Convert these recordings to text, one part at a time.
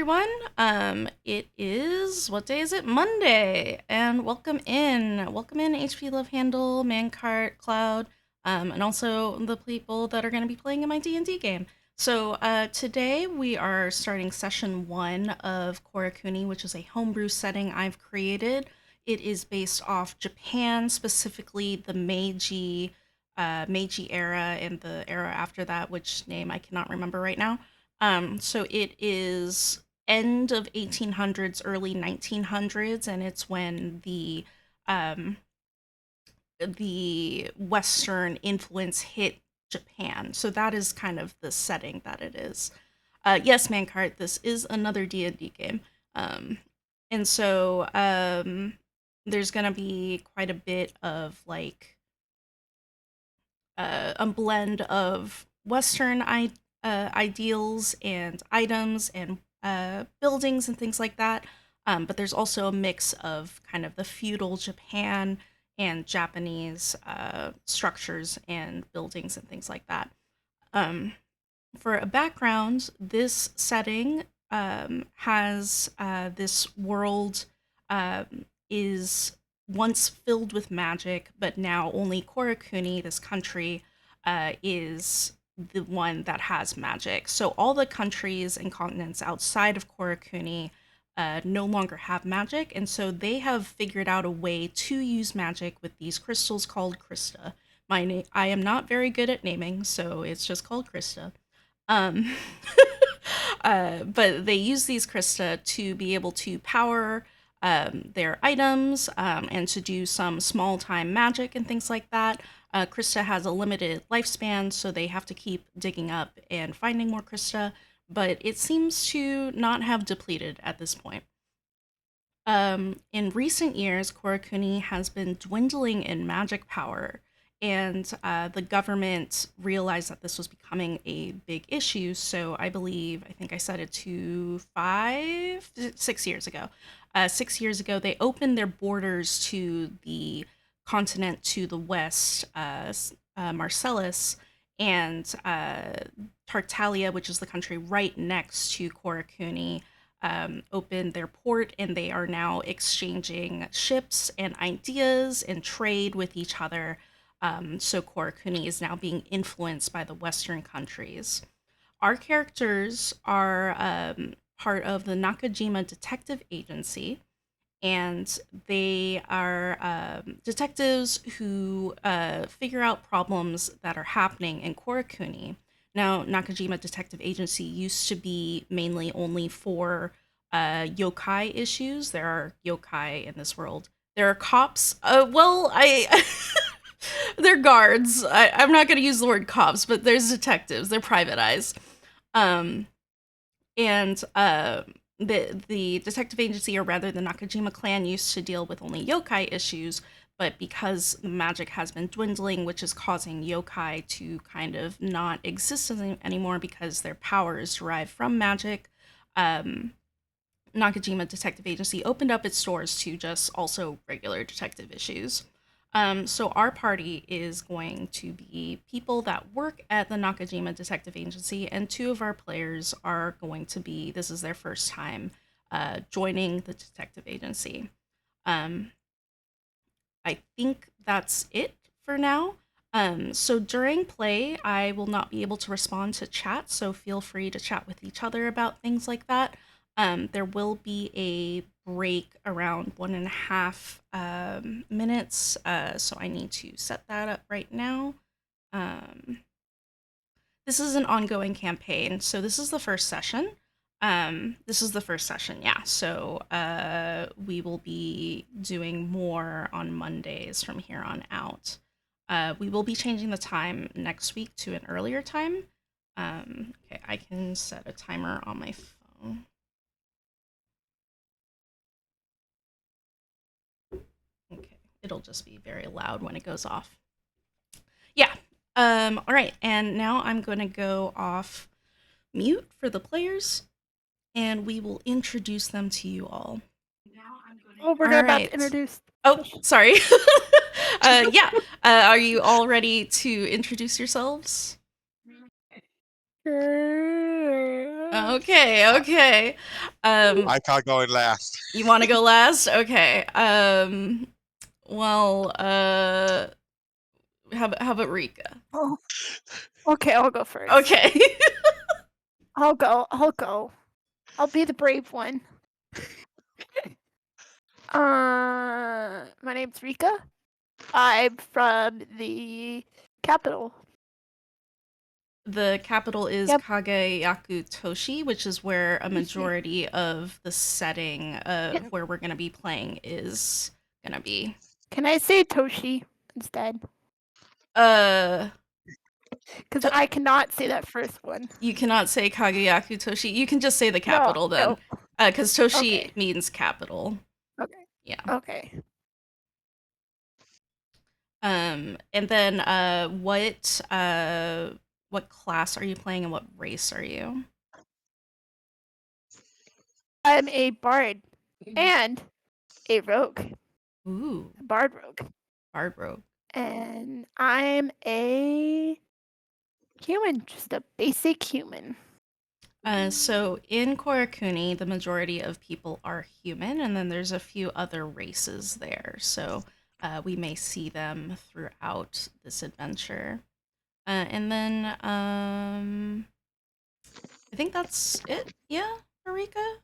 everyone. It is, what day is it? Monday. And welcome in. Welcome in HP Love Handle, Mancart, Cloud, and also the people that are going to be playing in my D&D game. So today we are starting session 1 of Korakuni, which is a homebrew setting I've created. It is based off Japan, specifically the Meiji era and the era after that, which name I cannot remember right now. So it is end of 1800s, early 1900s, and it's when um, the Western influence hit Japan. So that is kind of the setting that it is. Yes, Mancart, this is another D&D game. Um, and so there's going to be quite a bit of a blend of Western ideals and items and buildings and things like that. But there's also a mix of kind of the feudal Japan and Japanese structures and buildings and things like that. Um, for a background, this setting has this world is once filled with magic, but now only Korakuni, this country, is the one that has magic. So all the countries and continents outside of Korakuni no longer have magic, and so they have figured out a way to use magic with these crystals called Krista. I am not very good at naming, so it's just called Krista. Um, but they use these Krista to be able to power their items and to do some small time magic and things like that. Krista has a limited lifespan, so they have to keep digging up and finding more Krista, but it seems to not have depleted at this point. In recent years, Korakuni has been dwindling in magic power, and the government realized that this was becoming a big issue. So I think I said it to 6 years ago. 6 years ago, they opened their borders to the continent to the west, Marcellus, and Tartaglia, which is the country right next to Korakuni, opened their port, and they are now exchanging ships and ideas and trade with each other. So Korakuni is now being influenced by the Western countries. Our characters are part of the Nakajima Detective Agency, and they are detectives who figure out problems that are happening in Korakuni. Now, Nakajima Detective Agency used to be mainly only for yokai issues. There are yokai in this world. There are cops. They're guards. I'm not going to use the word cops, but there's detectives. They're private eyes. Um, and the detective agency, or rather the Nakajima clan, used to deal with only yokai issues, but because magic has been dwindling, which is causing yokai to kind of not exist anymore because their power is derived from magic, Nakajima Detective Agency opened up its doors to just also regular detective issues. So our party is going to be people that work at the Nakajima Detective Agency, and two of our players are going to be, this is their first time joining the detective agency. I think that's it for now. So during play, I will not be able to respond to chat, so feel free to chat with each other about things like that. There will be a break around 1.5 minutes, so I need to set that up right now. Um, this is an ongoing campaign, so this is the first session. Yeah. So we will be doing more on Mondays from here on out. We will be changing the time next week to an earlier time. Okay, I can set a timer on my phone. Okay, it'll just be very loud when it goes off. Yeah. All right, and now I'm going to go off mute for the players, and we will introduce them to you all. Oh, we're All about right. to introduce. Oh, sorry. Yeah. Are you all ready to introduce yourselves? Okay, okay. I can't go in last. You want to go last? Okay. Well, how about Rika? Oh, okay, I'll go first. Okay. I'll go. I'll go. I'll be the brave one. My name's Rika. I'm from the capital. The capital is Yep. Kagayaku Toshi, which is where a Easy. majority of the setting of Can, where we're going to be playing is going to be. can I say Toshi instead? Uh, Because to- I cannot say that first one. you cannot say Kagayaku Toshi. You can just say the No, capital then. no. Because Toshi Okay. means capital. Okay. Yeah. Okay. And then what class are you playing and what race are you? I'm a bard and a rogue. Ooh, A bard rogue. bard rogue. And I'm a human, just a basic human. So in Korakuni, the majority of people are human, and then there's a few other races there. So we may see them throughout this adventure. And then I think that's it. Yeah, Marika?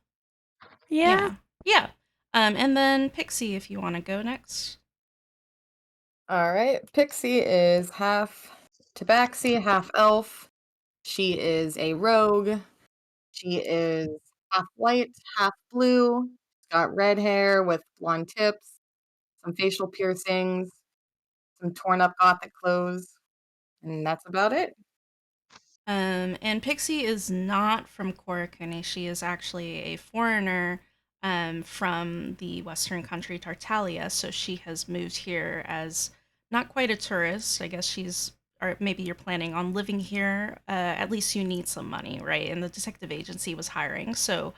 Yeah. Yeah. Yeah. And then Pixie, if you want to go next. All right. Pixie is half tabaxi, half elf. She is a rogue. She is half white, half blue. She's got red hair with blonde tips, some facial piercings, some torn up gothic clothes, and that's about it. And Pixie is not from Korakuni. She is actually a foreigner from the western country Tartaglia. So she has moved here as not quite a tourist. I guess she's, or maybe you're planning on living here. At least you need some money, right? And the detective agency was hiring. So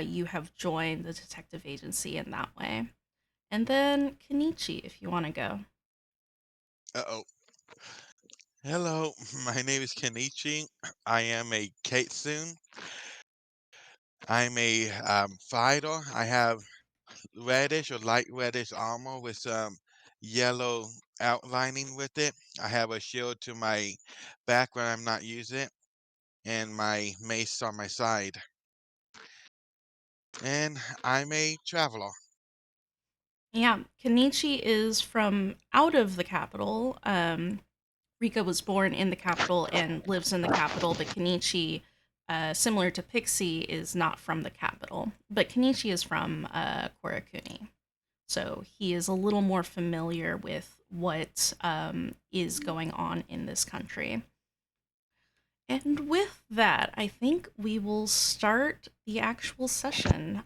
you have joined the detective agency in that way. And then Kenichi, if you want to go. Uh-oh. Hello, my name is Kenichi. I am a Katsune. I'm a fighter. I have reddish or light reddish armor with some yellow outlining with it. I have a shield to my back when I'm not using it, and my mace on my side. And I'm a traveler. Yeah, Kenichi is from out of the capital. Rika was born in the capital and lives in the capital, but Kenichi, similar to Pixie, is not from the capital. But Kenichi is from Korakuni. So he is a little more familiar with what is going on in this country. And with that, I think we will start the actual session.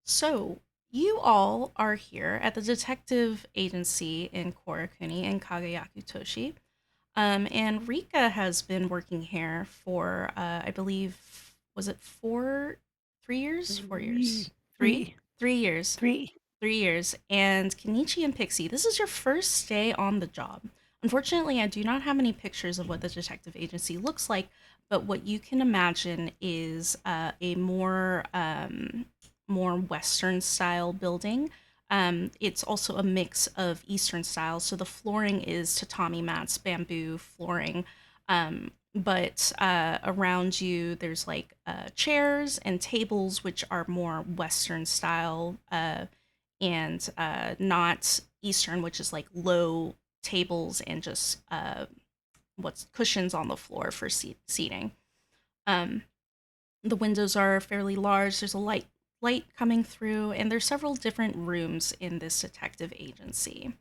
So, you all are here at the detective agency in Korakuni in Kagayaku Toshi. And Rika has been working here for, I believe, was it 3 years? 4 years? Three? Three. 3 years. Three. 3 years. And Kenichi and Pixie, this is your first day on the job. Unfortunately, I do not have any pictures of what the detective agency looks like, but what you can imagine is a more Western style building. It's also a mix of Eastern styles. So the flooring is tatami mats, bamboo flooring. But around you, there's like chairs and tables, which are more Western style and not Eastern, which is like low tables and just what's cushions on the floor for seating. Um, the windows are fairly large. There's a light coming through, and there's several different rooms in this detective agency.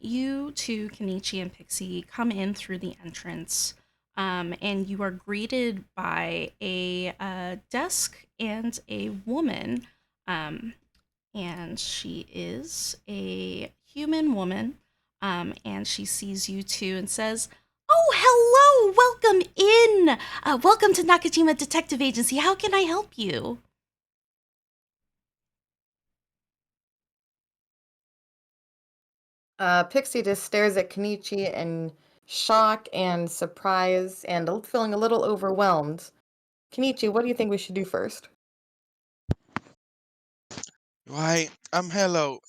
You two, Kenichi and Pixie, come in through the entrance, and you are greeted by a desk and a woman. And she is a human woman. And she sees you two and says, "Oh, hello! Welcome in! Welcome to Nakajima Detective Agency. How can I help you?" Pixie just stares at Kenichi and shock and surprise and feeling a little overwhelmed. Kenichi, what do you think we should do first? Why, hello.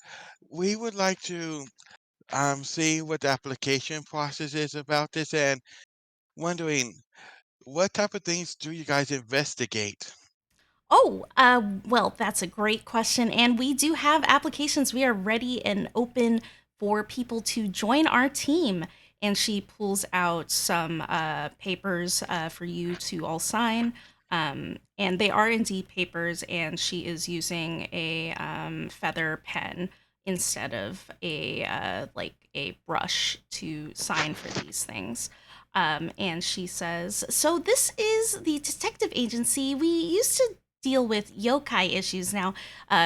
We would like to see what the application process is about this, and wondering what type of things do you guys investigate? Oh, well, that's a great question. And we do have applications. We are ready and open for people to join our team. And she pulls out some papers for you to all sign. And they are indeed papers, and she is using a feather pen instead of a like a brush to sign for these things. And she says, "So this is the detective agency. We used to deal with yokai issues now."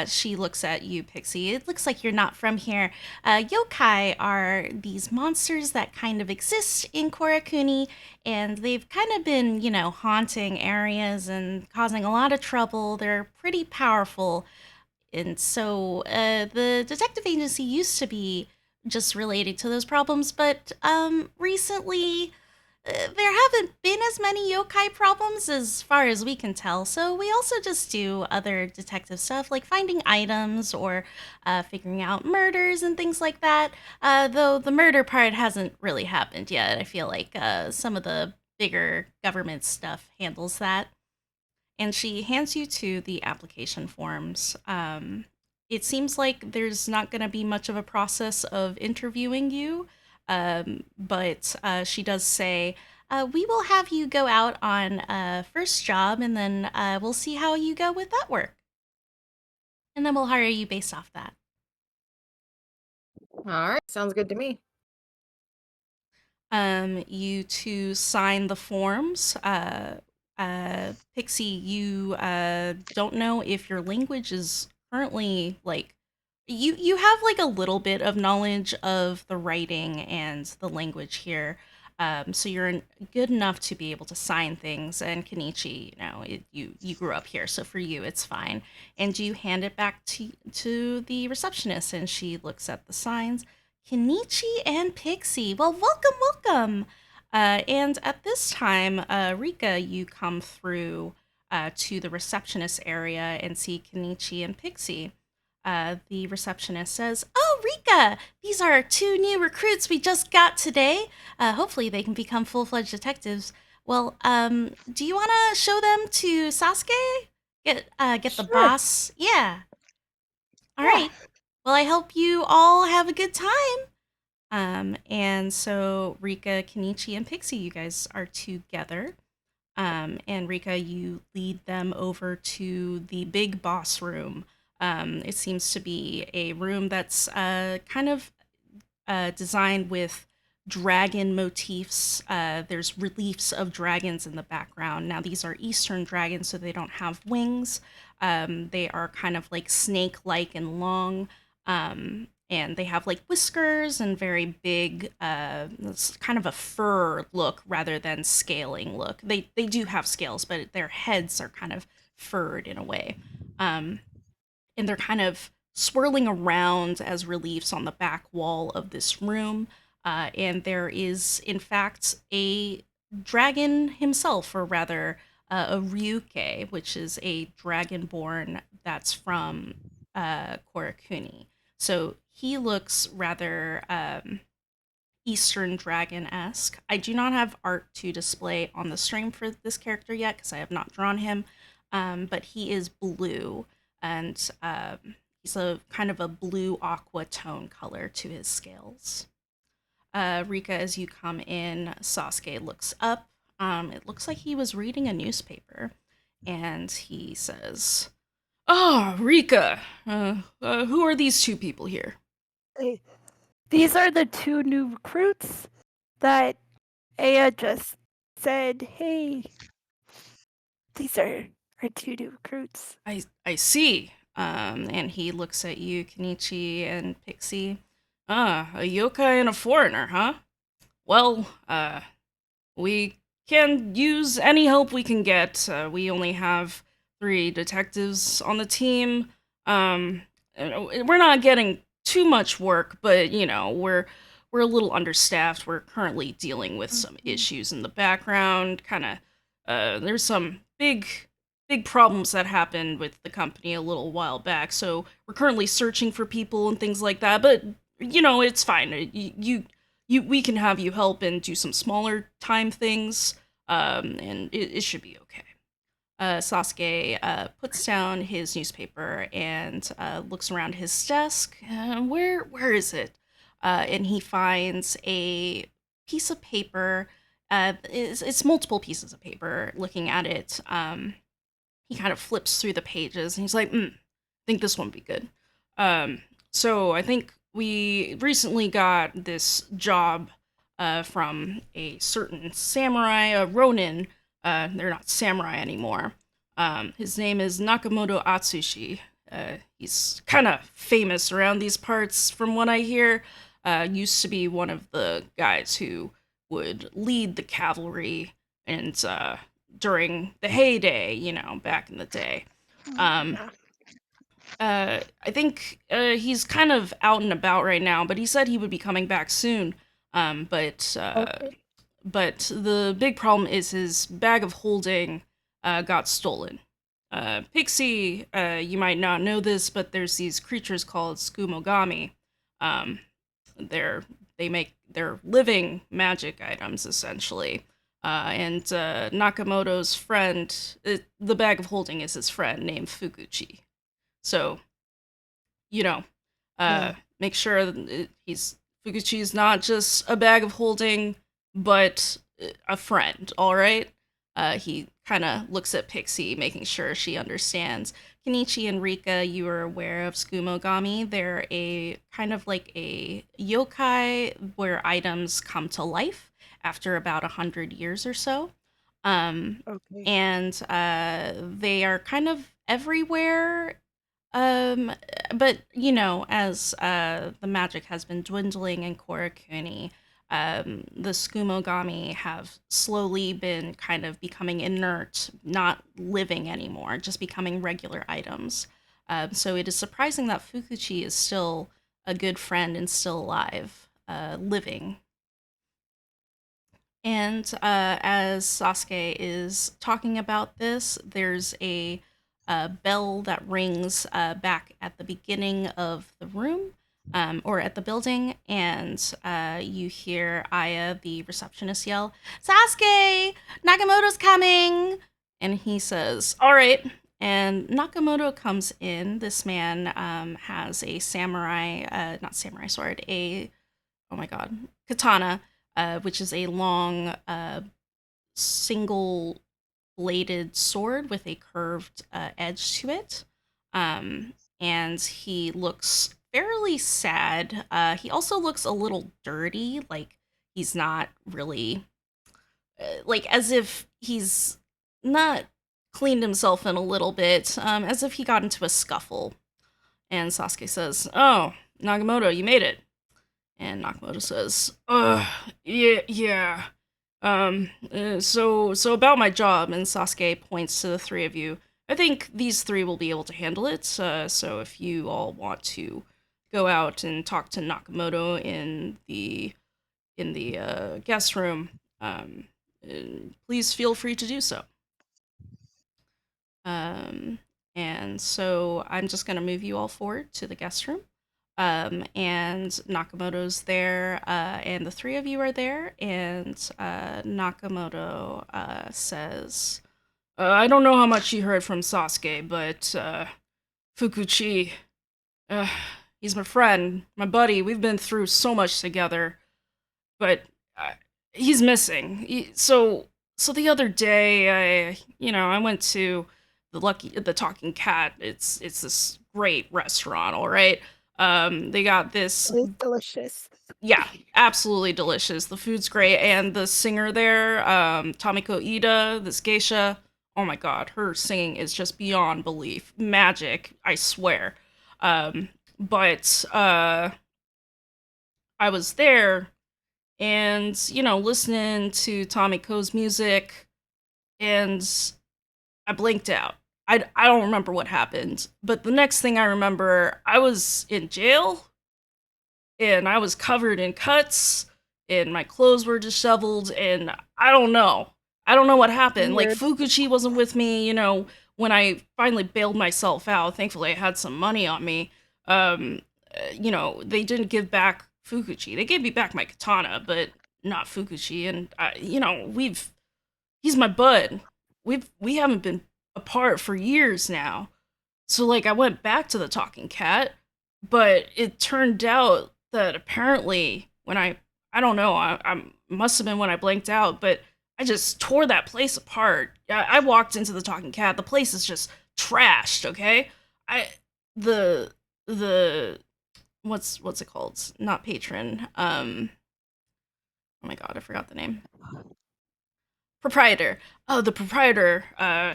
She looks at you, Pixie. "It looks like you're not from here. Yokai are these monsters that kind of exist in Korakuni, and they've kind of been, haunting areas and causing a lot of trouble. They're pretty powerful. And so the detective agency used to be just related to those problems, but recently there haven't been as many yokai problems as far as we can tell. So we also just do other detective stuff like finding items or figuring out murders and things like that. Though the murder part hasn't really happened yet. I feel like some of the bigger government stuff handles that." And she hands you to the application forms. It seems like there's not going to be much of a process of interviewing you, but she does say, "We will have you go out on a first job, and then we'll see how you go with that work. And then we'll hire you based off that." All right, sounds good to me. You two sign the forms. Pixie, you don't know if your language is currently like you have like a little bit of knowledge of the writing and the language here. So you're good enough to be able to sign things. And Kenichi, you grew up here, so for you it's fine. And you hand it back to the receptionist, and she looks at the signs. Kenichi and Pixie. Well, welcome, welcome. And at this time, Rika, you come through to the receptionist area and see Kenichi and Pixie. The receptionist says, "Oh, Rika, these are two new recruits we just got today. Hopefully, they can become full-fledged detectives. Well, do you want to show them to Sasuke? Get the Sure. boss? Yeah. All Yeah. right. Well, I hope you all have a good time." And so Rika, Kenichi, and Pixie, you guys are together. And Rika, you lead them over to the big boss room. It seems to be a room that's kind of designed with dragon motifs. There's reliefs of dragons in the background. Now, these are Eastern dragons, so they don't have wings. They are kind of like snake like and long. And they have like whiskers and very big, it's kind of a fur look rather than scaling look. They do have scales, but their heads are kind of furred in a way. Um, and they're kind of swirling around as reliefs on the back wall of this room. And there is, in fact, a dragon himself, or rather, a Ryuke, which is a dragonborn that's from Korakuni. So he looks rather Eastern Dragon esque. I do not have art to display on the stream for this character yet because I have not drawn him, but he is blue, and he's a kind of a blue aqua tone color to his scales. Rika, as you come in, Sasuke looks up. It looks like he was reading a newspaper, and he says, "Ah, Rika, who are these two people here?" Hey, these are the two new recruits that Aya just said, hey, these are our two new recruits. I see. And he looks at you, Kenichi and Pixie. "Ah, a yokai and a foreigner, huh? Well, we can use any help we can get. We only have 3 detectives on the team. We're not getting too much work, but we're we're a little understaffed. We're currently dealing with some issues in the background. There's some big problems that happened with the company a little while back. So we're currently searching for people and things like that. But it's fine. We can have you help and do some smaller time things, and it should be okay. Sasuke puts down his newspaper and looks around his desk. Where is it? And he finds a piece of paper. It's multiple pieces of paper. Looking at it, he kind of flips through the pages and he's like, I think this one would be good. So I think we recently got this job from a certain samurai, a Ronin. They're not samurai anymore. His name is Nakamoto Atsushi. He's kind of famous around these parts, from what I hear. Used to be one of the guys who would lead the cavalry and during the heyday, back in the day. I think he's kind of out and about right now, but he said he would be coming back soon. But the big problem is his bag of holding got stolen. Pixie, you might not know this, but there's these creatures called Skumogami. They're living magic items, essentially. And Nakamoto's friend, the bag of holding is his friend named Fukuchi. So, make sure that Fukuchi's not just a bag of holding, but a friend, all right? He kind of looks at Pixie, making sure she understands. Kenichi and Rika, you are aware of Skumogami. They're a kind of like a yokai where items come to life after about 100 years or so. Okay. And they are kind of everywhere. But as the magic has been dwindling in Korakuni, the Skumogami have slowly been kind of becoming inert, not living anymore, just becoming regular items. So it is surprising that Fukuchi is still a good friend and still alive, living. And as Sasuke is talking about this, there's a bell that rings back at the beginning of the room, or at the building, and you hear Aya, the receptionist, yell, "Sasuke! Nakamoto's coming!" And he says, "All right." And Nakamoto comes in. This man has a not samurai sword, oh my god, katana, which is a long, single bladed sword with a curved edge to it. And he looks fairly sad. He also looks a little dirty, like he's not really, like as if he's not cleaned himself in a little bit, as if he got into a scuffle. And Sasuke says, "Oh, Nagamoto, you made it." And Nakamoto says, yeah. So about my job," and Sasuke points to the three of you. "I think these three will be able to handle it, so if you all want to go out and talk to Nakamoto in the guest room, please feel free to do so." And so I'm just going to move you all forward to the guest room. And Nakamoto's there, and the three of you are there, and Nakamoto says, "I don't know how much you heard from Sasuke, but Fukuchi, he's my friend, my buddy. We've been through so much together, but he's missing. So the other day, I went to the Talking Cat. It's this great restaurant, all right." They got this, It's delicious. yeah, absolutely delicious. The food's great, and the singer there, Tomiko Ida, this geisha, oh my god, her singing is just beyond belief. Magic, I swear. But I was there and, listening to Tomiko's music, and I blinked out. I don't remember what happened, but the next thing I remember, I was in jail. and I was covered in cuts, and my clothes were disheveled, and I don't know. I don't know what happened. Like, Weird. Fukuchi wasn't with me, when I finally bailed myself out. Thankfully, I had some money on me. They didn't give back Fukuchi. They gave me back my katana, but not Fukuchi. And, he's my bud. We haven't been apart for years now. So, like, I went back to the talking cat, but it turned out that apparently when I don't know, I must have been when I blanked out, but I just tore that place apart. I walked into the talking cat. The place is just trashed. Okay, I the what's it called? Not patron. Oh my god, I forgot the name. Proprietor. Oh, the proprietor.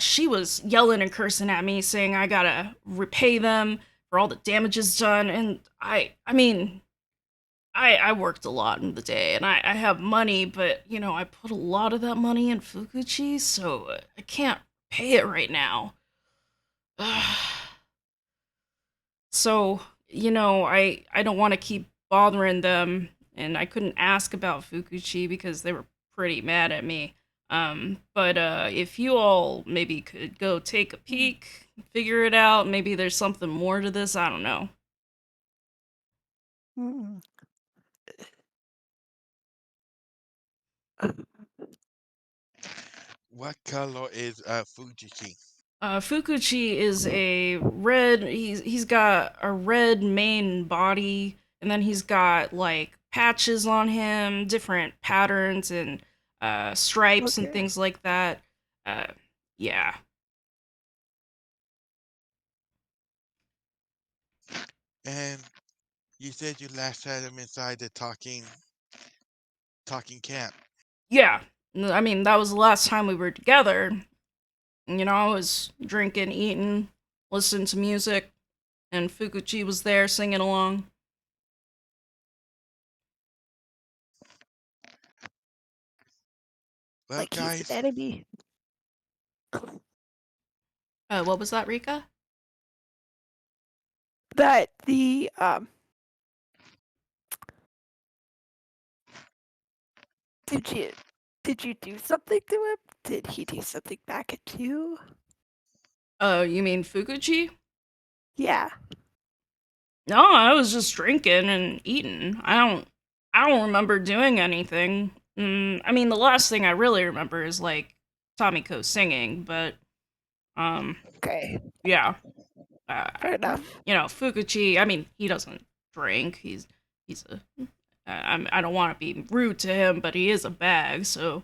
She was yelling and cursing at me, saying I gotta repay them for all the damages done, and I mean, I worked a lot in the day, and I have money, but I put a lot of that money in Fukuchi, so I can't pay it right now. So I don't want to keep bothering them, and I couldn't ask about Fukuchi because they were pretty mad at me. But if you all maybe could go take a peek, figure it out, maybe there's something more to this. I don't know. Hmm. What color is Fujiki? Fukuchi is a red. He's got a red main body, and then he's got like patches on him, different patterns and stripes and Okay. things like that. Uh, yeah. And you said you last had him inside the talking cat. Yeah. I mean, that was the last time we were together. I was drinking, eating, listening to music, and Fukuchi was there singing along. Well, Like he's an guys, enemy. What was that, Rika? That the did you do something to him? Did he do something back at you? You mean Fukuchi? Yeah. No, I was just drinking and eating. I don't remember doing anything. I mean, the last thing I really remember is like Tomiko singing, but um, Okay. yeah. Uh, Fair enough. Fukuchi. I mean, he doesn't drink. He's a. I don't want to be rude to him, but he is a bag, so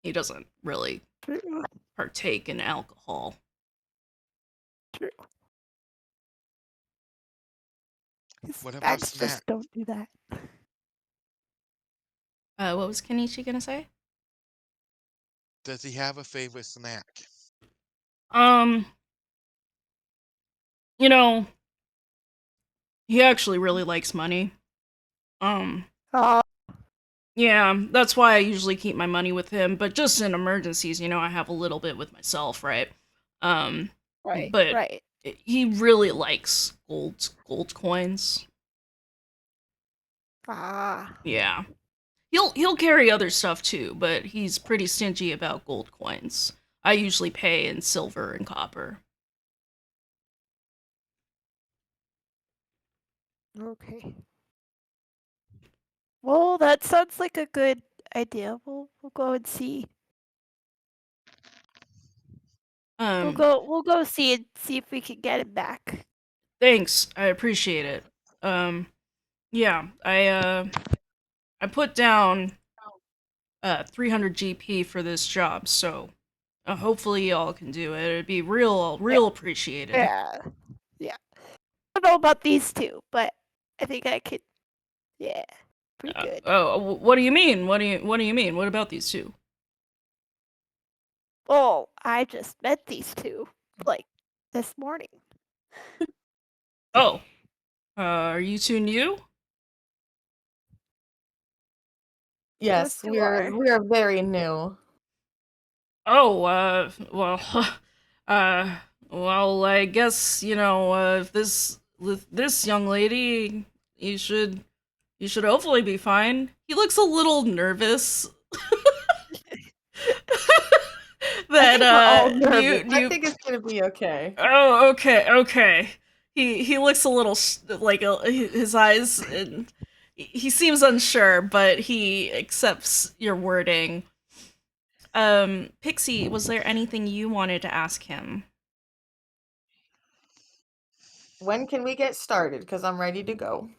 he doesn't really True. partake in alcohol. True. His what about bags snack? just don't do that. What was Kenichi gonna say? Does he have a favorite snack? Um, you know, he actually really likes money. Um, Oh, Yeah, that's why I usually keep my money with him, but just in emergencies, I have a little bit with myself, right? Um, right, but right. he really likes gold coins. Ah, Yeah. He'll carry other stuff too, but he's pretty stingy about gold coins. I usually pay in silver and copper. okay. Well, that sounds like a good idea. We'll go and see. Um, We'll go see and see if we can get him back. Thanks. I appreciate it. Yeah, I put down 300 GP for this job, so hopefully y'all can do it. It'd be Yeah, real appreciated. yeah, yeah. I don't know about these two, but I think I could. Yeah, pretty good. What do you mean? What do you mean? What about these two? Oh, I just met these two like this morning. Oh, are you two new? Those Yes, two we're are. we are very new. Oh, well, well, I guess if this young lady you should hopefully be fine. He looks a little nervous. I That think we're all do nervous. you I think it's gonna be okay. Oh, okay, okay. He looks a little like his eyes, and he seems unsure, but he accepts your wording. Pixie, was there anything you wanted to ask him? When can we get started? Because I'm ready to go.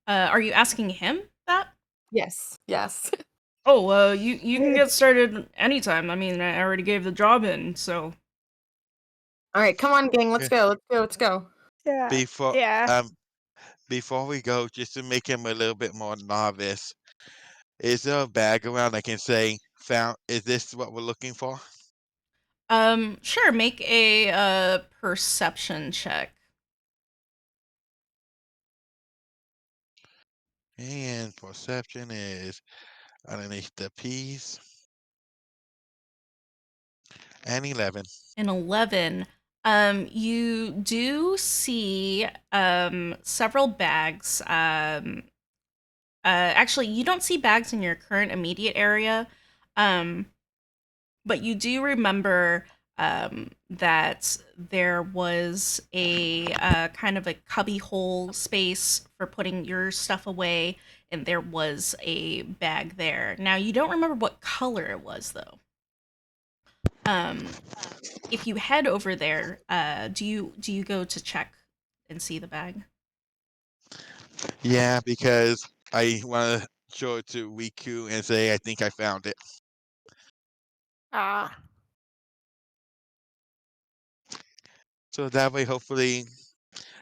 Are you asking him that? Yes. Yes. Oh, you can get started anytime. I mean, I already gave the job in, so. All right, come on, gang. Let's Yeah. go. Let's go. Let's go. Yeah. Before Yeah. um before we go, just to make him a little bit more novice, is there a bag around I can say, found, is this what we're looking for? Sure. Make a perception check. And perception is underneath the P's. And 11. An 11. You do see several bags. Actually, you don't see bags in your current immediate area, um, but you do remember that there was a kind of a cubby hole space for putting your stuff away, and there was a bag there. Now, you don't remember what color it was, though. Um, if you head over there, do you go to check and see the bag? Yeah, because I want to show it to Riku and say, I think I found it. Ah, So that way, hopefully,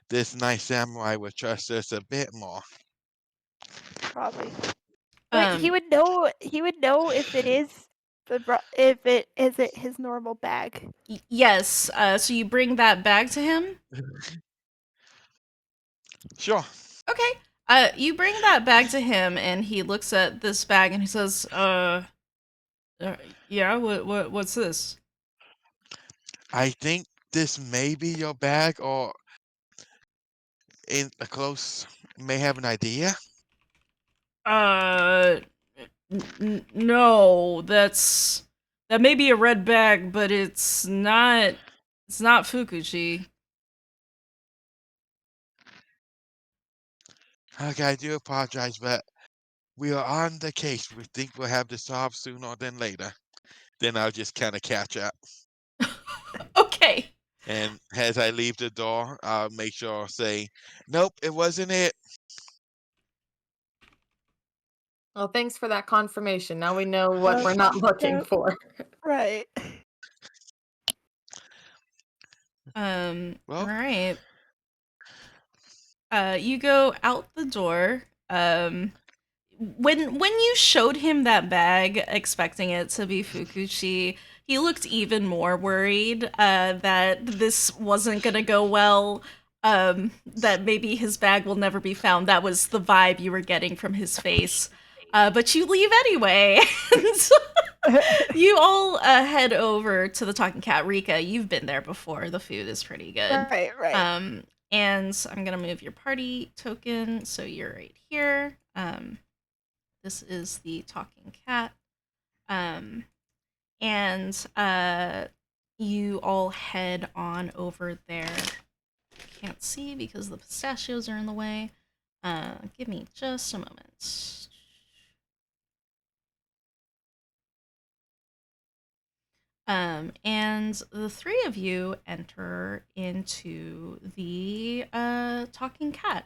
this nice samurai will trust us a bit more. probably. But he Um, would know. He would know if it is if it isn't his normal bag. yes. So you bring that bag to him. Sure. Okay. You bring that bag to him, and he looks at this bag and he says, uh yeah, what's this?" I think this may be your bag, or in a close, may have an idea. Uh, no, that may be a red bag, but it's not. It's not Fukushi. Okay, I do apologize, but we are on the case. We think we'll have this solved sooner than later. Then I'll just kind of catch up. Okay. And as I leave the door, I'll make sure I'll say, nope, it wasn't it. Well, thanks for that confirmation. Now we know what we're not looking Yep. for. Right. All Well, right. You go out the door. When you showed him that bag, expecting it to be Fukushi, he looked even more worried that this wasn't gonna go well. That maybe his bag will never be found. That was the vibe you were getting from his face. But you leave anyway. And you all head over to the Talking Cat. Rika, you've been there before. The food is pretty good. Right. Right. And I'm gonna move your party token so you're right here. This is the talking cat. Um, and you all head on over there. Can't see because the pistachios are in the way. Give me just a moment. And the three of you enter into the talking cat.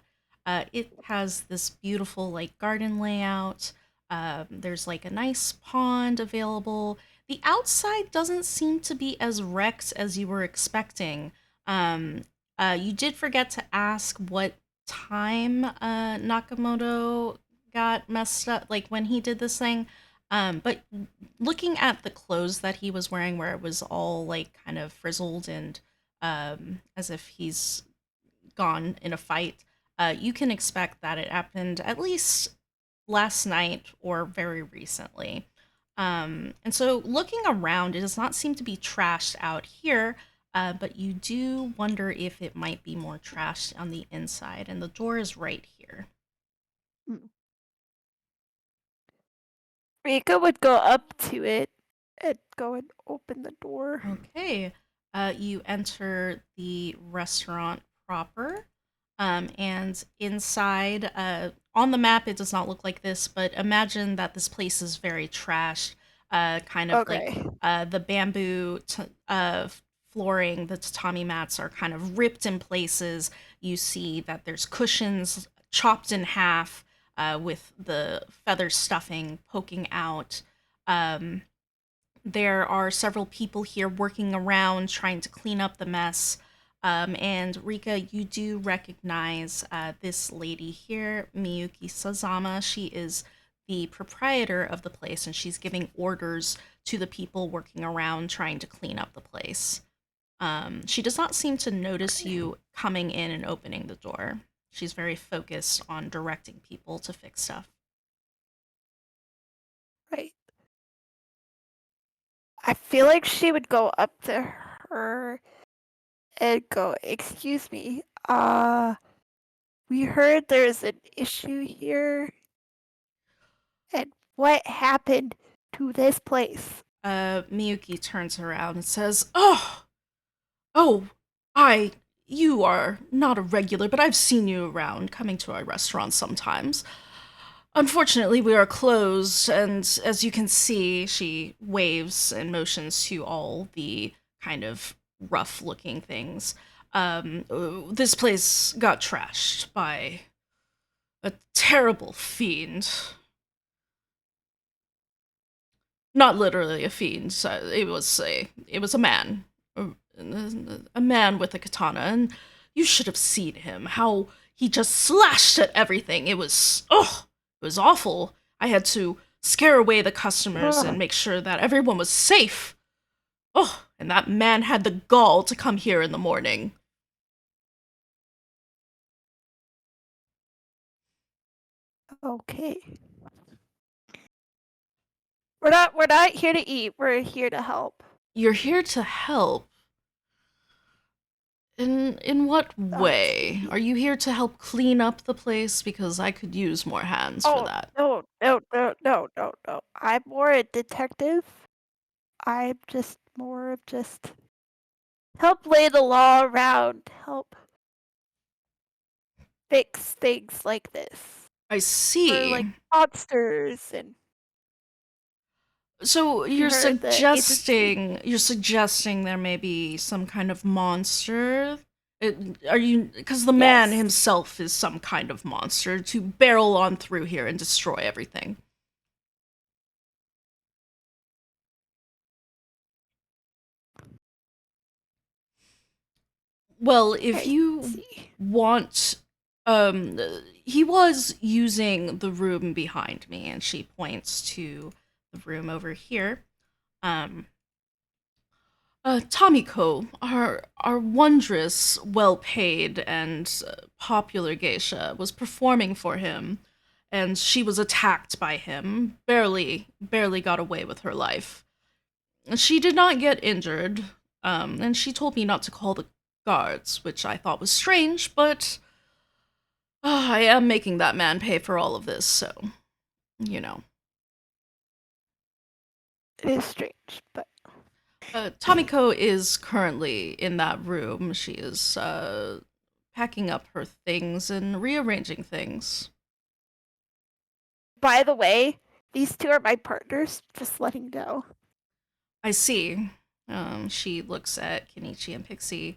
It has this beautiful like garden layout. There's like a nice pond available. The outside doesn't seem to be as wrecked as you were expecting. Um, you did forget to ask what time Nakamoto got messed up, like when he did this thing. But looking at the clothes that he was wearing, where it was all like kind of frizzled and as if he's gone in a fight, you can expect that it happened at least last night or very recently. And so looking around, it does not seem to be trashed out here, but you do wonder if it might be more trashed on the inside, and the door is right here. Rika would go up to it and go and open the door. Okay. You enter the restaurant proper. And inside, on the map, it does not look like this, but imagine that this place is very trashed. Kind of like Okay. the bamboo flooring, the tatami mats are kind of ripped in places. You see that there's cushions chopped in half with the feather stuffing poking out. Um, there are several people here working around trying to clean up the mess. And Rika, you do recognize this lady here, Miyuki Sazama. She is the proprietor of the place, and she's giving orders to the people working around trying to clean up the place. She does not seem to notice you coming in and opening the door. She's very focused on directing people to fix stuff. Right. I feel like she would go up to her and go, "Excuse me, we heard there's an issue here, and what happened to this place?" Miyuki turns around and says, "Oh, I. You are not a regular, but I've seen you around coming to our restaurant sometimes. Unfortunately, we are closed, and as you can see," she waves and motions to all the kind of rough looking things. This place got trashed by a terrible fiend. Not literally a fiend. It was a man, a man with a katana, and you should have seen him. How he just slashed at everything. It was awful. I had to scare away the customers and make sure that everyone was safe. Oh, and that man had the gall to come here in the morning." Okay. We're not here to eat. We're here to help. You're here to help. In what way? Okay. Are you here to help clean up the place? Because I could use more hands for Oh, that. no. I'm more a detective. I'm just more of just help lay the law around, help fix things like this. I For like see. monsters, and So we heard the agency. you're suggesting there may be some kind of monster? Are you, because the man Yes. himself is some kind of monster to barrel on through here and destroy everything. Well, if I you see. want, um he was using the room behind me, and she points to the room over here. Um Tamiko, our wondrous, well-paid, and popular geisha, was performing for him, and she was attacked by him. Barely got away with her life. She did not get injured, and she told me not to call the guards, which I thought was strange, but I am making that man pay for all of this, so, you know. It is strange, but Tamiko is currently in that room. She is packing up her things and rearranging things. by the way, these two are my partners. Just letting you know. I see. She looks at Kenichi and Pixie.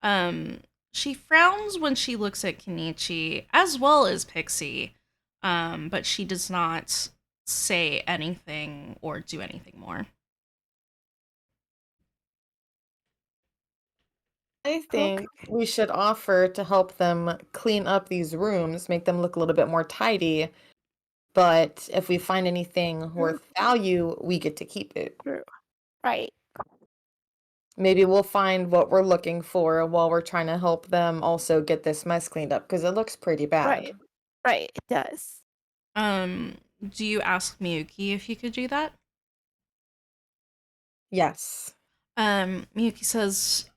Um, she frowns when she looks at Kenichi as well as Pixie, but she does not say anything or do anything more. I Okay. think we should offer to help them clean up these rooms, make them look a little bit more tidy. But if we find anything True. worth value, we get to keep it. True. Right. Maybe we'll find what we're looking for while we're trying to help them also get this mess cleaned up because it looks pretty bad. Right. Right. It does. Um, do you ask Miyuki if you could do that? Yes. Miyuki says,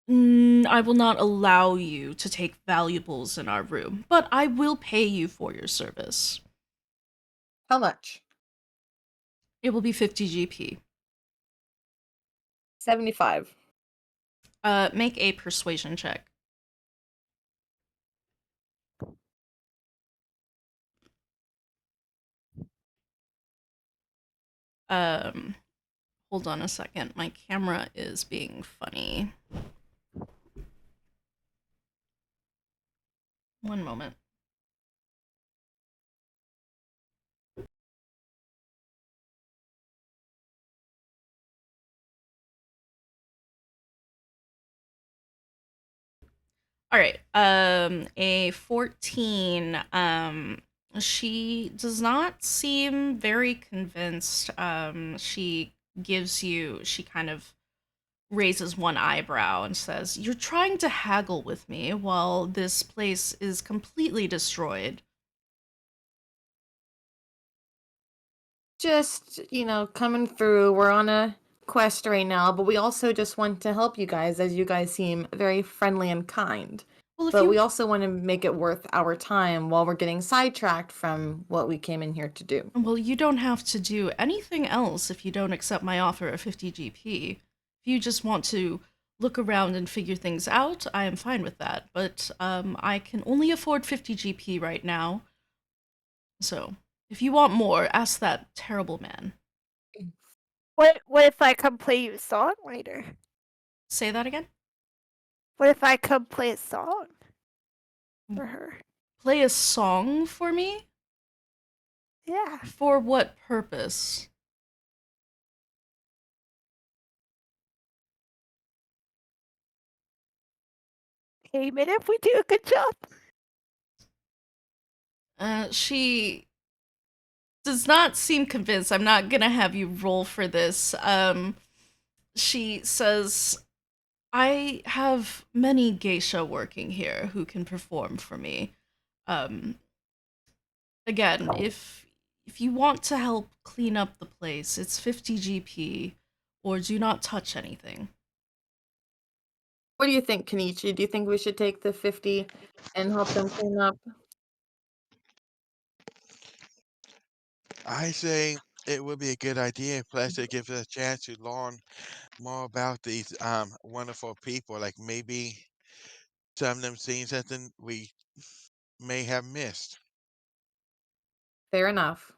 I will not allow you to take valuables in our room, but I will pay you for your service. How much? It will be 50 GP. 75. Make a persuasion check. Um, Hold on a second. My camera is being funny. One moment. All right. A 14. She does not seem very convinced. She kind of raises one eyebrow and says, "You're trying to haggle with me while this place is completely destroyed." Just, coming through. We're on a quest right now, but we also just want to help you guys as you guys seem very friendly and kind. Well, if But we you also want to make it worth our time while we're getting sidetracked from what we came in here to do. well, you don't have to do anything else if you don't accept my offer of 50 GP. If you just want to look around and figure things out, I am fine with that. But I can only afford 50 GP right now. So, if you want more, ask that terrible man. What if I come play you a song later? Say that again? What if I come play a song for her? Play a song for me? Yeah. For what purpose? Payment if we do a good job. She does not seem convinced. I'm not gonna have you roll for this. She says, I have many geisha working here who can perform for me. Um, Again, if you want to help clean up the place, it's 50 GP, or do not touch anything. What do you think, Kenichi? Do you think we should take the 50 and help them clean up? I say it would be a good idea. Plus, it gives us a chance to learn more about these wonderful people. Like maybe some of them seen something we may have missed. Fair enough.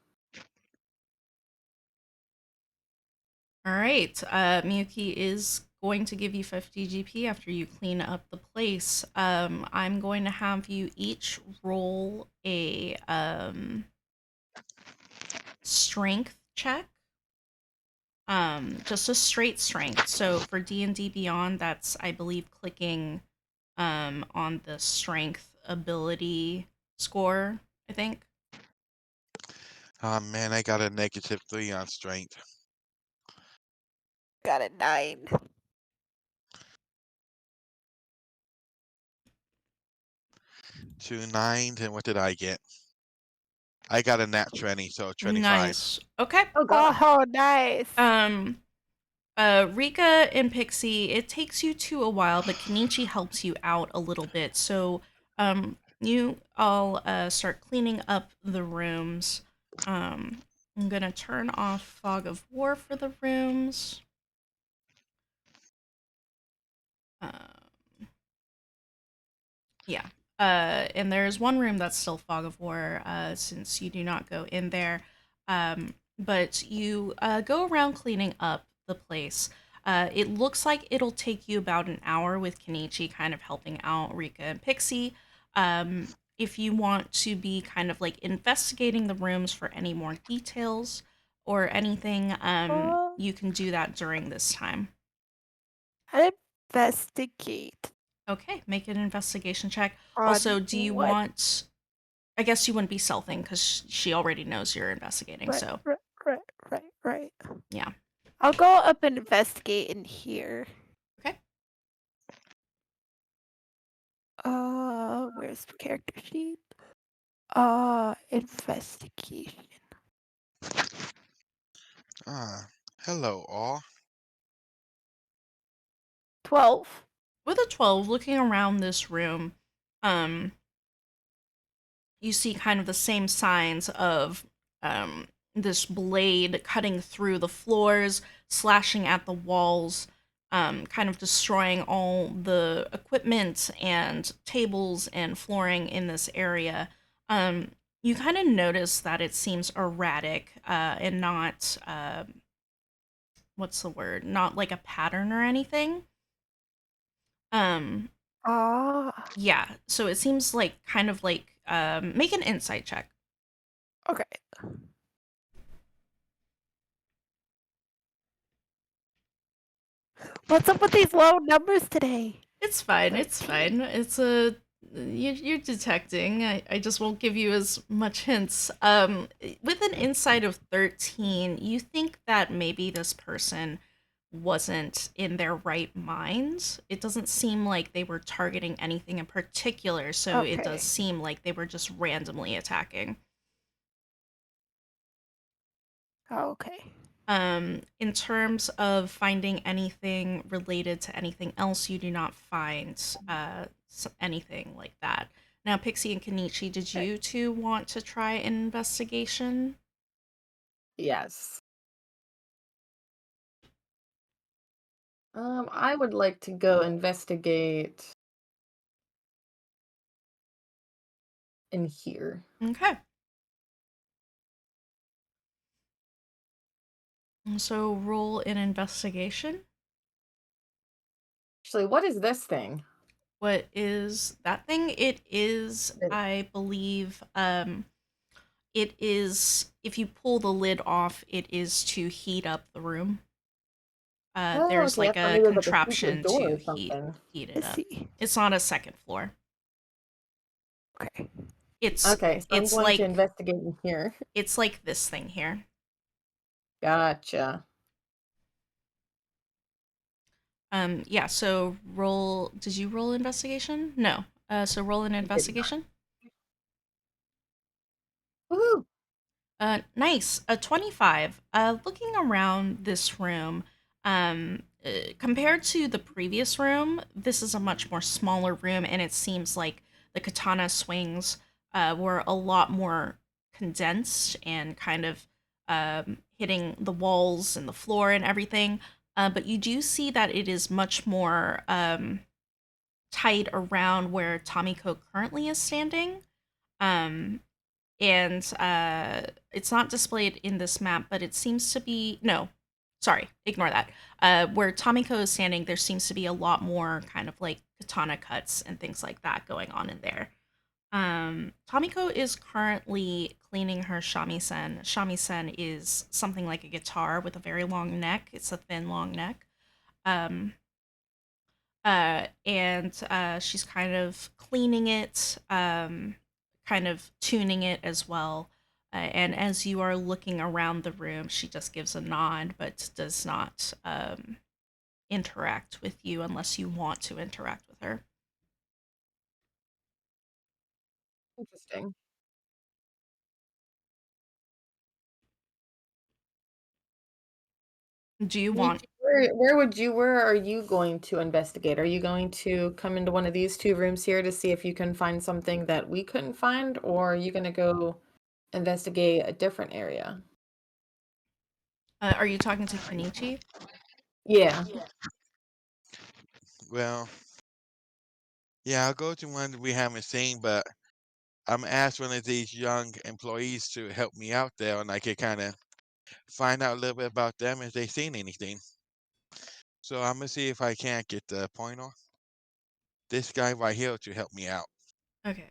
All right, Miyuki is going to give you 50 GP after you clean up the place. I'm going to have you each roll a strength check. Just a straight strength. So for D&D Beyond, that's, I believe, clicking on the strength ability score, I think. Oh man, I got a -3 on strength. Got a 9. 2 9s, and what did I get? I got a nat 20, so 25. Nice. Okay. Oh god. Oh, nice. Um, Rika and Pixie, it takes you to a while, but Kenichi helps you out a little bit. So, you all start cleaning up the rooms. I'm gonna turn off Fog of War for the rooms. Yeah. And there's one room that's still Fog of War, since you do not go in there. But you go around cleaning up the place. It looks like it'll take you about an hour with Kenichi kind of helping out Rika and Pixie. If you want to be kind of like investigating the rooms for any more details or anything, Oh, you can do that during this time. I'd investigate Okay, make an investigation check. on Also, do you what? want? I guess you wouldn't be stealthing because she already knows you're investigating. Right, So right. yeah. I'll go up and investigate in here. Okay. Where's the character sheet? Investigation. Hello all. 12. With a 12, looking around this room, um, you see kind of the same signs of this blade cutting through the floors, slashing at the walls, kind of destroying all the equipment and tables and flooring in this area. Um, you kind of notice that it seems erratic and not, what's the word? Not like a pattern or anything. Um, Ah, yeah, so it seems like kind of like make an insight check. okay. What's up with these low numbers today? It's fine. It's 13. fine. It's a you're detecting. I just won't give you as much hints. With an insight of 13, you think that maybe this person wasn't in their right mind. It doesn't seem like they were targeting anything in particular, so it does Okay. seem like they were just randomly attacking. Okay. In terms of finding anything related to anything else, you do not find anything like that. Now, Pixie and Kenichi, did Okay. you two want to try an investigation? Yes. I would like to go investigate in here. Okay. So roll an investigation. Actually, what is this thing? What is that thing? It is, It- I believe, it is, if you pull the lid off, it is to heat up the room. Oh, There's okay. I like thought a maybe it was like a secret contraption door to or something. heat I it up. see. It's on a second floor. Okay. It's Okay, so I'm it's going to like investigate in here. it's like this thing here. Gotcha. Yeah, so roll, did you roll investigation? No. So roll an I did not. investigation. Woohoo! Nice. A 25. Looking around this room, compared to the previous room, this is a much more smaller room, and it seems like the katana swings were a lot more condensed and kind of hitting the walls and the floor and everything. But you do see that it is much more tight around where Tomiko currently is standing. Um, and it's not displayed in this map, but it seems to be no. Sorry, ignore that. Where Tomiko is standing, there seems to be a lot more kind of like katana cuts and things like that going on in there. Tomiko is currently cleaning her shamisen. Shamisen is something like a guitar with a very long neck. It's a thin, long neck. Um, and she's kind of cleaning it, kind of tuning it as well. And as you are looking around the room, she just gives a nod, but does not interact with you unless you want to interact with her. Interesting. Do you want? Nietzsche, where are you going to investigate? Are you going to come into one of these two rooms here to see if you can find something that we couldn't find, or are you gonna go investigate a different area? Are you talking to Kenichi? Yeah. Well, yeah, I'll go to one that we haven't seen, but I'm asked one of these young employees to help me out there, and I could kind of find out a little bit about them if they've seen anything. So I'm gonna see if I can't get the pointer, this guy right here, to help me out. Okay.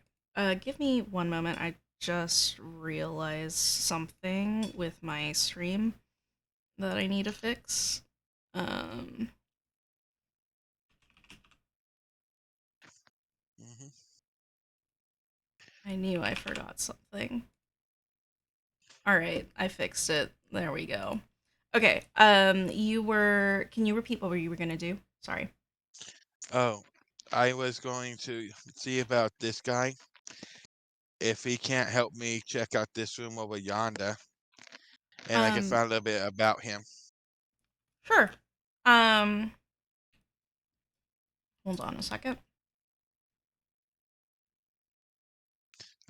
Give me one moment. I just realized something with my stream that I need to fix. Um, Hmm. I knew I forgot something. All right, I fixed it. There we go. Okay. You were. Can you repeat what you were gonna do? Sorry. Oh, I was going to see about this guy. If he can't help me check out this room over yonder, and I can Um. find a little bit about him. Sure. Um. Hold on a second.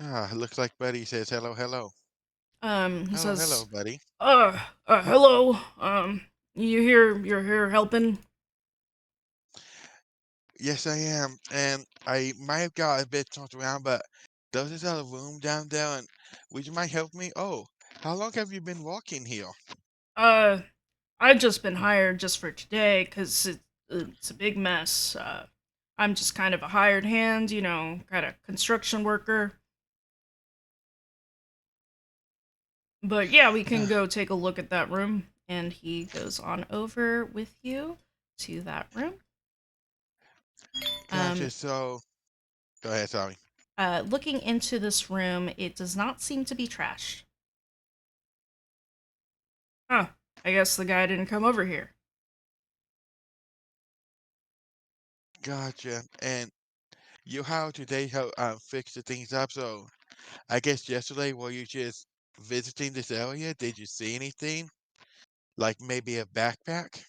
Ah, looks like Buddy says hello, hello. He Oh, hello, says, buddy. hello. You're here helping? Yes, I am, and I might have got a bit tossed around, but there's this other room down there, and would you mind helping me? Oh, how long have you been walking here? Uh, I've just been hired just for today, 'cause it's a big mess. I'm just kind of a hired hand, kind of construction worker. But yeah, we can go take a look at that room. And he goes on over with you to that room. Gotcha. Um, So, go ahead. Sorry. Looking into this room, it does not seem to be trashed. Huh. I guess the guy didn't come over here. Gotcha. And you how today help fix the things up. So, I guess yesterday were you just visiting this area? Did you see anything? Like maybe a backpack?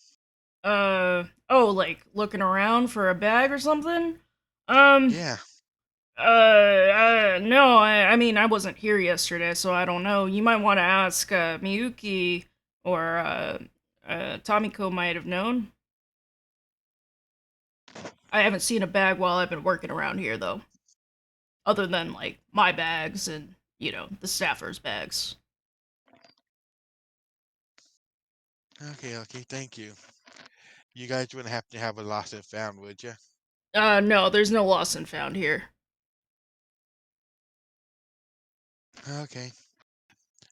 Oh, like looking around for a bag or something? Um, Yeah. no, I mean, I wasn't here yesterday, so I don't know. You might want to ask, Miyuki, or, Tomiko might have known. I haven't seen a bag while I've been working around here, though. Other than, like, my bags and, the staffers' bags. Okay. Okay. Thank you. You guys wouldn't happen to have a lost and found, would you? No, there's no lost and found here. Okay.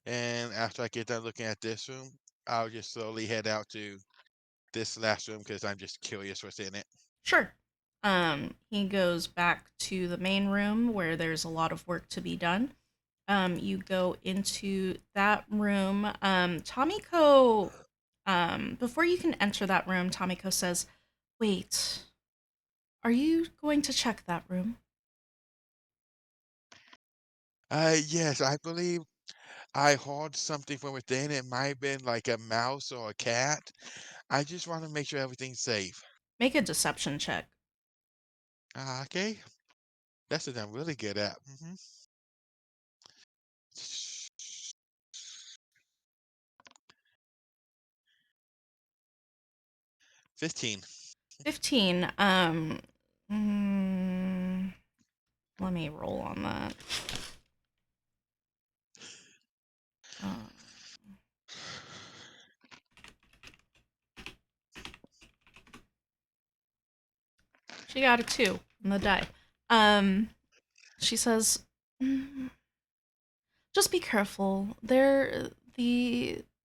And after I get done looking at this room, I'll just slowly head out to this last room because I'm just curious what's in it. Sure. He goes back to the main room where there's a lot of work to be done. You go into that room. Tomiko, before you can enter that room, Tomiko says, "Wait, are you going to check that room?" Yes, I believe I heard something from within. It might have been like a mouse or a cat. I just want to make sure everything's safe. Make a deception check. Okay, that's what I'm really good at. 15. 15. Mm, Let me roll on that. Uh, she got a 2 on the die. She says, "Mm, just be careful. The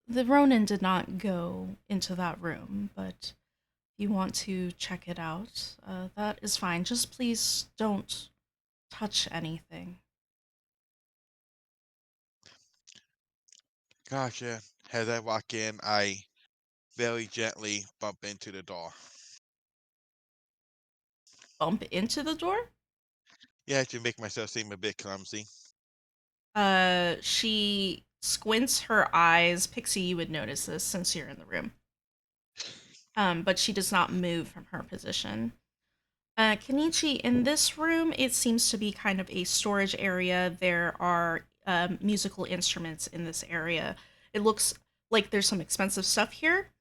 Ronin did not go into that room, but if you want to check it out, that is fine. Just please don't touch anything." Gotcha. As I walk in, I very gently bump into the door. Bump into the door? Yeah, to make myself seem a bit clumsy. She squints her eyes. Pixie, you would notice this since you're in the room. But she does not move from her position. Kenichi, in this room, it seems to be kind of a storage area. There are musical instruments in this area. It looks like there's some expensive stuff here.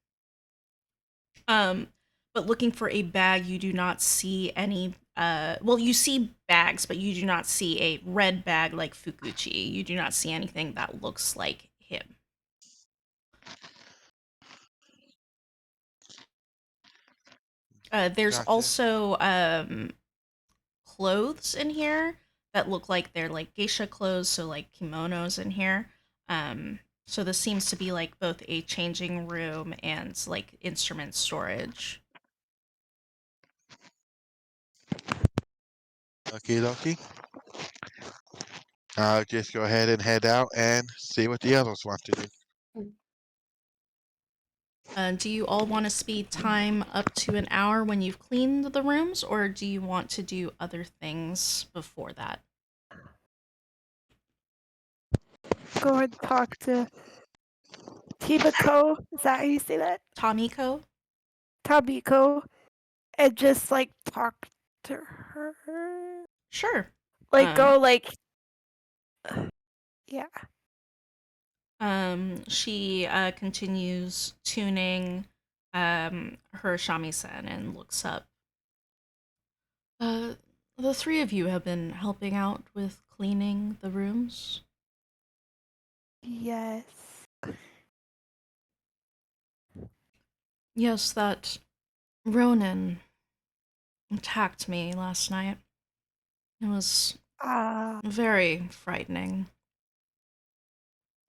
Um, but looking for a bag, you do not see any. Well, you see bags, but you do not see a red bag like Fukuchi. You do not see anything that looks like him. There's Gotcha. also clothes in here that look like they're like geisha clothes, so like kimonos in here. So this seems to be like both a changing room and like instrument storage. Okie dokie. I'll just go ahead and head out and see what the others want to do. Do you all want to speed time up to an hour when you've cleaned the rooms, or do you want to do other things before that? Go and talk to Tibako. Is that how you say that? Tomiko? Tabiko. And just like talk to her. Sure. Like Um, go like yeah. She continues tuning her shamisen and looks up. Uh, the three of you have been helping out with cleaning the rooms? Yes. Yes, that Ronin attacked me last night. It was Ah, very frightening.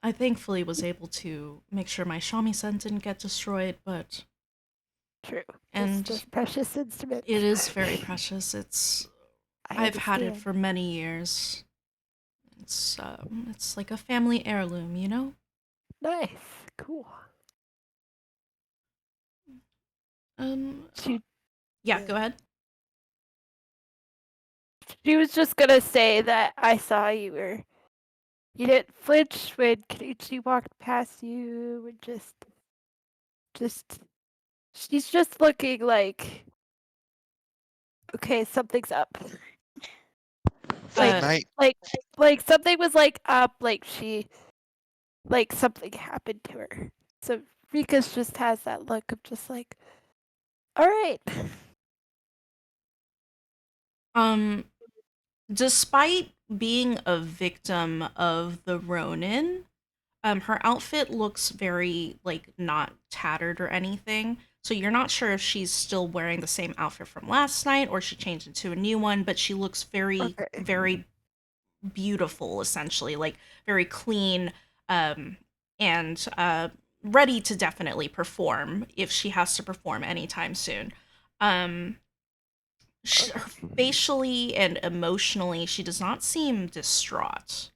I thankfully was able to make sure my shamisen didn't get destroyed, but true. and Just precious instrument. it is very precious. I I've had it understand. for many years. It's like a family heirloom, you know? Nice. Cool. Um She yeah, go ahead. she was just gonna say that I saw you didn't flinch when Kenichi walked past you and just she's just looking like okay, something's up. Good Uh Like night. like like something was like up, like she like something happened to her. So Rika's just has that look of just like, all right. um despite being a victim of the Ronin, her outfit looks very like not tattered or anything. So you're not sure if she's still wearing the same outfit from last night or she changed into a new one, but she looks very, Okay. very beautiful, essentially, like very clean, um, and ready to definitely perform if she has to perform anytime soon. Um, Okay. Facially and emotionally, she does not seem distraught.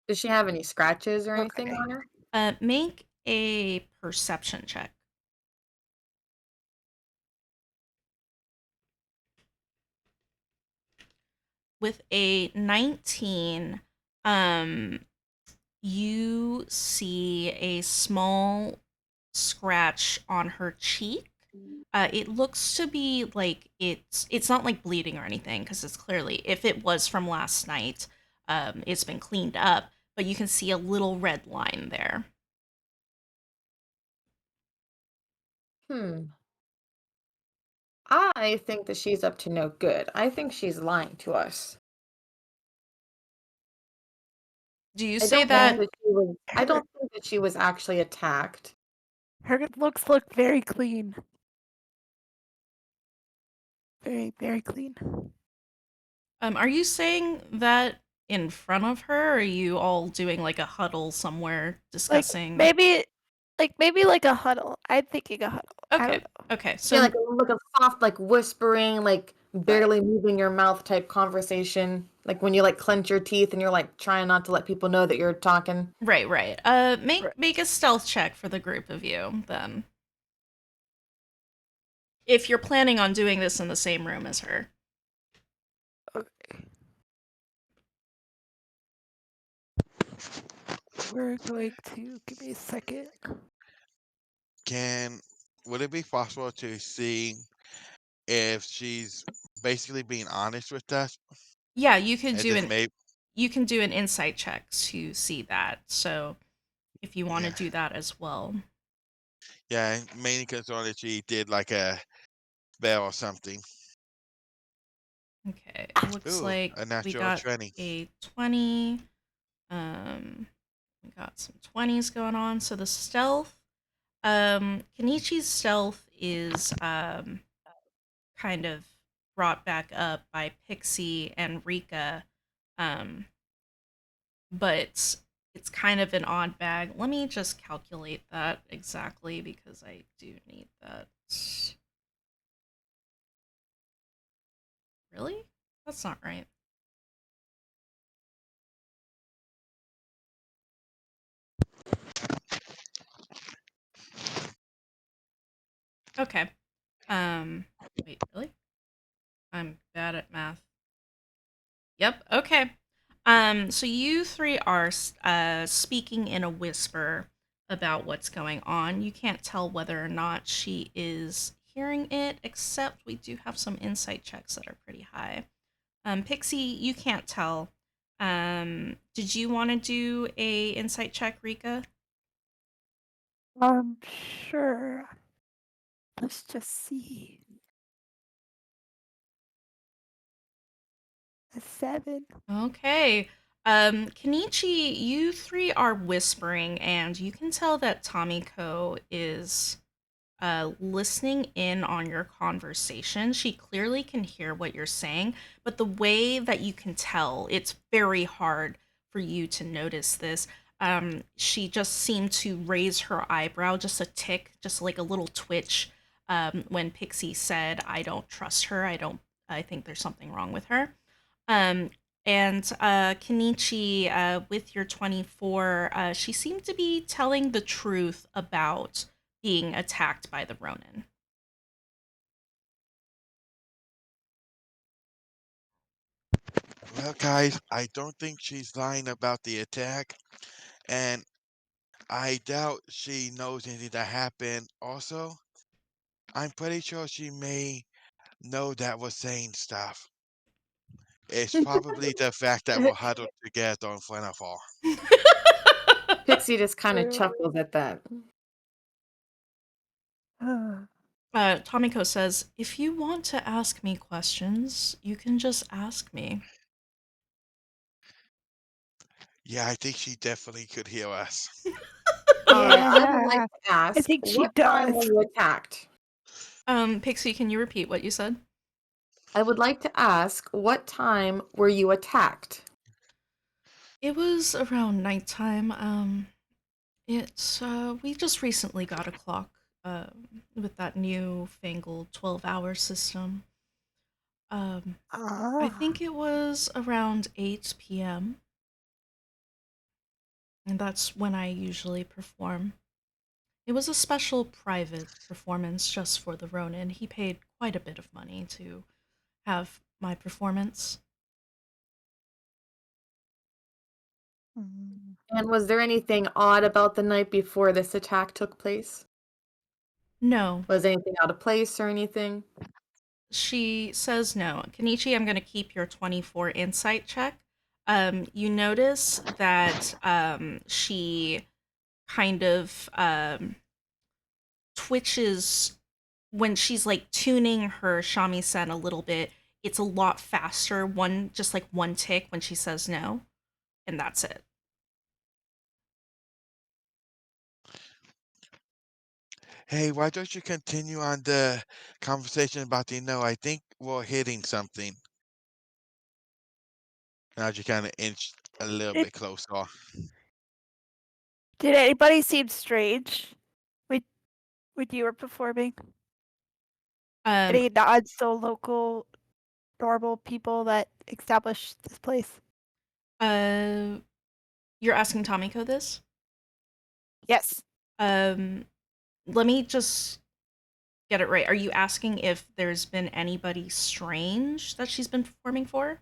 Does she have any scratches or anything Okay. on her? Make a perception check. With a 19, um, you see a small scratch on her cheek. It looks to be like it's not like bleeding or anything because it's clearly if it was from last night, it's been cleaned up, but you can see a little red line there. Hmm. I think that she's up to no good. I think she's lying to us. Do you I say don't think that? That that she was I her don't think that she was actually attacked. her looks look very clean. Very clean. Are you saying that in front of her? Or are you all doing like a huddle somewhere Like discussing? maybe like a huddle. I'm thinking a huddle. I Okay, don't know. okay. Yeah, So like a soft, like whispering, like Right. barely moving your mouth type conversation. Like when you like clench your teeth and you're like trying not to let people know that you're talking. right, right. Right. Make a stealth check for the group of you then. If you're planning on doing this in the same room as her. Okay. We're going to give me a second. Can would it be possible to see if she's basically being honest with us? Yeah, And just you can do an insight check to see that. So if you want to yeah, do that as well. yeah, mainly concerned that she did like a spell or something. Okay, it looks Ooh, like a we natural got 20. a 20. Um, we got some 20s going on. So the stealth, Kenichi's stealth is kind of brought back up by Pixie and Rika. Um, but it's kind of an odd bag. Let me just calculate that exactly because I do need that. Really? That's not right. Okay. Um, Wait, really? I'm bad at math. Yep. Okay. So you three are speaking in a whisper about what's going on. You can't tell whether or not she is hearing it, except we do have some insight checks that are pretty high. Pixie, you can't tell. Did you want to do a insight check, Rika? Sure. Let's just see. A 7. Okay. Kenichi, you three are whispering, and you can tell that Tomiko is listening in on your conversation. She clearly can hear what you're saying, but the way that you can tell, it's very hard for you to notice this. She just seemed to raise her eyebrow just a tick, just like a little twitch, when Pixie said, "I don't trust her. I think there's something wrong with her." Um, and Kenichi, with your 24, she seemed to be telling the truth about being attacked by the Ronin. Well, guys, I don't think she's lying about the attack, and I doubt she knows anything that happened. Also, I'm pretty sure she may know that we're saying stuff. It's probably the fact that we're huddled together in front of her. Pixie just kind of True. chuckles at that. Tomiko says, "If you want to ask me questions, you can just ask me." Yeah, I think she definitely could hear us. I would like Yeah, to I ask, think she what time were does. you attacked? Pixie, can you repeat what you said? I would like to ask, what time were you attacked? It was around nighttime. We just recently got a clock, with that new fangled 12-hour system. Um, I Ah. think it was around 8 p.m., and that's when I usually perform. It was a special private performance just for the Ronin. He paid quite a bit of money to have my performance. Mm. And was there anything odd about the night before this attack took place? No, Was anything out of place or anything? she says no. Kenichi, I'm going to keep your 24 insight check. You notice that she kind of twitches when she's like tuning her shamisen a little bit. It's a lot faster, just like one tick when she says no, and that's it. Hey, why don't you continue on the conversation about the no? I think we're hitting something. Now you kind of inch a little Did, bit closer. did anybody seem strange when when you were performing? Um, Any nods to local normal people that established this place? uh, you're asking Tomiko this? Yes. Um, Let me just get it right. Are you asking if there's been anybody strange that she's been performing for?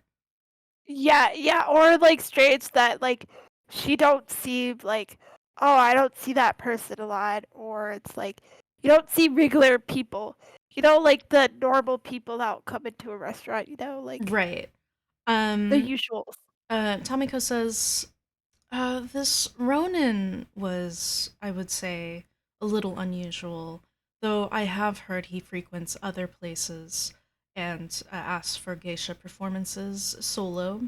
Yeah, yeah, or like strange that like she don't see like, oh, I don't see that person a lot, or it's like you don't see regular people. You know, like the normal people that will come into a restaurant, like Right. the Um, usuals. Tomiko says, this Ronin was, I would say, a little unusual, though I have heard he frequents other places and asks for geisha performances solo.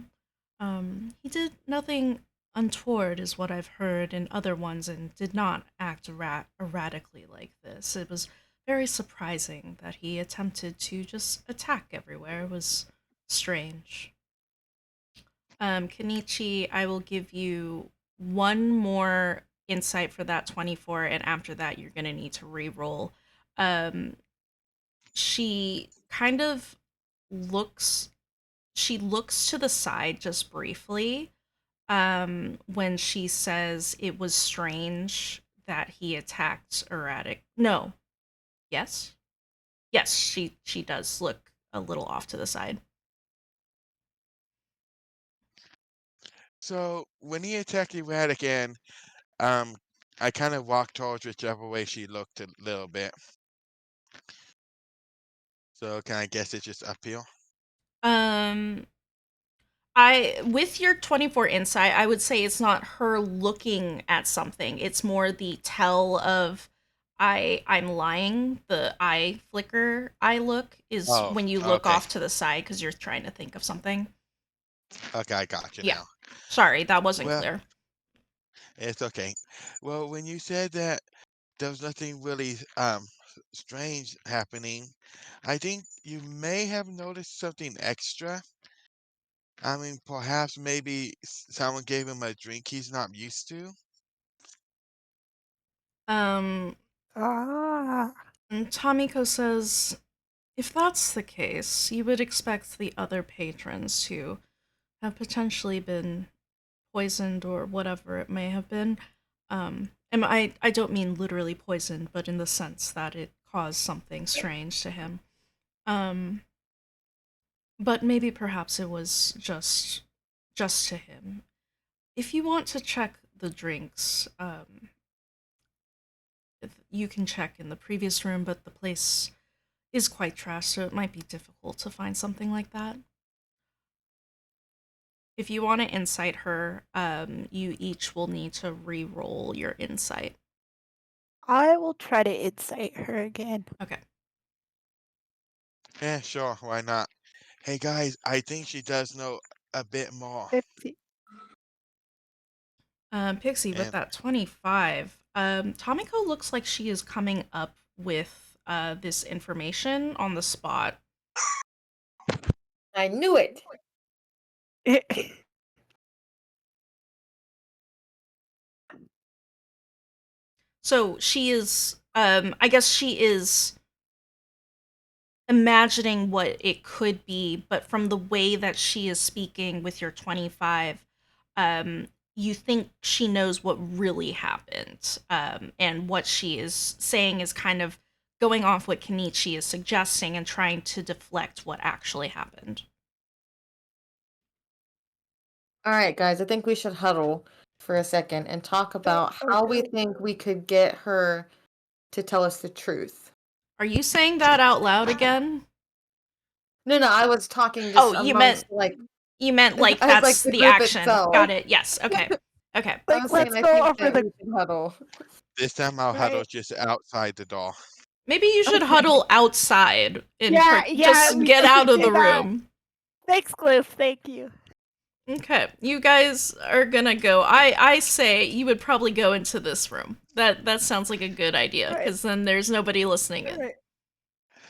He did nothing untoward, is what I've heard in other ones, and did not act erratically like this. It was very surprising that he attempted to just attack everywhere. It was strange. Kenichi, I will give you one more insight for that 24, and after that, you're going to need to re-roll. Um, she kind of looks, she looks to the side just briefly, when she says it was strange that he attacked erratic. No, yes, yes, she does look a little off to the side. So when he attacked Eradican, um, I kind of walked towards whichever way she looked a little bit. So can I guess it's just uphill? Um, With your 24 insight, I would say it's not her looking at something. It's more the tell of I'm lying. The eye flicker eye look is Oh, when you look okay. off to the side because you're trying to think of something. Okay, I got you Yeah. now. Sorry, that wasn't Well, clear. it's okay. Well, when you said that there was nothing really strange happening, I think you may have noticed something extra. I mean, perhaps maybe someone gave him a drink he's not used to. Um, Ah, and Tomiko says, if that's the case, you would expect the other patrons to have potentially been poisoned or whatever it may have been. And I don't mean literally poisoned, but in the sense that it caused something strange to him. Um, but maybe perhaps it was just to him. If you want to check the drinks, you can check in the previous room, but the place is quite trash, so it might be difficult to find something like that. If you want to insight her, you each will need to re-roll your insight. I will try to incite her again. Okay. Yeah, sure, why not? Hey guys, I think she does know a bit more. 50. Pixie, with And that 25, Tomiko looks like she is coming up with this information on the spot. I knew it. So she is, I guess she is imagining what it could be, but from the way that she is speaking with your 25, you think she knows what really happened. And what she is saying is kind of going off what Kenichi is suggesting and trying to deflect what actually happened. All right, guys, I think we should huddle for a second and talk about Oh how we no. think we could get her to tell us the truth. Are you saying that out loud again? No, no, I was talking Oh, just amongst like you meant like as like that's the the group action. itself. Got it. Yes. Okay. Okay. I Like, was saying let's I go think over that the. we should huddle. this time I'll huddle Right. just outside the door. Maybe you should Okay. huddle outside and Yeah, just we get out should of do the that. room. Thanks, Cliff. Thank you. Okay, you guys are gonna go. I say you would probably go into this room. That sounds like a good idea Right. because then there's nobody listening in. Right.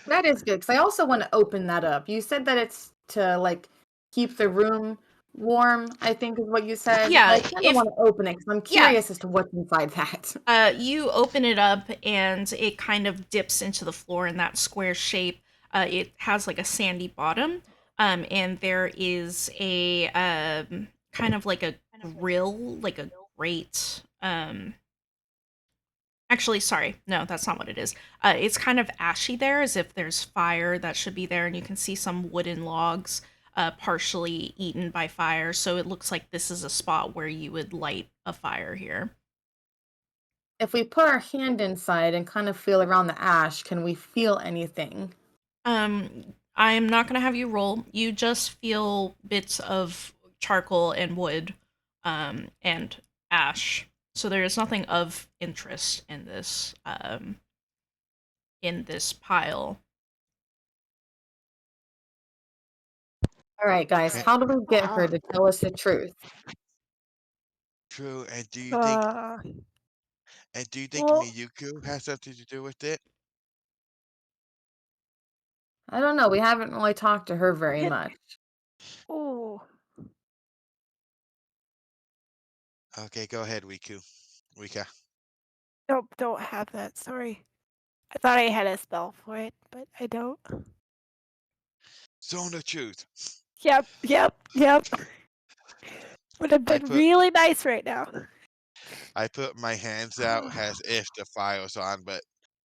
That is good because I also want to open that up. You said that it's to like keep the room warm, I think is what you said. But I Yeah, kind of if want to open it because I'm yeah, curious as to what's inside that. you open it up and it kind of dips into the floor in that square shape. It has like a sandy bottom, and there is a kind of like a grill, like a grate. Actually, sorry, no, that's not what it is. It's kind of ashy there, as if there's fire that should be there, and you can see some wooden logs partially eaten by fire. So it looks like this is a spot where you would light a fire here. If we put our hand inside and kind of feel around the ash, can we feel anything? I'm not gonna have you roll. You just feel bits of charcoal and wood, and ash. So there is nothing of interest in this pile. All right, guys, Eh, how do we get her Ah. to tell us the truth? True, Uh. and do you think Well. Miyuku has something to do with it? I don't know. We haven't really talked to her very Hit. much. Oh. Okay, go ahead, Wika. Nope. Don't have that. Sorry. I thought I had a spell for it, but I don't. Zone of truth. Yep. Yep. Yep. Would have I been put really nice right now. I put my hands out as if the fire's on, but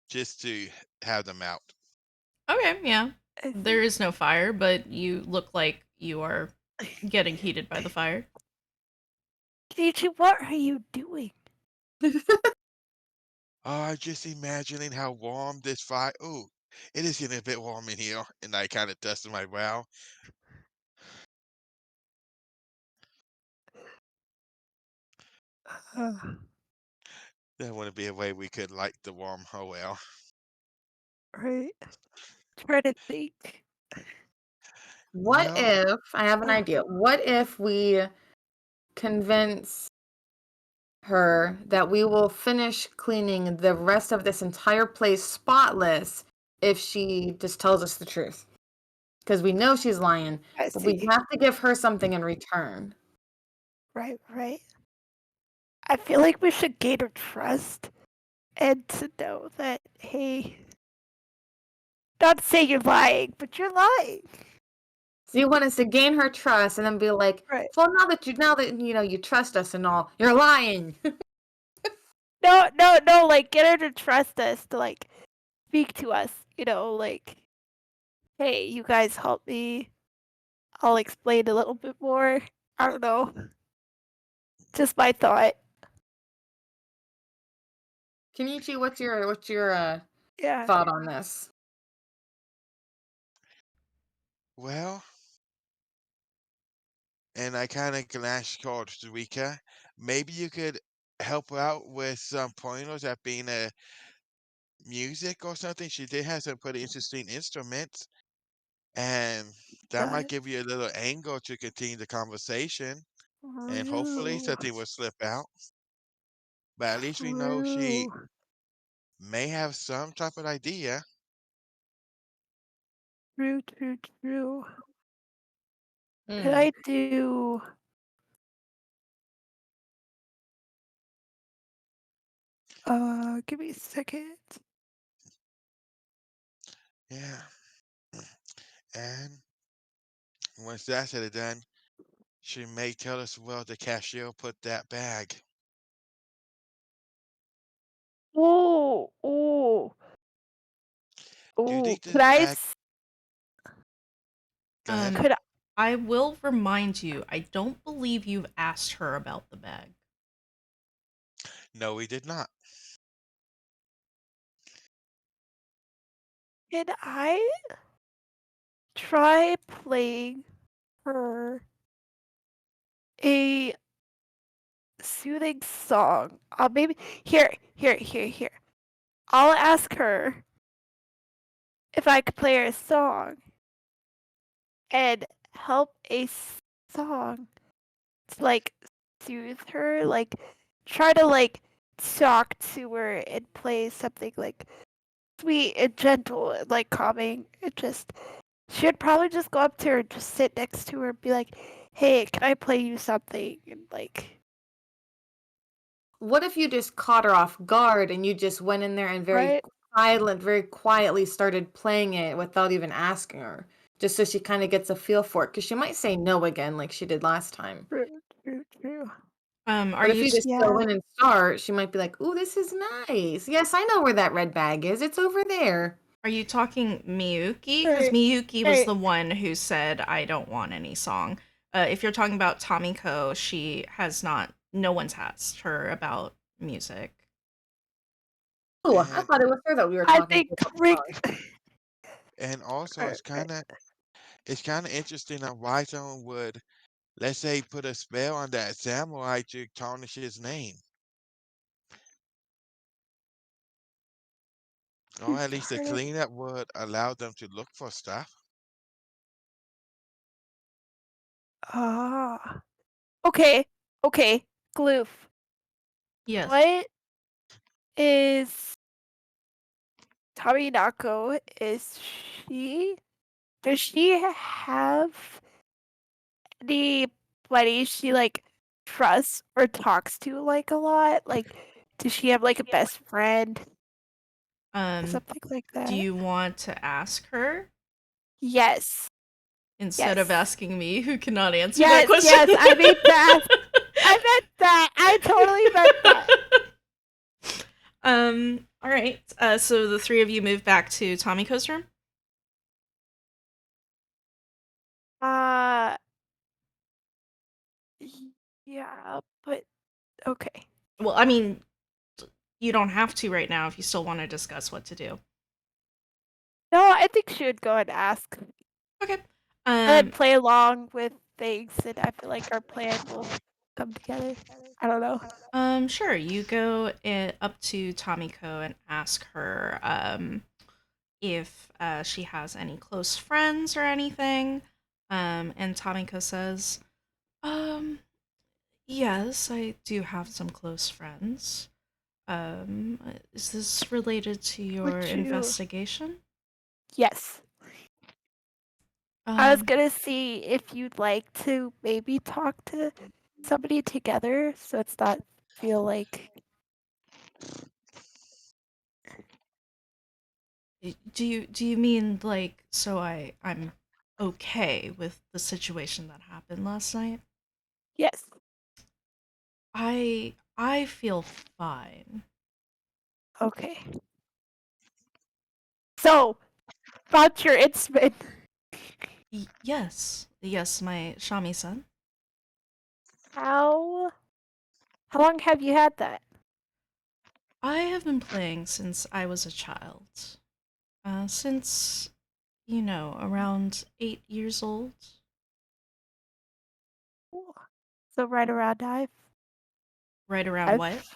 just to have them out. Okay, yeah. I There think. is no fire, but you look like you are getting heated by the fire. Kenichi, what are you doing? Oh, just imagining how warm this fire. Ooh, it is getting a bit warm in here, and I kind of dusted my brow. Uh, There wouldn't be a way we could light the wormhole well. right. Try to think. What Well, if I have an Uh, idea? What if we convince her that we will finish cleaning the rest of this entire place spotless if she just tells us the truth? Because we know she's lying, I but we see. have to give her something in return. Right, right. I feel like we should gain her trust and to know that, hey, not to say you're lying, but you're lying. So you want us to gain her trust and then be like, Right. well, now that you trust us and all, you're lying. No, like get her to trust us to like speak to us, like, hey, you guys help me. I'll explain a little bit more. I don't know. Just my thought. Kenichi, what's your Yeah. thought on this? well, and I kind of glanced towards Rika. Maybe you could help out with some pointers at being a music or something. She did have some pretty interesting instruments, and that might Got give you a little angle to continue the conversation, and hopefully true. something will slip out. But at least we know she True. may have some type of idea. True. Could Hmm. I do give me a second. Yeah. And once that's said and done, she may tell us where the cashier put that bag. Oh. Do you Oh. think this bag? Go ahead. Um, Could I I will remind you, I don't believe you've asked her about the bag. No, we did not. can I try playing her a soothing song? Maybe here. I'll ask her if I could play her a song and help a song to like soothe her, like try to like talk to her and play something like sweet and gentle and like calming. It just she would probably just go up to her and just sit next to her and be like, "Hey, can I play you something?" And like, What if you just caught her off guard and you just went in there and right? very quietly started playing it without even asking her, just so she kind of gets a feel for it? Because she might say no again, like she did last time. True. Are But if you you just go Yeah. in and start, she might be like, "Ooh, this is nice. Yes, I know where that red bag is. It's over there." are you talking Miyuki? Because Right. Miyuki was Right. the one who said I don't want any song. If you're talking about Tomiko, she has not. No one's asked her about music. Oh, I And thought it was her that we were I talking to think about the Rick. song. and also Right. it's kind of interesting on why someone would, let's say, put a spell on that samurai to tarnish his name, or at least the Trying to. cleanup would allow them to look for stuff. Ah. Okay. Gloof. Yes. What is Taminako? She does she have anybody she like trusts or talks to like a lot? Like, does she have like a best friend? Um, Something like do that. you want to ask her Yes. instead of Yes. asking me, who cannot answer that Yes. question? Yes. I mean that. I meant that. I totally meant that. All right. So the three of you move back to Tomiko's room. Uh. Yeah. But okay. Well, I mean, you don't have to right now if you still want to discuss what to do. No, I think she would go and ask. Okay. And then Um, play along with things, and I feel like our plan will come together. I don't know. Sure. You go up to Tomiko and ask her if she has any close friends or anything. And Tomiko says, um, yes, I do have some close friends. Is this related to your Would you? investigation? Yes. I was Um, gonna see if you'd like to maybe talk to somebody together, so it's not feel like do you mean like so I'm okay with the situation that happened last night? yes. I feel fine. Okay. So about your instrument. Yes, yes, my shamisen. How how long have you had that? I have been playing since I was a child. Since around 8 years old. Ooh. So right around Right around I've what?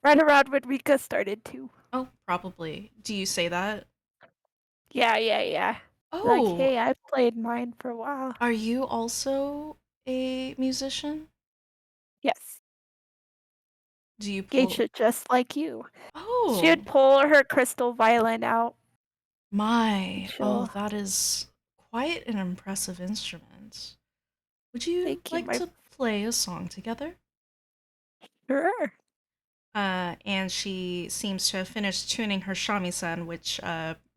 right around when Rika started too. Oh, probably. Do you say that? Yeah. Like, Oh, hey, I've played mine for a while. are you also a musician? Yes. Do you pull? Geisha just like you. She would Oh, pull her crystal violin out and my. Oh, she'll that is quite an impressive instrument. Would you thank you, like my to play a song together? sure. And she seems to have finished tuning her shamisen, which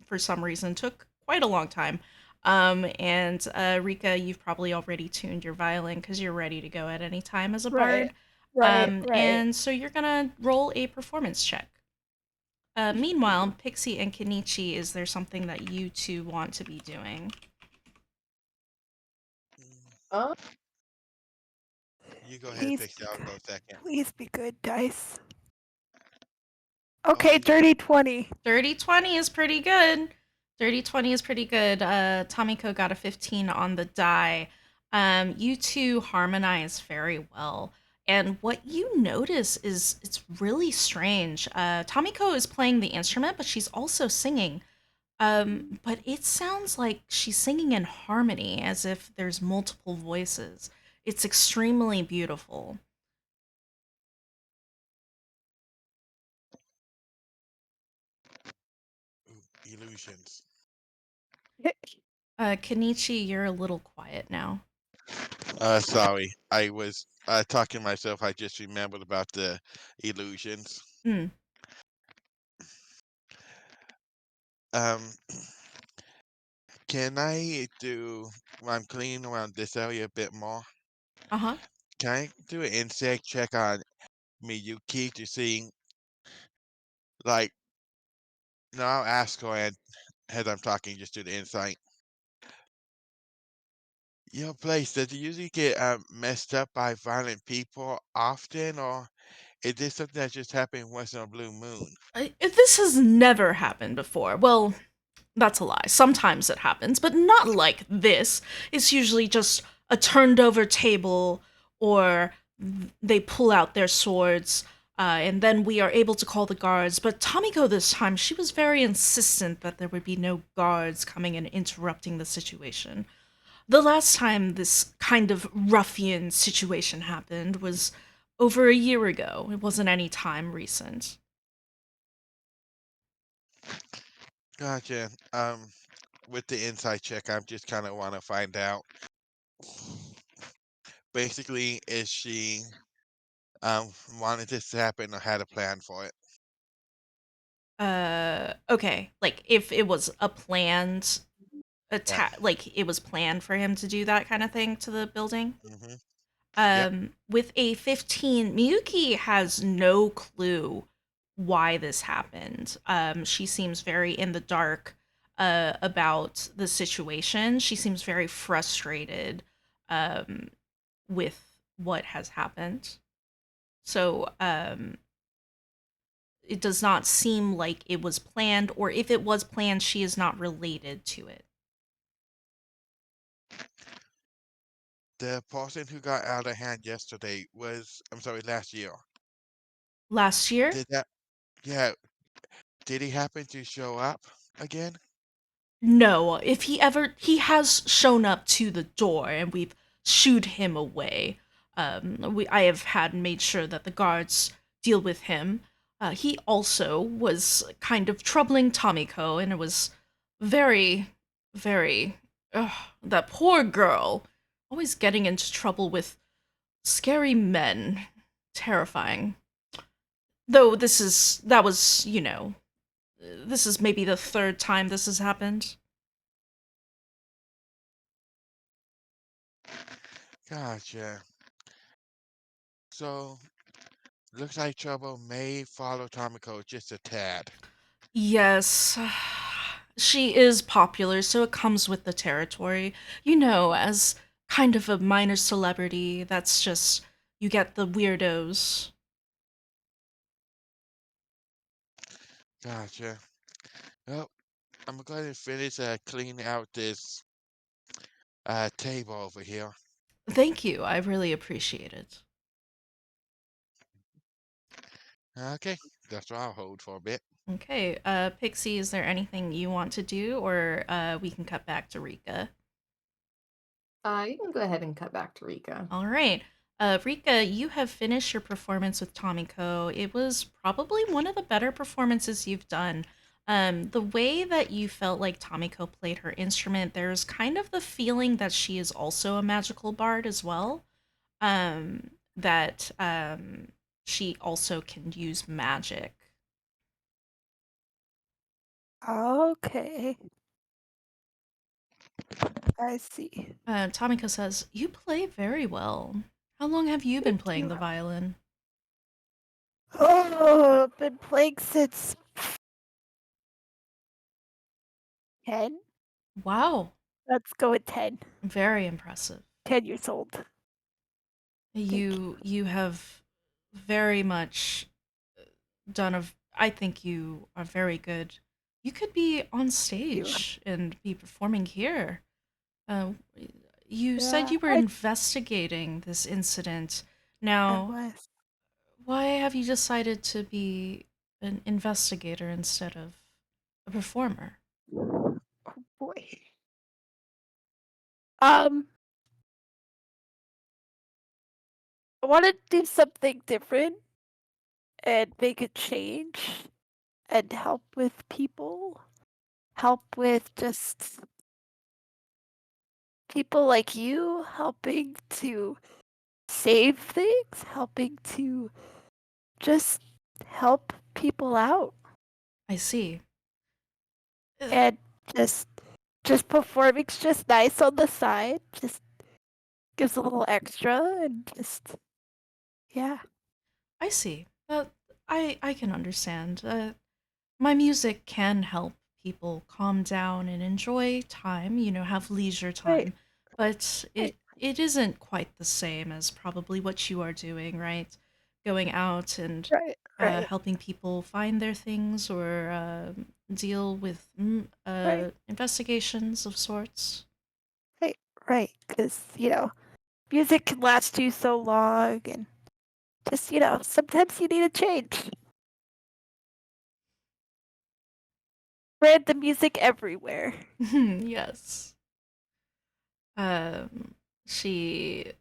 for some reason took quite a long time. And Rika, you've probably already tuned your violin because you're ready to go at any time as a Right. bard. Right. And so you're gonna roll a performance check. Meanwhile, Pixie and Kenichi, is there something that you two want to be doing? Uh, You go ahead, Please Pixie. I'll go second. please be good, dice. Oh, Okay, you got dirty 20. Dirty 20 is pretty good. Dirty 20 is pretty good. Tomiko got a 15 on the die. You two harmonize very well. And what you notice is it's really strange. Tomiko is playing the instrument, but she's also singing. But it sounds like she's singing in harmony, as if there's multiple voices. It's extremely beautiful. illusions. Kenichi, you're a little quiet now. Sorry. I was talking to myself. I just remembered about the illusions. Hmm. Um, can I do, when I'm cleaning around this area a bit more, Uh huh. can I do an insect check on Miyuki to see, like, no, I'll ask her and as I'm talking, just do the insight. Your place, does it usually get messed up by violent people often, or is this something that just happened once in a blue moon? This has never happened before. Well, that's a lie. Sometimes it happens, but not like this. It's usually just a turned over table, or they pull out their swords, and then we are able to call the guards. But Tomiko this time, she was very insistent that there would be no guards coming and interrupting the situation. The last time this kind of ruffian situation happened was over a year ago. It wasn't any time recent. Gotcha. With the inside check, I just kind of want to find out. Basically, is she wanted this to happen or had a plan for it? Okay, like if it was a planned Yeah. attack, like it was planned for him to do that kind of thing to the building. Mm-hmm. Yep. With a 15, Miyuki has no clue why this happened. She seems very in the dark about the situation. She seems very frustrated um with what has happened. So it does not seem like it was planned, or if it was planned, she is not related to it. The person who got out of hand yesterday was, I'm sorry, last year. Last year? Did that, yeah, did he happen to show up again? No, if he has shown up to the door and we've shooed him away. I have had made sure that the guards deal with him. He also was kind of troubling Tomiko, and it was very, very, that poor girl, always getting into trouble with scary men. Terrifying. Though that was, this is maybe the third time this has happened. Gotcha. So, looks like trouble may follow Tomiko just a tad. Yes, she is popular, so it comes with the territory. As kind of a minor celebrity, that's just, you get the weirdos. Gotcha. Well, I'm going to finish cleaning out this table over here. Thank you, I really appreciate it. Okay, that's what I'll hold for a bit. Okay, Pixie, is there anything you want to do, or we can cut back to Rika? You can go ahead and cut back to Rika. All right. Rika, you have finished your performance with Tomiko. It was probably one of the better performances you've done. The way that you felt like Tomiko played her instrument, there's kind of the feeling that she is also a magical bard as well. That she also can use magic. Okay. I see. Tomiko says, "You play very well. How long have you been Thank playing you. the violin?" Oh, I've been playing since 10. Wow, Let's go with 10. very impressive. 10 years old. Thank you. You have very much done a I think you are very good. You could be on You. stage and be performing here. Uh, you said Yeah, you were investigating this incident. I Now, was. why have you decided to be an investigator instead of a performer? Oh boy. Um, I want to do something different and make a change and help with people. Help with just people like you, helping to save things, helping to just help people out, I see. and just just performing's just nice on the side, just gives a little extra, and just yeah. I see. I can understand. My music can help people calm down and enjoy time, have leisure Right, time, but right, it isn't quite the same as probably what you are doing, right? Going out and right, right, helping people find their things, or deal with right, investigations of sorts. right, right. Because music can last you so long, and just sometimes you need a change. Random music everywhere. Yes. Um, she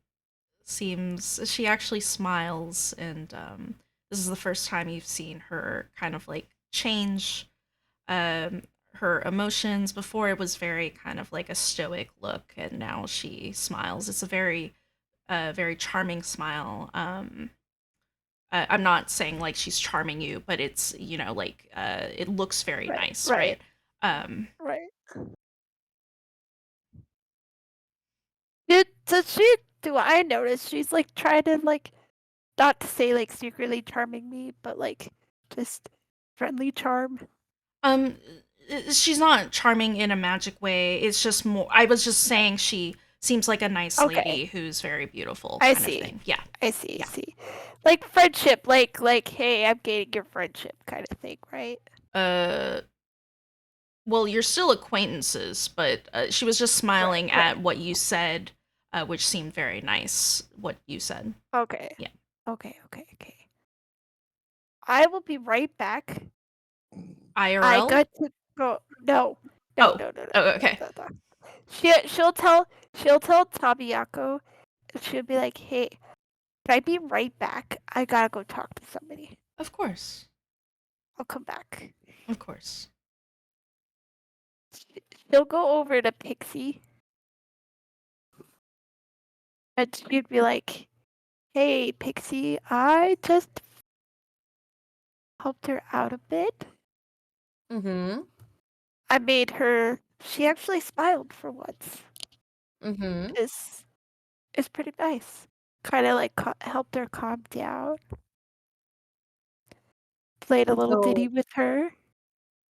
she actually smiles, and this is the first time you've seen her kind of like change um her emotions. Before, it was very kind of like a stoic look, and now she smiles. It's a very charming smile. I'm not saying like she's charming you, but it's, like, it looks very Right, nice, right, right? um right. Does she? Do I notice she's like trying to like not to say like secretly charming me, but like just friendly charm? um she's not charming in a magic way. It's just more, I was just Right. saying she seems like a nice Okay, lady who's very beautiful, I kind of see. thing. Yeah. I see. Yeah. See, like friendship, like hey, I'm gaining your friendship, kind of thing, right? uh well, you're still acquaintances, but she was just Right, smiling right. at what you said, which seemed very nice, what you said. Okay. Yeah. Okay. I will be right back. I IRL? got to go. No. Oh. Oh, okay. No. She'll tell Tabiako. She'll be like, "Hey, can I be right back? I gotta go talk to somebody. Of course. I'll come back." Of course. She'll go over to Pixie, and she'd be like, "Hey, Pixie, I just helped her out a bit. Mm-hmm. I made her. She actually smiled for once. Mm-hmm. It's pretty nice. Kind of like helped her calm down. Played a little ditty So, with her.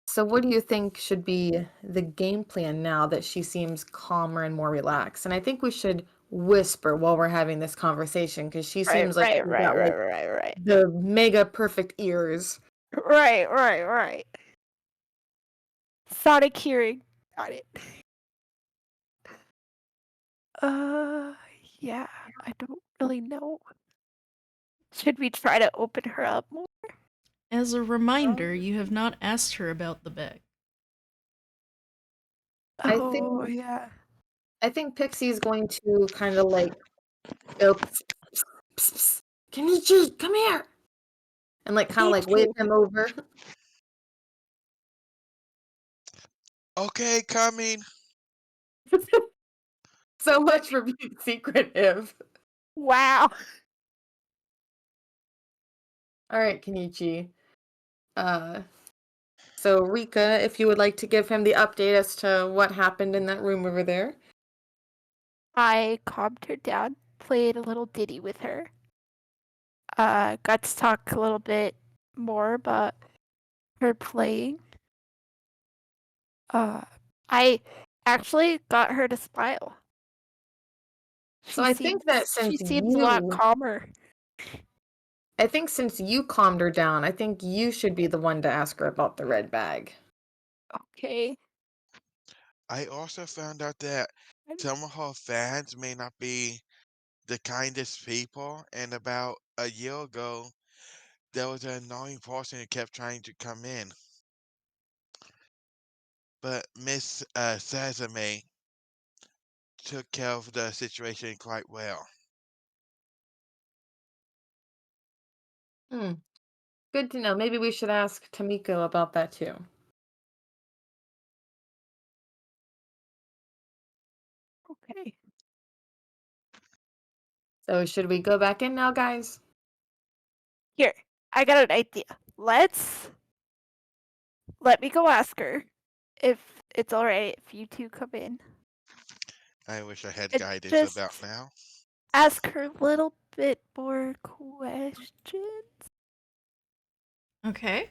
so what do you think should be the game plan now that she seems calmer and more relaxed? And I think we should whisper while we're having this conversation because she Right, seems like right, she's right, got right, like right, right, the mega perfect ears. right. Sonic hearing. Got it. Uh, yeah. I don't really know. Should we try to open her up more? As a reminder, Um, you have not asked her about the bag. I Oh, think yeah. I think Pixie's going to kind of like go, "Psst, psst, psst, psst. Kenichi, come here," and like kind of Me like wave too. him over. Okay, coming. So much for being secretive. Wow. All right, Kenichi. Uh, so Rika, if you would like to give him the update as to what happened in that room over there. I calmed her down, played a little ditty with her. Got to talk a little bit more about her playing. Uh, I actually got her to smile. So I think that She seems a lot calmer. since you calmed her down, I think you should be the one to ask her about the red bag. Okay. I also found out that some of her fans may not be the kindest people, and about a year ago, there was an annoying person who kept trying to come in. But Miss Sesame took care of the situation quite well. Hmm. Good to know. Maybe we should ask Tamiko about that too. Okay. So should we go back in now, guys? Here, I got an idea. Let me go ask her if it's all right if you two come in I wish I had and guidance about just now. ask her a little bit more questions. Okay.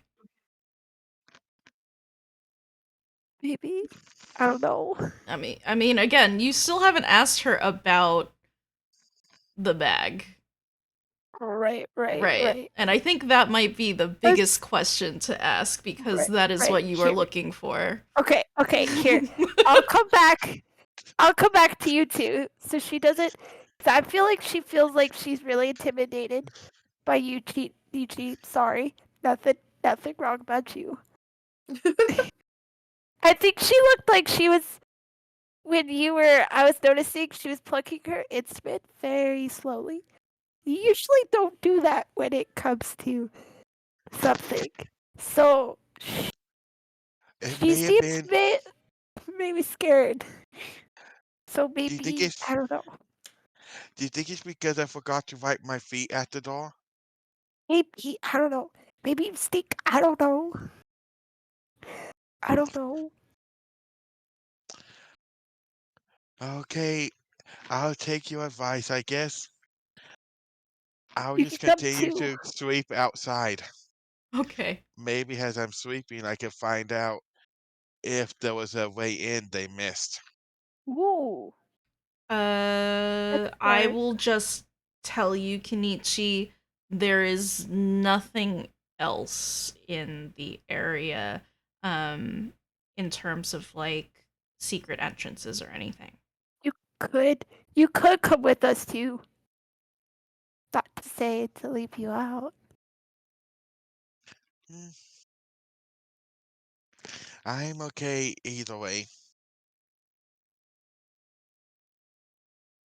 Maybe. I don't know. I mean, again, you still haven't asked her about the bag. Right. Right. And I think that might be the biggest Let's question to ask because that is right. what you are Here. looking for. Okay, here. I'll come back. I'll come back to you two. So she doesn't. So I feel like she feels like she's really intimidated by you, Yuchi. Sorry, nothing wrong about you. I think she looked like she was when you were. I was noticing she was plucking her instrument very slowly. You usually don't do that when it comes to something. So It she may have seems been. maybe scared. So Do you think maybe I it's? don't know. Do you think it's because I forgot to wipe my feet at the door? Maybe I don't know. Maybe you stink. I don't know. I don't know. Okay, I'll take your advice, I guess. I'll You can just come continue too. to sweep outside. Okay. Maybe as I'm sweeping, I can find out if there was a way in they missed. Ooh, that's I smart. will just tell you, Kenichi, there is nothing else in the area, um, in terms of like secret entrances or anything. You could You could come with us too. Not to say to leave you out. Hmm, I'm okay either way.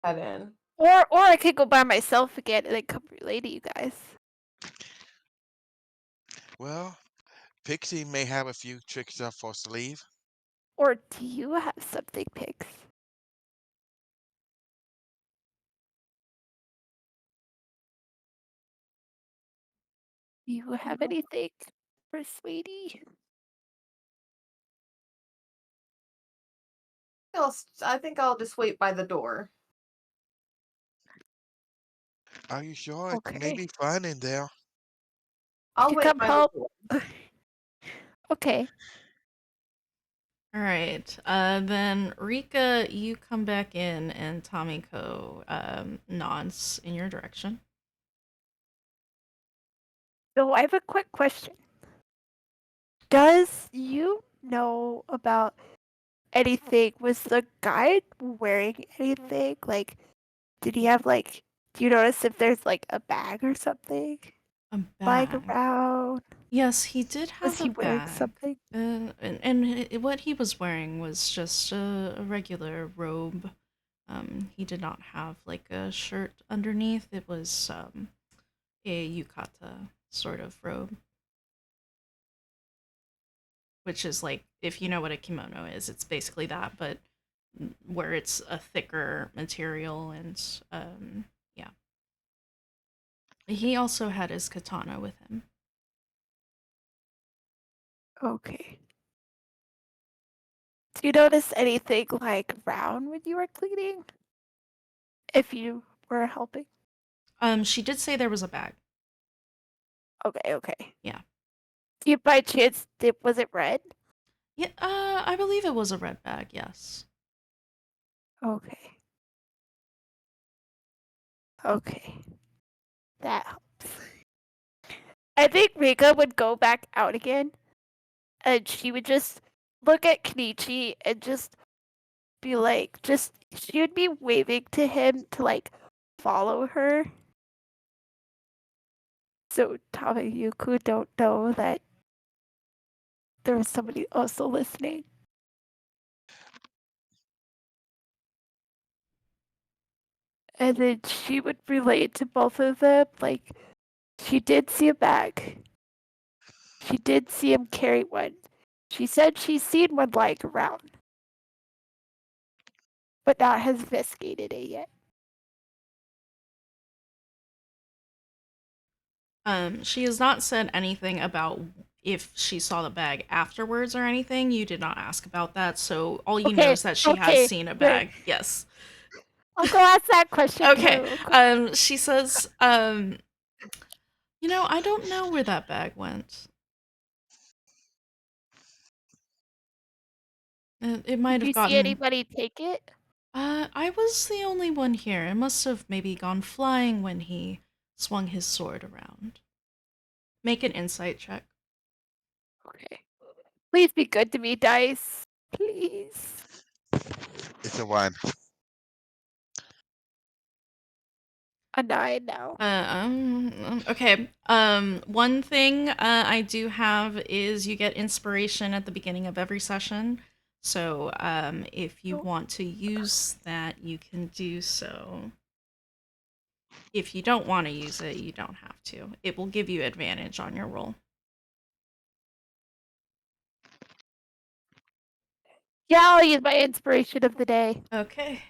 Head in. Or I could go by myself again and then come relay to you guys. Well, Pixie may have a few tricks up her sleeve. Or do you have something, Pix? Do you have anything for Sweetie? I think I'll just wait by the door. Are you sure? It may Okay. be fun in there. I'll You wait come by help. the door. Okay. All right. Then Rika, you come back in, and Tomiko nods in your direction. So I have a quick question. Does you know about anything? Was the guide wearing anything? Like, did he have like? Do you notice if there's like a bag or something A lying bag. around? Yes, he did Was have a he wearing bag. something? What he was wearing was just a regular robe. He did not have like a shirt underneath. It was a yukata sort of robe, which is like, if you know what a kimono is, it's basically that, but where it's a thicker material. And yeah, he also had his katana with him. Okay. Do you notice anything like around when you were cleaning? If you were helping. She did say there was a bag. Okay. Yeah. Do you by chance was it red? Yeah, I believe it was a red bag, yes. Okay. Okay. That helps. I think Rika would go back out again and she would just look at Kenichi and just be like, she would be waving to him to like follow her. So Tamayuku don't know that there was somebody also listening. And then she would relate to both of them, like, she did see a bag. She did see him carry one. She said she's seen one lying around, but not has investigated it yet. She has not said anything about if she saw the bag afterwards or anything. You did not ask about that, so all you know Okay, is that she has seen a right. bag. Yes. I'll go ask that question Okay. too. She says, I don't know where that bag went. It might Did have you see gotten. anybody take it? I was the only one here. It must have maybe gone flying when he swung his sword around. Make an insight check. Okay. Please be good to me, Dice. Please. It's a 1. A 9 now. Okay. One thing I do have is you get inspiration at the beginning of every session. So, if you want to use that, you can do so. If you don't want to use it, you don't have to. It will give you advantage on your roll. Yeah, I'll use my inspiration of the day. Okay.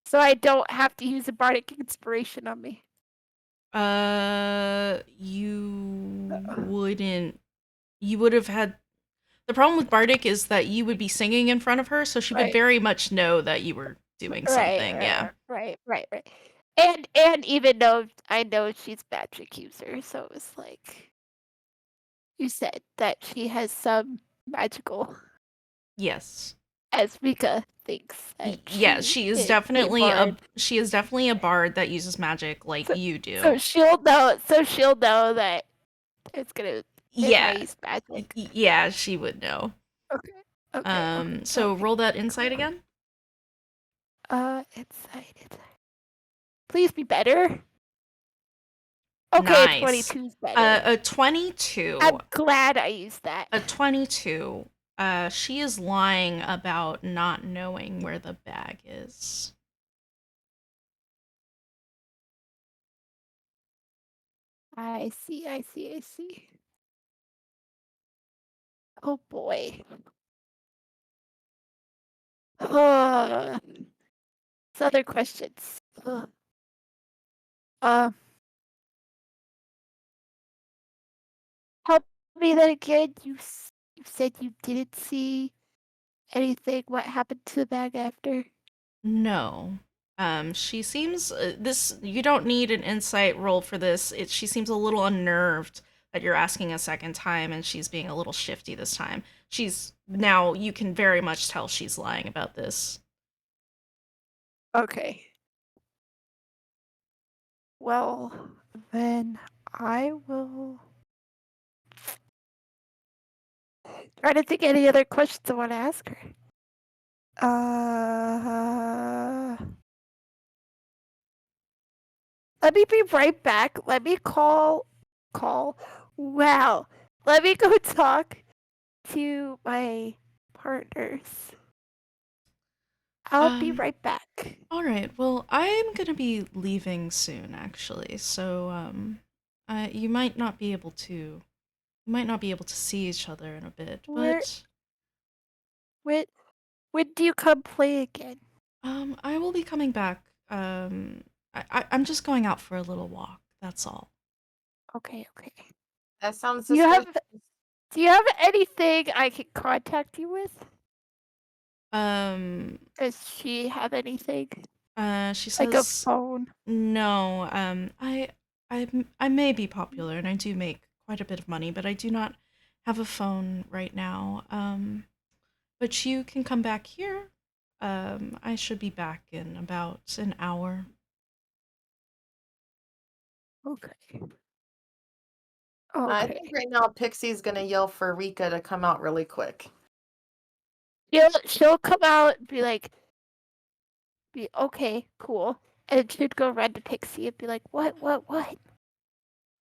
So I don't have to use a bardic inspiration on me. You wouldn't. You would have had. The problem with Bardic is that you would be singing in front of her, so she would Right. very much know that you were doing something. Yeah. Right. And even though I know she's magic user, so it was like you said that she has some magical, Yes. as Rika thinks that Yeah, she is a bard. she is definitely a bard that uses magic like you do. So she'll know. So she'll know that it's gonna Yeah. erase magic. Yeah, she would know. Okay. So roll that insight again. Inside. Please be better. Okay, Nice. 22's better. A 22. I'm glad I used that. A 22. She is lying about not knowing where the bag is. I see. Oh boy. Other questions. Uh, help me then again. You said you didn't see anything. What happened to the bag after? No. She seems this. You don't need an insight roll for this. She seems a little unnerved that you're asking a second time, and she's being a little shifty this time. She's now. You can very much tell she's lying about this. Okay. Well, then I will try to think any other questions I want to ask her. Let me be right back. Let me call. Wow. Let me go talk to my partners. I'll be Um. right back. All right. Well, I'm gonna be leaving soon, actually. So, you might not be able to. You might not be able to see each other in a bit, Where? but When? When do you come play again? I will be coming back. I'm just going out for a little walk. That's all. Okay. That sounds You have? suspicious. Do you have anything I can contact you with? Um, Does she have anything? she Like a says phone? no. I may be popular and I do make quite a bit of money, but I do not have a phone right now. But you can come back here. I should be back in about an hour. Okay. I Okay. think right now Pixie's gonna yell for Rika to come out really quick. She'll come out and be okay, cool. And she'd go run to Pixie and be like, what?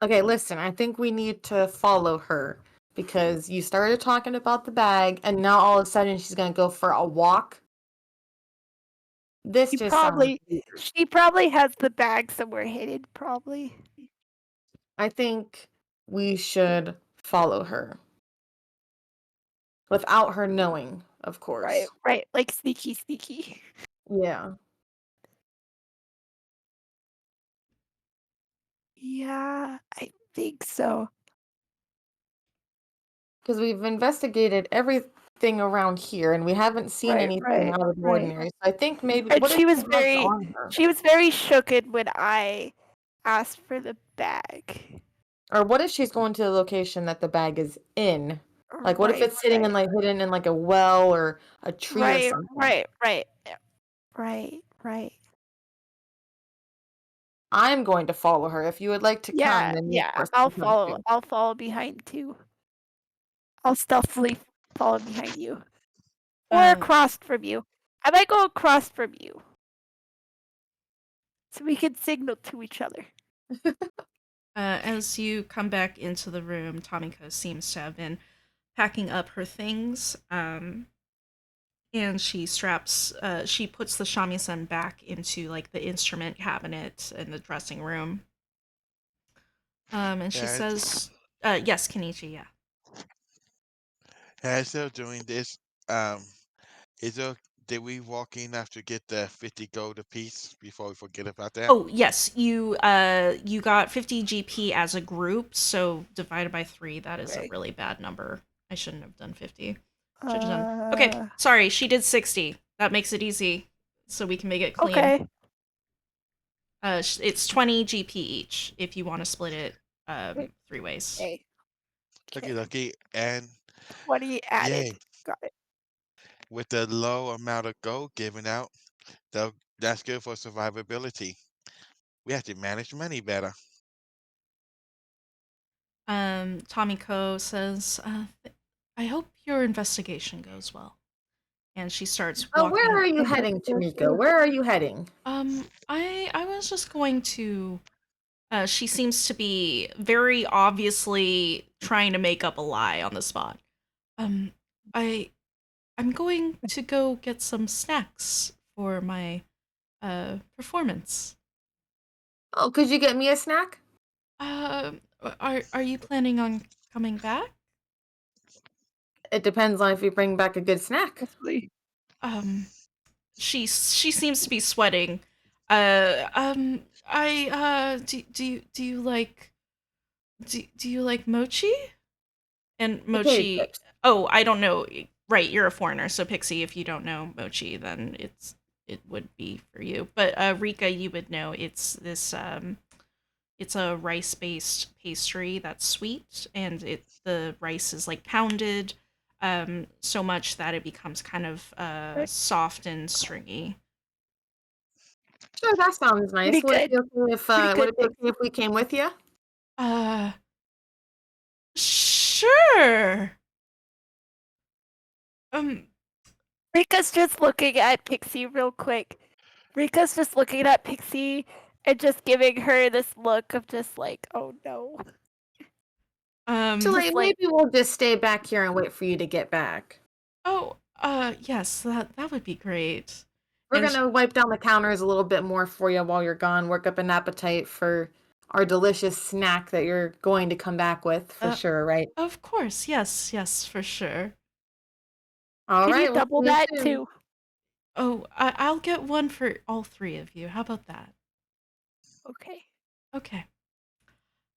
Okay, listen, I think we need to follow her because you started talking about the bag and now all of a sudden she's gonna go for a walk. This just sounds weird. She probably has the bag somewhere hidden, probably. I think we should follow her. Without her knowing, of course. Right. Like sneaky. Yeah. Yeah, I think so. Because we've investigated everything around here and we haven't seen anything out of the Right. ordinary. So I think maybe And what if she has on her? she was very shooked when I asked for the bag. Or what if she's going to the location that the bag is in? Like what if it's sitting in like hidden in like a well or a tree or something? Right. I'm going to follow her. If you would like to come, then you of Yeah. course can come too. I'll follow behind too. I'll stealthily follow behind you. Or Uh, across from you. I might go across from you. So we can signal to each other. as you come back into the room, Tomiko seems to have been packing up her things. And she puts the shamisen back into like the instrument cabinet in the dressing room. And she As, says, yes, Kenichi, yeah. as they're doing this, um, is there, did we walk in after get the 50 gold apiece before we forget about that? Oh, yes, you got 50 GP as a group, so divided by 3, that is a really bad number. I shouldn't have done 50. Should have done. Okay, sorry, she did 60. That makes it easy, so we can make it clean. Okay. It's 20 GP each if you want to split it 3 ways. Lucky, and 20 added. yay, Got it. with the low amount of gold given out, that's good for survivability. We have to manage money better. Tomiko says, I hope your investigation goes well. and she starts Oh, where walking. are you heading, Tamiko? Where are you heading? I was just going to. She seems to be very obviously trying to make up a lie on the spot. Um, I I'm going to go get some snacks for my performance. Oh, could you get me a snack? Are you planning on coming back? It depends on if you bring back a good snack. Hopefully. Um, she seems to be sweating. I do you like do you like mochi? And Potato mochi. chips. Oh, I don't know. Right, you're a foreigner, so Pixie, if you don't know mochi, then it would be for you. But Rika, you would know. It's a rice based pastry that's sweet, and the rice is like pounded so much that it becomes kind of soft and stringy. Sure, that sounds nice. Pretty Would it good. be okay if Pretty would good, it be okay if we came with you? Uh sure. Um Rika's just looking at Pixie real quick. Rika's just looking at Pixie and just giving her this look of just like, oh no. So Just like, maybe we'll just stay back here and wait for you to get back. oh, yes, that would be great. We're And gonna wipe down the counters a little bit more for you while you're gone. Work up an appetite for our delicious snack that you're going to come back with for uh, sure, right? of course, yes, for sure. All can you right, we'll double see you that soon. too? Oh, I'll get one for all three of you. How about that? Okay. Okay.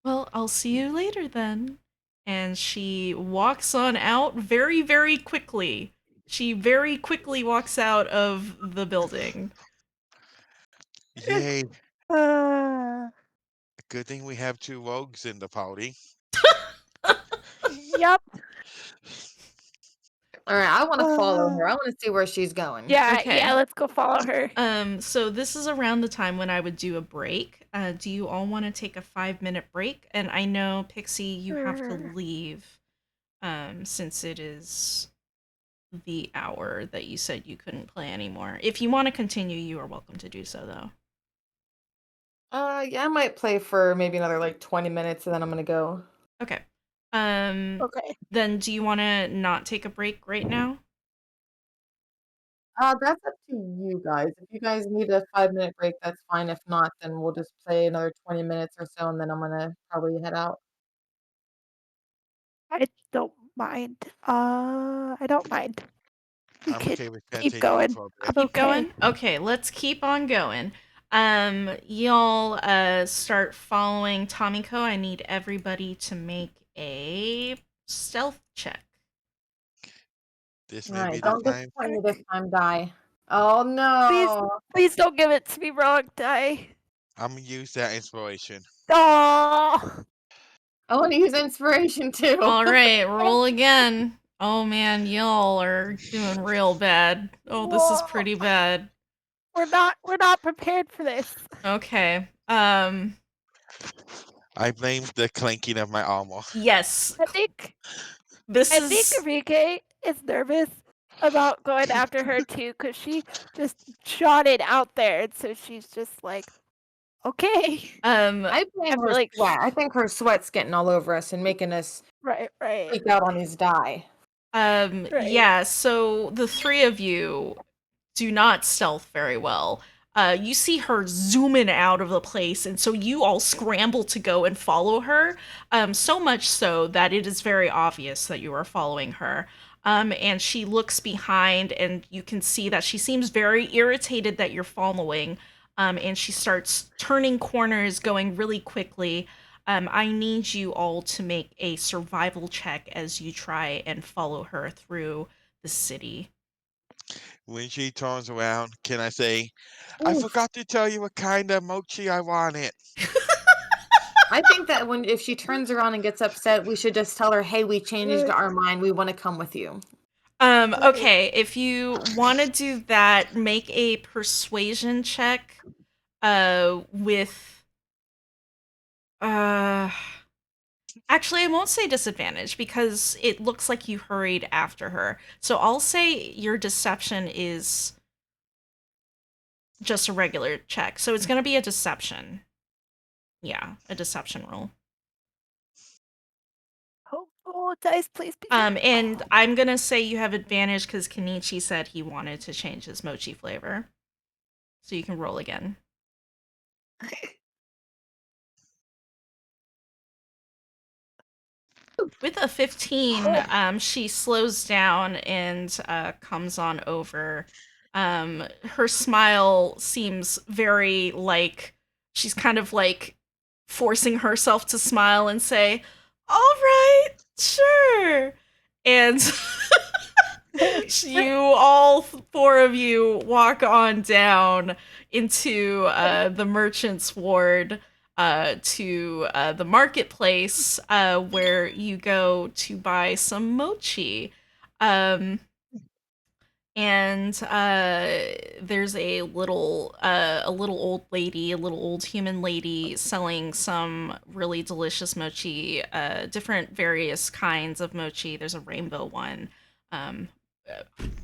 Well, I'll see you later then. And she walks on out very, very quickly. She very quickly walks out of the building. Yay. Uh, Good thing we have two rogues in the party. yep. All right, I want to follow Uh, her. I want to see where she's going. yeah, Okay. let's go follow her. So this is around the time when I would do a break. Do you all want to take a 5 minute break? And I know, Pixie, you have to Sure. leave, since it is the hour that you said you couldn't play anymore. If you want to continue, you are welcome to do so, though. Yeah, I might play for maybe another like 20 minutes and then I'm gonna go. Okay. Um, Okay. then do you want to not take a break right now? That's up to you guys. If you guys need a 5-minute break, that's fine. If not, then we'll just play another 20 minutes or so, and then I'm gonna probably head out. I don't mind. I don't mind. We I'm could okay with keep continuing going. for a bit. I'm Keep okay. going? Okay, let's keep on going. Y'all start following Tomiko. I need everybody to make a stealth check. This All may be right, the don't time. disappoint me this time, Die. Oh Please, no! please don't give it to me wrong, Die. I'm gonna use that inspiration. Oh. I want to use inspiration too. All right, roll again. Oh man, y'all are doing real bad. Oh, this is Whoa. pretty bad. We're not prepared for this. Okay. I blame the clanking of my armor. Yes. I think This I think is Enrique is nervous about going after her too, cause she just shot it out there, and so she's just like, okay. um I blame After her like, sweat. I think her sweat's getting all over us and making us right, freak out on these Die. right. yeah, so the three of you do not stealth very well. You see her zooming out of the place, and so you all scramble to go and follow her. So much so that it is very obvious that you are following her. And she looks behind, and you can see that she seems very irritated that you're following. And she starts turning corners, going really quickly. I need you all to make a survival check as you try and follow her through the city. When she turns around, can I say, I Oof. forgot to tell you what kind of mochi I wanted? I think that when if she turns around and gets upset, we should just tell her, "Hey, we changed Right, our mind. We want to come with you." right. Okay, if you want to do that, make a persuasion check with uh Actually, I won't say disadvantage because it looks like you hurried after her. So I'll say your deception is just a regular check. So it's going to be a deception. Yeah, a deception roll. Oh, dice, please be good. And I'm going to say you have advantage because Kenichi said he wanted to change his mochi flavor. So you can roll again. With a 15, she slows down and comes on over. Her smile seems very like she's kind of like forcing herself to smile and say, "All right, sure." And you all four of you walk on down into the merchant's ward to the marketplace where you go to buy some mochi. Um, and there's a little old lady, a little old human lady selling some really delicious mochi, different various kinds of mochi. There's a rainbow one. um,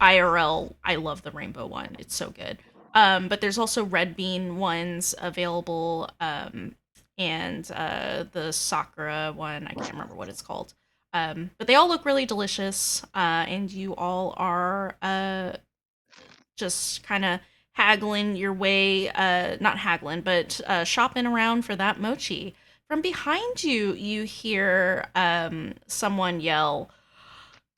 IRL, I love the rainbow one, it's so good. But there's also red bean ones available, and the sakura one, I can't remember what it's called. But they all look really delicious, and you all are just kind of haggling your way, not haggling, but shopping around for that mochi. From behind you, you hear someone yell,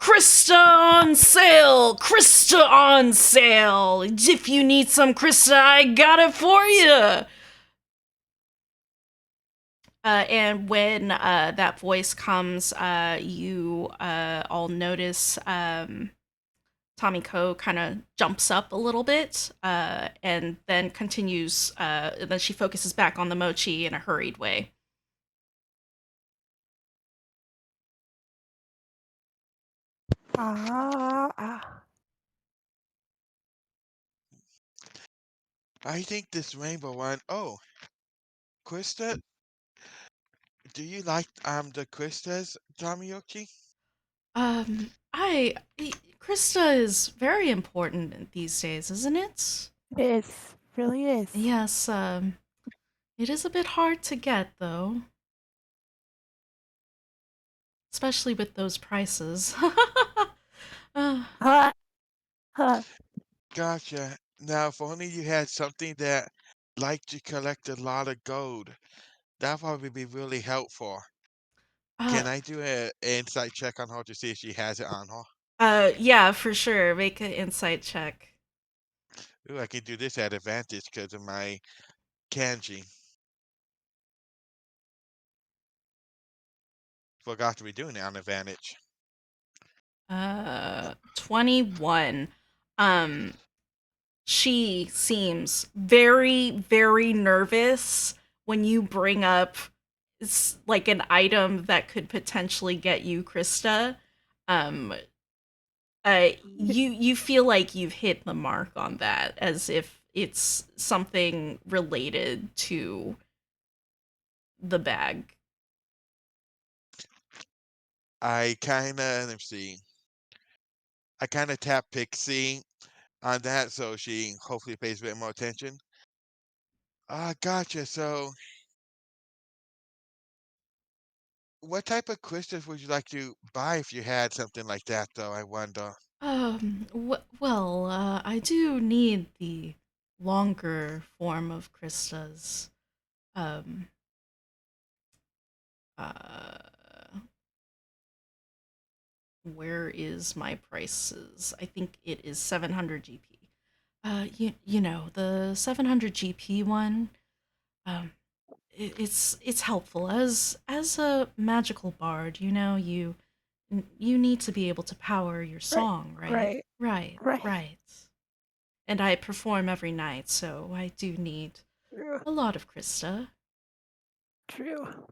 "Krista on sale! Krista on sale! If you need some Krista, I got it for you!" And when that voice comes, you all notice Tommy Ko kind of jumps up a little bit, and then continues. Then she focuses back on the mochi in a hurried way. Ah. I think this rainbow one. Oh, Krista, do you like the Kristas, Tamiyuki? I Krista is very important these days, isn't it? It is. Really is. Yes. It is a bit hard to get though, especially with those prices. Huh. Huh. Gotcha. Now, if only you had something that liked to collect a lot of gold, that probably be really helpful. uh, Can I do an insight check on her to see if she has it on her? yeah, for sure. Make an insight check. Ooh, I can do this at advantage because of my kanji. Forgot to be doing it on advantage. 21. Um, she seems very, very nervous when you bring up like an item that could potentially get you, Krista. Um, you feel like you've hit the mark on that, as if it's something related to the bag. Let me see. I kind of tap Pixie on that so she hopefully pays a bit more attention. Gotcha. So, what type of crystals would you like to buy if you had something like that, though? I wonder. Well, I do need the longer form of Krista's. Um, uh, where is my prices? I think it is 700 GP. You know, the 700 GP one, um, it's helpful as a magical bard, you know, you need to be able to power your Right. song, right? Right. Right, Right. right. And I perform every night, so I do need True. a lot of Krista. True.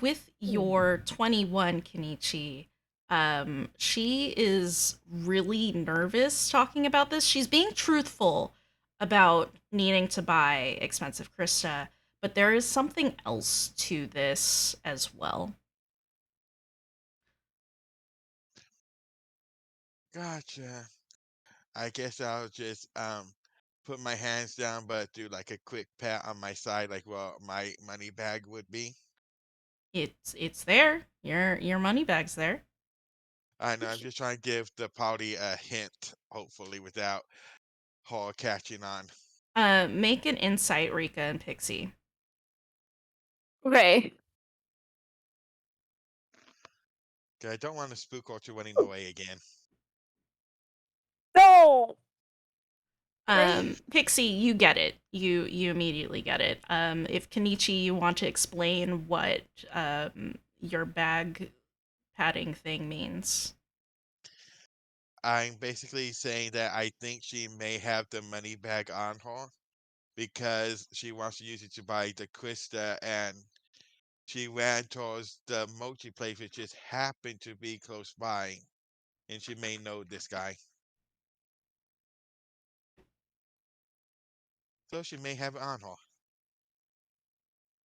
With your 21, Kenichi, she is really nervous talking about this. She's being truthful about needing to buy expensive Krista, but there is something else to this as well. Gotcha. I guess I'll just put my hands down, but do like a quick pat on my side, like well my money bag would be. It's there. Your money bag's there. I know I'm just trying to give the party a hint, hopefully without Hall catching on. Make an insight, Rika and Pixie. Okay. 'Cause I don't want to spook Ultra running away again. No. Right. Pixie, you get it. You immediately get it. If Kenichi, you want to explain what your bag padding thing means. I'm basically saying that I think she may have the money bag on her because she wants to use it to buy the Krista, and she ran towards the mochi place, which just happened to be close by, and she may know this guy. So she may have it on her.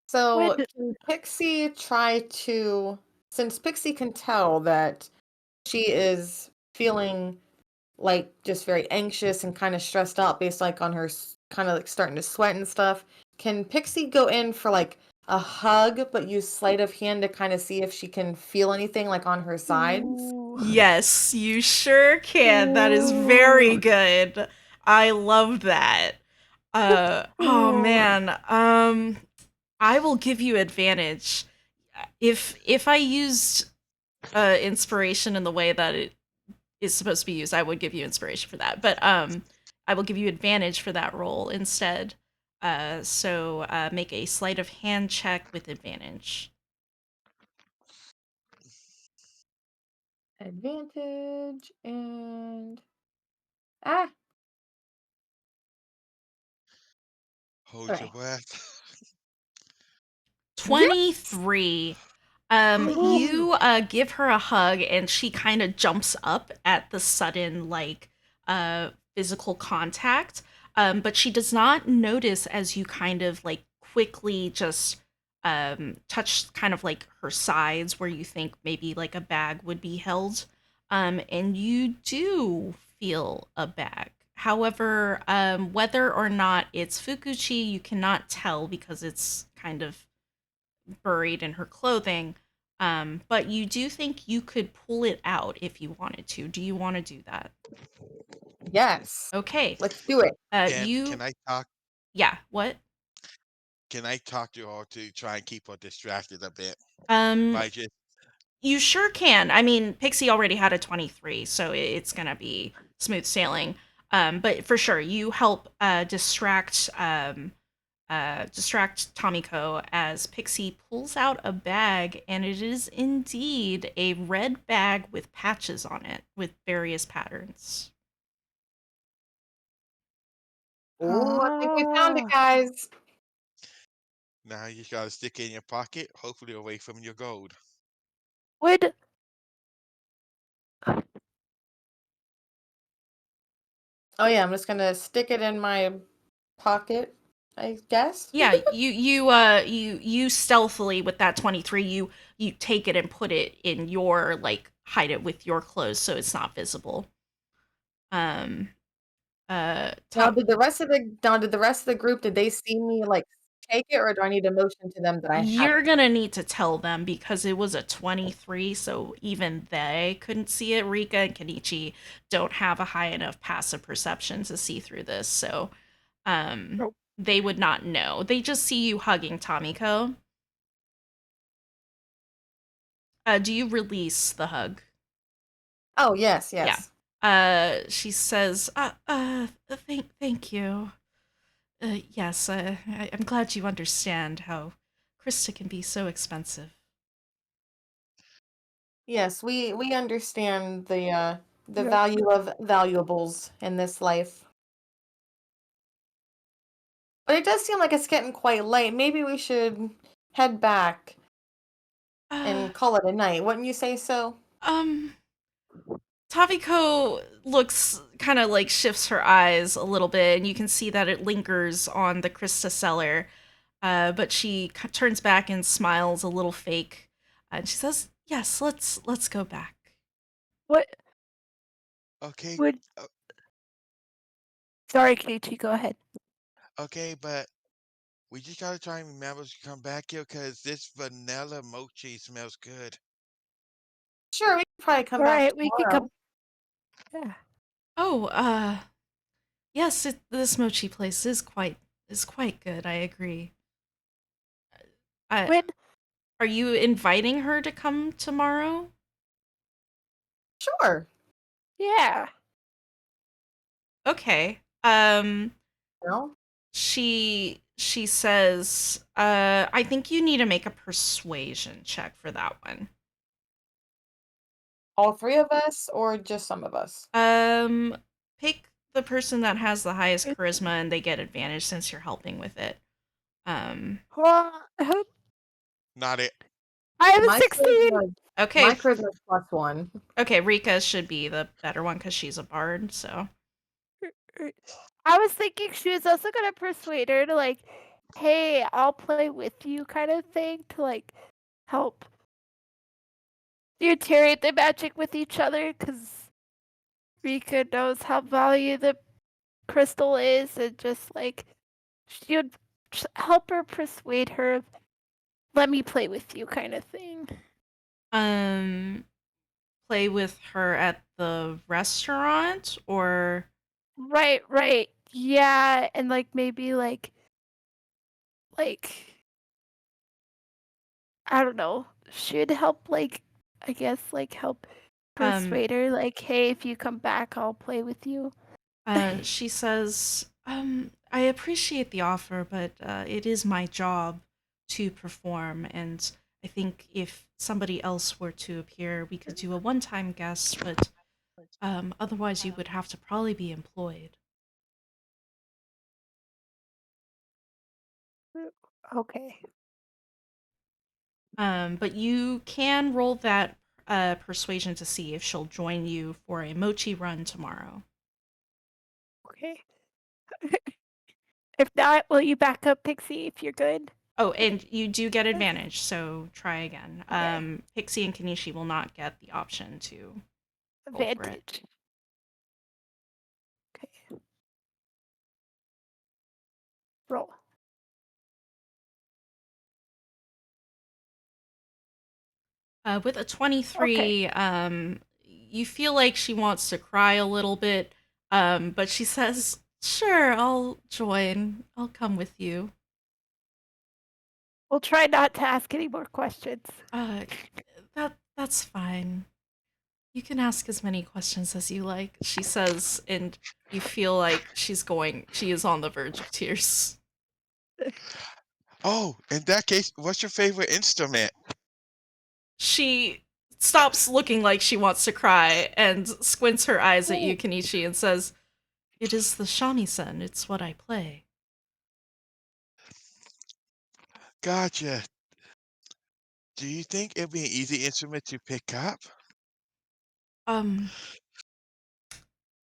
So Would can Pixie try to, since Pixie can tell that she is feeling like just very anxious and kind of stressed out based like on her kind of like starting to sweat and stuff, can Pixie go in for like a hug but use sleight of hand to kind of see if she can feel anything like on her sides? Ooh. Yes, you sure can. That is very Ooh. good. I love that. Oh Ooh. man. I will give you advantage. If I used inspiration in the way that it is supposed to be used, I would give you inspiration for that. But I will give you advantage for that roll instead. So make a sleight of hand check with advantage. Advantage and ah, Hold your okay. breath. 23. Ooh. You give her a hug and she kind of jumps up at the sudden physical contact. But she does not notice as you kind of like quickly just touch kind of like her sides where you think maybe like a bag would be held. And you do feel a bag. However, whether or not it's Fukuchi, you cannot tell because it's kind of buried in her clothing. But you do think you could pull it out if you wanted to. Do you want to do that? Yes. Okay. Let's do it. Can I talk? Yeah, what? Can I talk to her to try and keep her distracted a bit Um, by just? you sure can. I mean, Pixie already had a 23, so it's gonna be smooth sailing. But for sure, you help distract Tomiko as Pixie pulls out a bag, and it is indeed a red bag with patches on it with various patterns. Oh, I think we found it, Ah. guys. Now you just gotta stick it in your pocket, hopefully away from your gold. Would Oh yeah, I'm just gonna stick it in my pocket, I guess. Yeah, you stealthily with that 23, you take it and put it in your like hide it with your clothes so it's not visible. Um Now, Tom, did the rest of the group, did they see me like take it, or do I need to motion to them that I have you're it? gonna need to tell them because it was a 23, so even they couldn't see it. Rika and Kenichi don't have a high enough passive perception to see through this, so um Nope. they would not know. They just see you hugging Tomiko. Do you release the hug? Oh yes, Yeah. yes. She says, thank you. Yes, I'm glad you understand how Krista can be so expensive. Yes, we understand the Yep. value of valuables in this life. But it does seem like it's getting quite late. Maybe we should head back Uh, and call it a night. Wouldn't you say so? um, Taviko looks kind of like shifts her eyes a little bit, and you can see that it lingers on the Krista cellar. But she turns back and smiles a little fake, and she says, "Yes, let's go back." What Okay, would? uh, Sorry, Keiichi, go ahead. okay, but we just gotta try and remember to come back here because this vanilla mochi smells good. Sure, we can probably come All back right, we can tomorrow. come. Yeah. Oh, yes, this mochi place is quite good. I agree. Uh, When? are you inviting her to come tomorrow? Sure. Yeah. Okay. No? She says, I think you need to make a persuasion check for that one. All three of us or just some of us? Um, Pick the person that has the highest It, charisma, and they get advantage since you're helping with it. Um, well, Not it. I have a My 16. charisma, okay, my charisma's +1. okay. Rika should be the better one because she's a bard. So, I was thinking she was also gonna persuade her to like, hey, I'll play with you, kind of thing, to like help deteriorate the magic with each other, because Rika knows how valuable the crystal is, and just like she would help her persuade her, let me play with you, kind of thing. um, play with her at the restaurant, or Right, yeah, and like maybe like I don't know, should help like I guess like help um, persuade her like, hey, if you come back, I'll play with you. she says, I appreciate the offer, but it is my job to perform, and I think if somebody else were to appear, we could do a one-time guest, but otherwise you would have to probably be employed. Okay. But you can roll that persuasion to see if she'll join you for a mochi run tomorrow. Okay. If not, will you back up, Pixie, if you're good? Oh, and you do get advantage, so try again. Okay. Pixie and Kanishi will not get the option to roll for it. Advantage. Okay. Roll. With a Okay. 23, you feel like she wants to cry a little bit, but she says, "Sure, I'll join. I'll come with you." We'll try not to ask any more questions. Uh, that's fine. You can ask as many questions as you like, she says, and you feel like she is on the verge of tears. Oh, in that case, what's your favorite instrument? She stops looking like she wants to cry and squints her eyes at you, Ooh. Kenichi, and says, "It is the shamisen. It's what I play." Gotcha. Do you think it'd be an easy instrument to pick up? Um,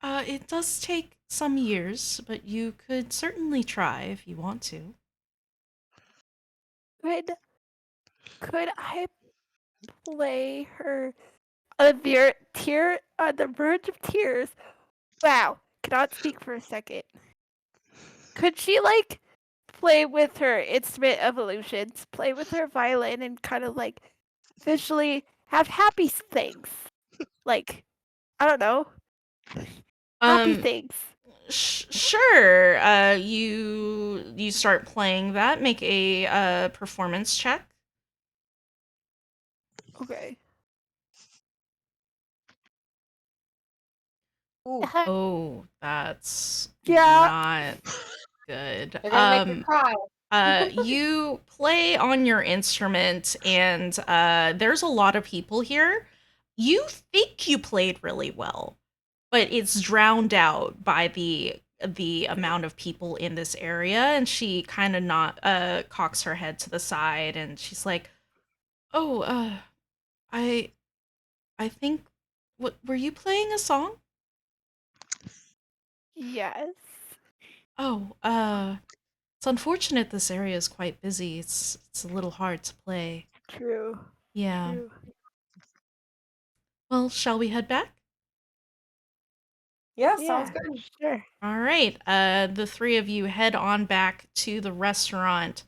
it does take some years, but you could certainly try if you want to. Could I play her on the verge of tears? Wow. Cannot speak for a second. Could she like play with her instrument evolutions, play with her violin, and kind of like visually have happy things? Like, I don't know, happy Um, things. Sure. You start playing that. Make a performance check. Okay. Ooh, Oh, that's Yeah. not good. they're gonna make her cry. You play on your instrument, and there's a lot of people here. You think you played really well, but it's drowned out by the amount of people in this area. And she kind of not cocks her head to the side, and she's like, "Oh, I I think what were you playing a song? Yes. Oh, It's unfortunate this area is quite busy. It's a little hard to play. True. Yeah. True. Well, shall we head back? Yeah, sounds Yeah, good. sure. All right. The three of you head on back to the restaurant.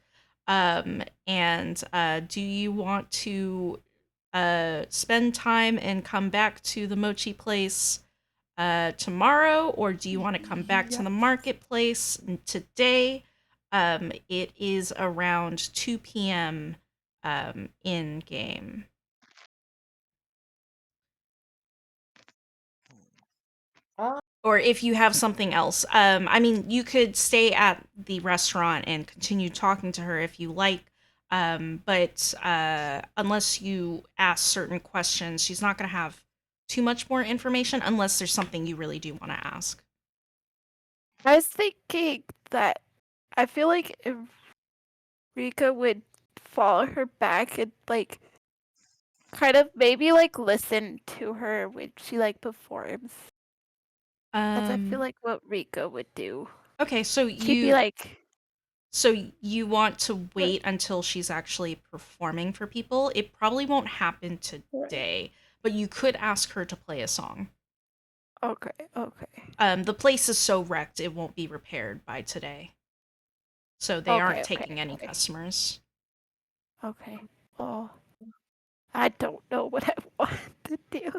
And do you want to spend time and come back to the mochi place tomorrow, or do you want to come back to Yes. the marketplace today? It is around 2 p.m. In game. Uh, Or if you have something else. I mean, you could stay at the restaurant and continue talking to her if you like. But unless you ask certain questions, she's not going to have too much more information unless there's something you really do want to ask. I was thinking that I feel like if Rika would follow her back and like kind of maybe like listen to her when she like performs. That's I feel like what Rika would do. Okay, so She'd be like, you want to right, wait until she's actually performing for people? It probably won't happen right. today, but you could ask her to play a song. Okay, okay. The place is so wrecked it won't be repaired by today. So they aren't Okay, okay, taking any okay. customers. Okay. Well, I don't know what I want to do.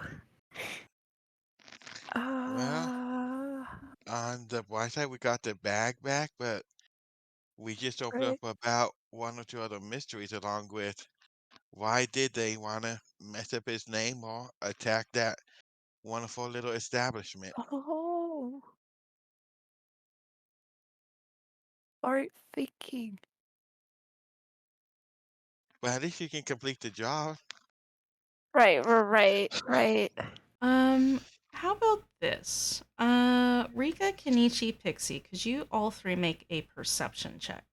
Well, Uh, on the bright side, we got the bag back, but we just opened right. up about one or two other mysteries along with why did they want to mess up his name or attack that wonderful little establishment. Oh, art thinking. But at least you can complete the job. Right, right, right. Um, how about this? Rika, Kenichi, Pixie, could you all three make a perception check?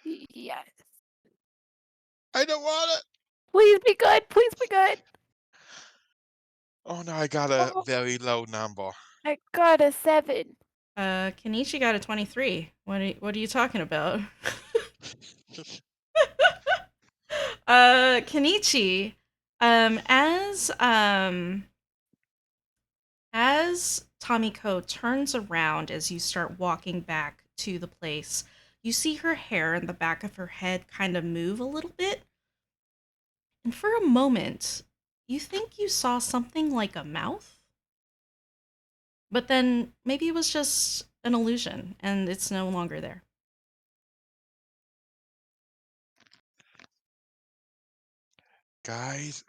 Yes. I don't want it. Please be good. Please be good. Oh no, I got a Oh, very low number. I got a 7. Kenichi got a 23. What are you talking about? Kenichi, as Tomiko turns around as you start walking back to the place, you see her hair in the back of her head kind of move a little bit. And for a moment, you think you saw something like a mouth, but then maybe it was just an illusion and it's no longer there. Guys,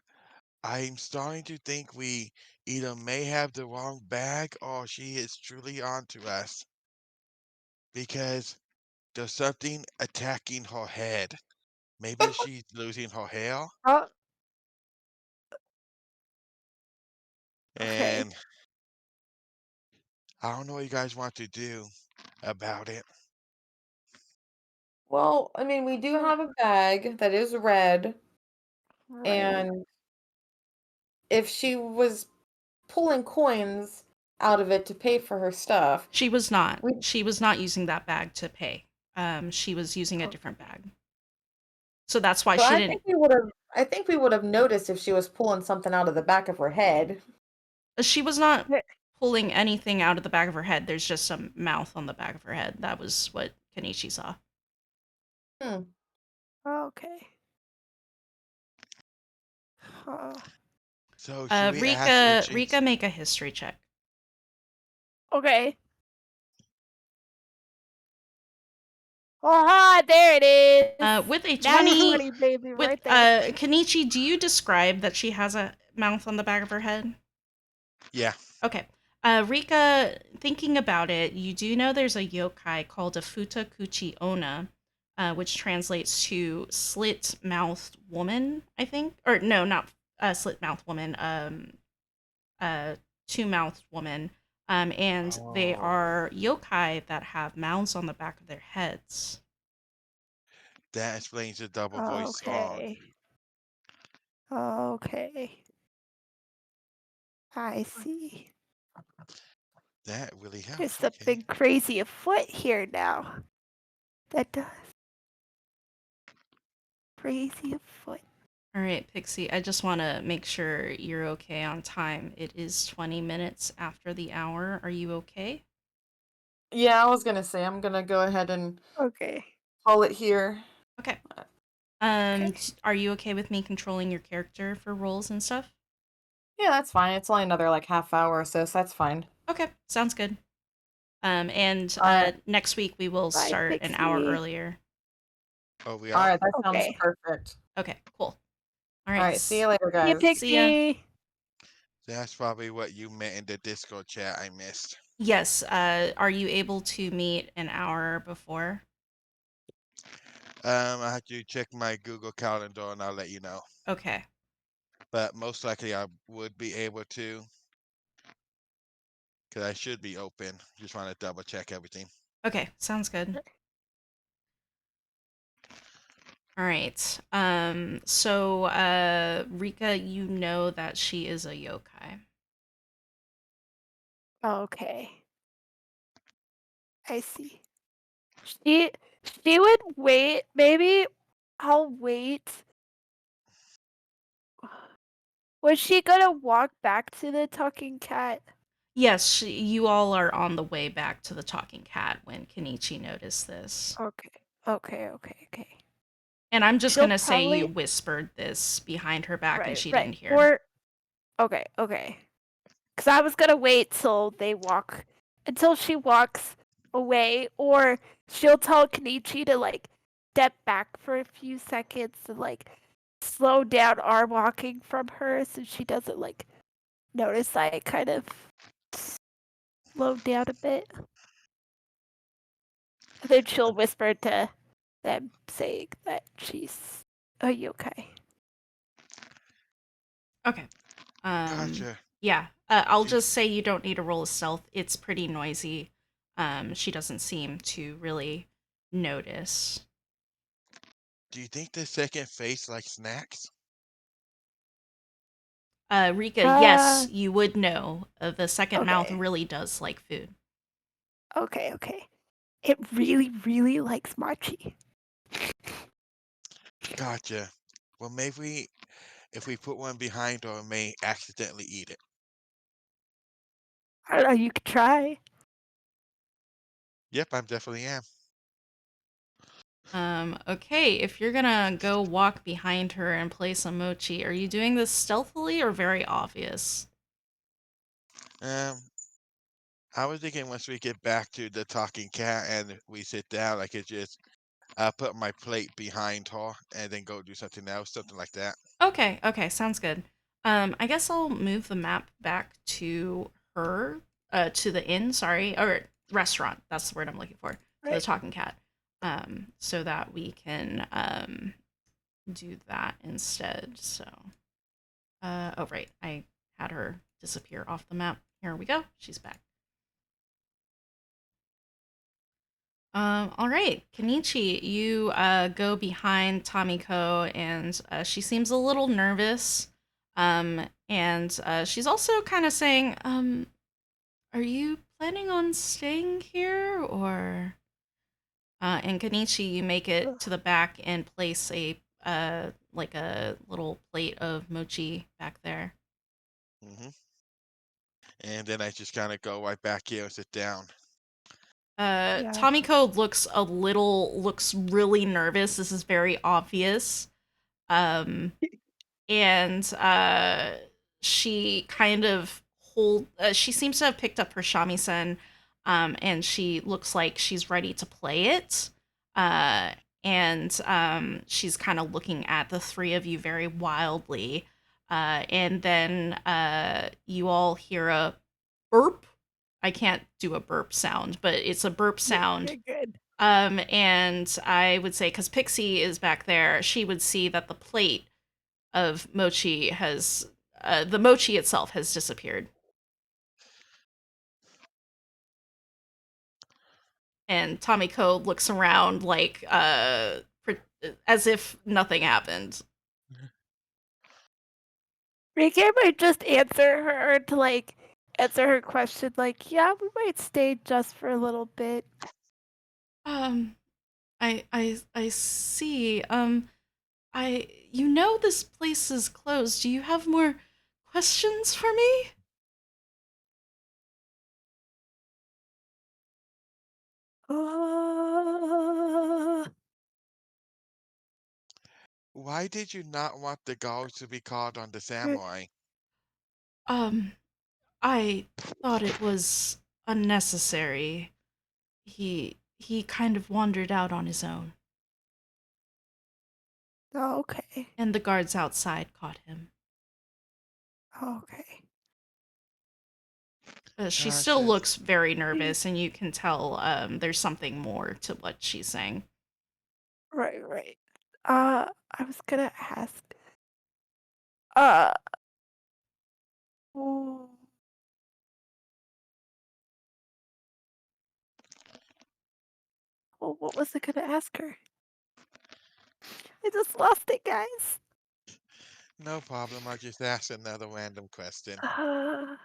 I'm starting to think we either may have the wrong bag or she is truly onto us because there's something attacking her head. Maybe she's losing her hair, Oh, okay. and I don't know what you guys want to do about it. well, I mean, we do have a bag that is red, Right. and if she was pulling coins out of it to pay for her stuff, She was not. we She was not using that bag to pay. She was using a okay. different bag. So that's why So she I didn't. think we would have noticed if she was pulling something out of the back of her head. She was not Yeah. pulling anything out of the back of her head. There's just some mouth on the back of her head. That was what Kenichi saw. Hmm. Okay. Huh. So should we ask if Rika, she's make a history check. Okay. Aha, there it is. With a Nat 20, 20, baby, with right there. Kenichi, do you describe that she has a mouth on the back of her head? yeah. Okay. Rika, thinking about it, you do know there's a yokai called a Futakuchi Onna, which translates to slit-mouthed woman, I think. Or no, not slit-mouthed woman, two-mouthed woman. And they Oh, are yokai that have mouths on the back of their heads. that explains the double voice song. Okay. Okay. I see. That really There's helps. Okay. something crazy afoot here now. That does. Crazy foot. All right, Pixie, I just want to make sure you're okay on time. It is 20 minutes after the hour. Are you okay? Yeah, I was gonna say I'm gonna go ahead and Okay. call it here. Okay. Okay. Are you okay with me controlling your character for roles and stuff? Yeah, that's fine. It's only another like half hour or so that's fine. Okay, sounds good. And All right. next week we will Bye, start an hour Pixie. earlier. Oh, we All are? right, that sounds Okay. perfect. Okay, cool. All All right, right, see you later, See you, guys. see ya. Pixie. That's probably what you meant in the Discord chat I missed. Yes, are you able to meet an hour before? I have to check my Google Calendar and I'll let you know. Okay. But most likely I would be able to, because I should be open. Just want to double check everything. Okay, sounds good. All right. So Rika, you know that she is a yokai. Okay. I see. She she would wait. Maybe I'll wait. Was she gonna walk back to the talking cat? Yes, you all are on the way back to the talking cat when Kenichi noticed this. Okay. Okay. And I'm just She'll gonna say you probably whispered this behind her back and she right. didn't hear. Or okay. Because I was gonna wait till until she walks away, or she'll tell Kenichi to like step back for a few seconds and like slow down our walking from her so she doesn't like notice I kind of slowed down a bit. And then she'll whisper to them saying that she's a yokai. Okay. Gotcha. Yeah. I'll Do, just say you don't need to roll a stealth. It's pretty noisy. She doesn't seem to really notice. do you think the second face like snacks? Rika, Uh, yes, you would know. The second mouth okay. really does like food. Okay. It really likes mochi. Gotcha. Well, maybe if we put one behind her, we may accidentally eat it. I don't know, you could try. Yep, I definitely am. Okay, if you're gonna go walk behind her and play some mochi, are you doing this stealthily or very obvious? Um, I was thinking once we get back to the talking cat and we sit down, I could just put my plate behind her and then go do something else, something like that. Okay, sounds good. I guess I'll move the map back to her, to the inn, sorry, or restaurant, that's the word I'm looking for, to the Right. talking cat, so that we can, do that instead, so. Oh, right, I had her disappear off the map. Here we go, she's back. All right, Kenichi, you go behind Tomiko, and she seems a little nervous. And she's also kind of saying, "Are you planning on staying here, or?" And Kenichi, you make it to the back and place a like a little plate of mochi back there. hmm And then I just kind of go right back here and sit down. Yeah. Tomiko looks really nervous. This is very obvious. Um, and she kind of she seems to have picked up her shamisen, and she looks like she's ready to play it. Uh, and she's kind of looking at the three of you very wildly. And then you all hear a burp. I can't do a burp sound, but it's a burp sound. You're good. And I would say, because Pixie is back there, she would see that the plate of mochi has, the mochi itself has disappeared. And Tomiko looks around like, as if nothing happened. Rika might just answer her to like answer her question like, yeah, we might stay just for a little bit. Um, I see. This place is closed. Do you have more questions for me? Uh, Why did you not want the guards to be called on the samurai? Um, I thought it was unnecessary. He kind of wandered out on his own, okay. and the guards outside caught him. Okay. She still Gotcha. looks very nervous, and you can tell there's something more to what she's saying. Right, right. I was gonna ask. Uh, oh, well, what was I gonna ask her? I just lost it, guys. No problem. I'll just ask another random question. Uh,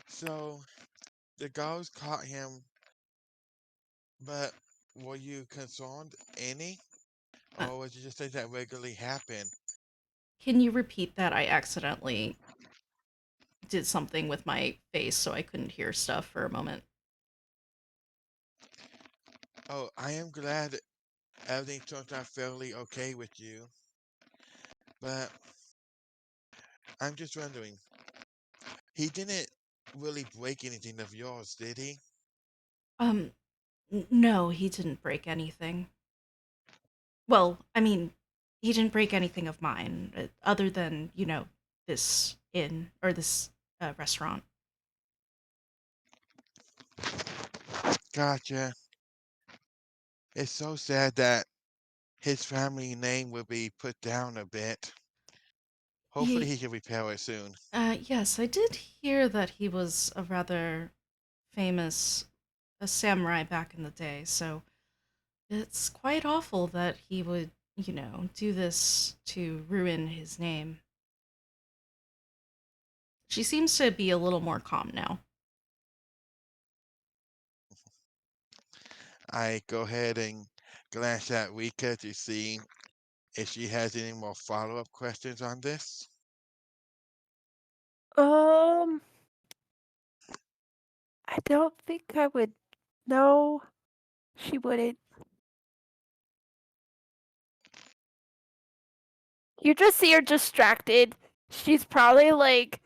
So, the guards caught him, but were you concerned any? Uh, Or was it just things that regularly happen? can you repeat that? I accidentally did something with my face, so I couldn't hear stuff for a moment. Oh, I am glad everything turned out fairly okay with you. But I'm just wondering, he didn't really break anything of yours, did he? Um, no, he didn't break anything. Well, I mean, he didn't break anything of mine, other than, this inn or this restaurant. Gotcha. It's so sad that his family name will be put down a bit. Hopefully He, he can repair it soon. yes, I did hear that he was a rather famous a samurai back in the day, so it's quite awful that he would, do this to ruin his name. She seems to be a little more calm now. I go ahead and glance at Rika to see if she has any more follow-up questions on this. um, I don't think I would. No, she wouldn't. You just see her distracted. She's probably like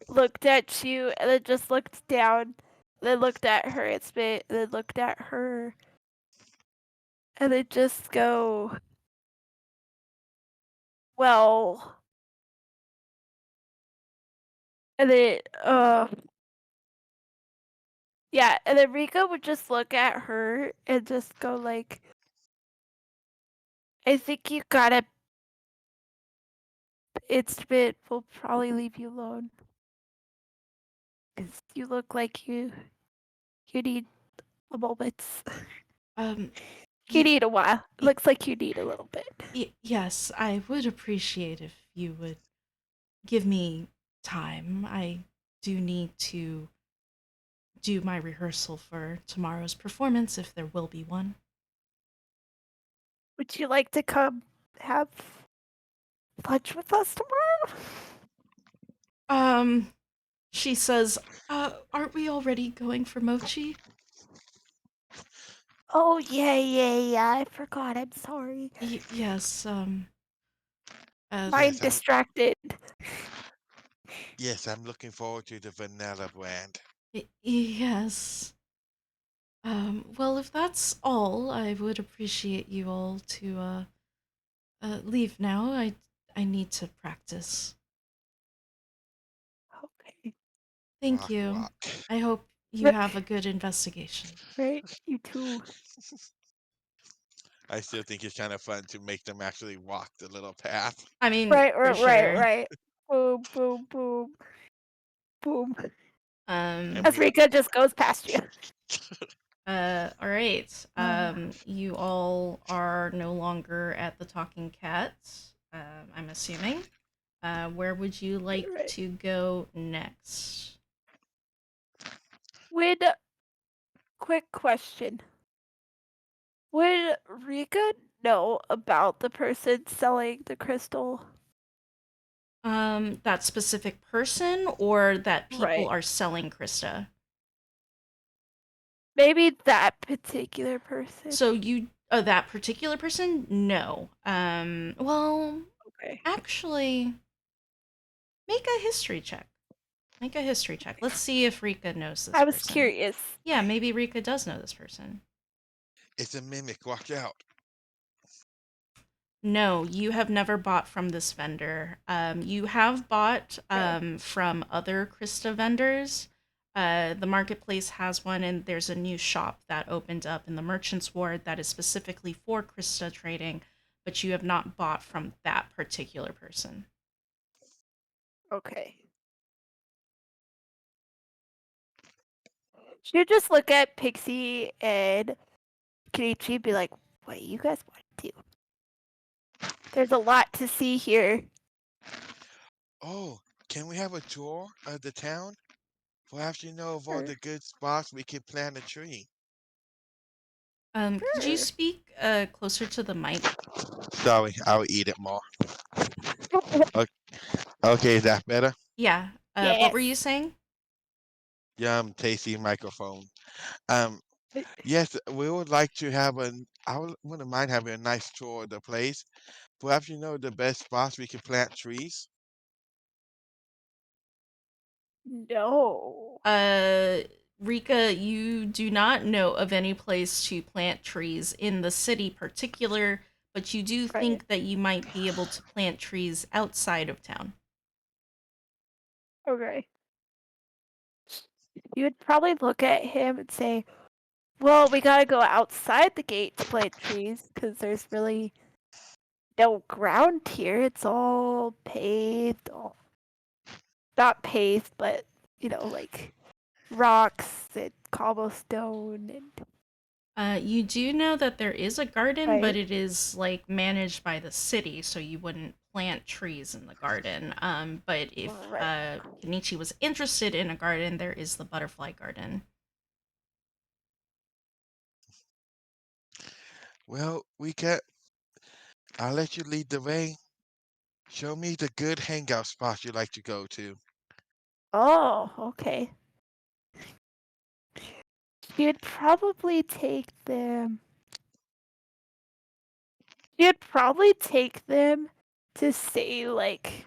looked at you and then just looked down, then looked at her and spit, and then looked at her, and then just go, well, and then yeah, and then Rika would just look at her and just go like, I think you gotta. It will probably leave you alone. 'Cause you look like you need a moment. Um, You y- need a while. y- Looks like you need a little bit. yes, I would appreciate if you would give me time. I do need to do my rehearsal for tomorrow's performance, if there will be one. Would you like to come have lunch with us tomorrow? Um, she says, aren't we already going for mochi? Oh yeah. I forgot. I'm sorry. Yes, Mind Yes, I'm distracted. yes, I'm looking forward to the vanilla brand. yes. Well, if that's all, I would appreciate you all to, leave now. I need to practice. Okay. Thank Rock, you. rock. I hope you have a good investigation. Right. You too. I still think it's kind of fun to make them actually walk the little path. I mean, Right. for Right. Right. sure. Right. Boom. Boom. Boom. Boom. And Um, As we Rika just goes past you. all right. You all are no longer at the Talking Cat, I'm assuming. Where would you like Right. to go next? With quick question. Would Rika know about the person selling the crystal? That specific person or that people Right. are selling Krista? Maybe that particular person. So that particular person? No. Well, Okay. actually, make a history check. Make a history check. Let's see if Rika knows this I was person. curious. Yeah, maybe Rika does know this person. It's a mimic. Watch out. No, you have never bought from this vendor. You have bought Okay. from other Krista vendors. The marketplace has one, and there's a new shop that opened up in the Merchants Ward that is specifically for Krista trading, but you have not bought from that particular person. Okay. She'd just look at Pixie and Kenichi and be like, what you guys want to do? There's a lot to see here. Oh, can we have a tour of the town? Perhaps you know of all Sure. the good spots we could plant a tree. Could you Sure. speak closer to the mic? Sorry, I'll eat it more. Okay, okay, is that better? Yeah. What Yes. were you saying? Yum, tasty microphone. Um, yes, we would like to have wouldn't mind having a nice tour of the place. Perhaps you know the best spots we can plant trees. No. Uh, Rika, you do not know of any place to plant trees in the city particular, but you do Right. think that you might be able to plant trees outside of town. Okay. You would probably look at him and say, well, we gotta go outside the gate to plant trees because there's really no ground here. It's all paved. Not paved, but, like rocks and cobblestone and You do know that there is a garden, but right. it is like managed by the city, so you wouldn't plant trees in the garden. But if Right. Kenichi was interested in a garden, there is the butterfly garden. Well, I'll let you lead the way. Show me the good hangout spots you like to go to. Oh, okay. You'd probably take them. You'd probably take them to say like.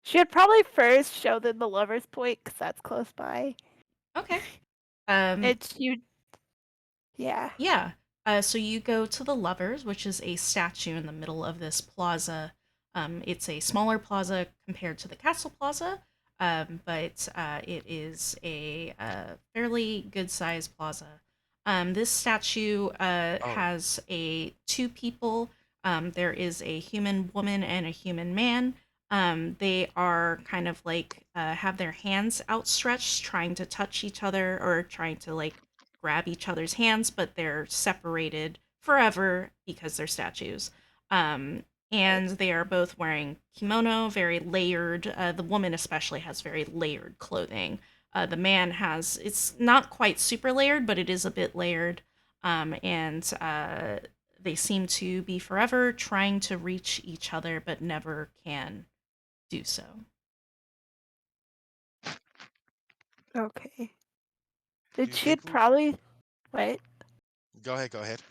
She'd probably first show them the Lover's Point because that's close by. Okay. Um, And you, yeah. Yeah. So you go to the Lovers, which is a statue in the middle of this plaza. It's a smaller plaza compared to the Castle Plaza, but it is a fairly good sized plaza. This statue Oh, has two people. There is a human woman and a human man. They are kind of like have their hands outstretched, trying to touch each other or trying to like grab each other's hands, but they're separated forever because they're statues. Right. And they are both wearing kimono, very layered. The woman especially has very layered clothing. The man has, it's not quite super layered, but it is a bit layered. And they seem to be forever trying to reach each other, but never can do so. Okay. Then do you think she'd we? probably what? Go ahead, go ahead.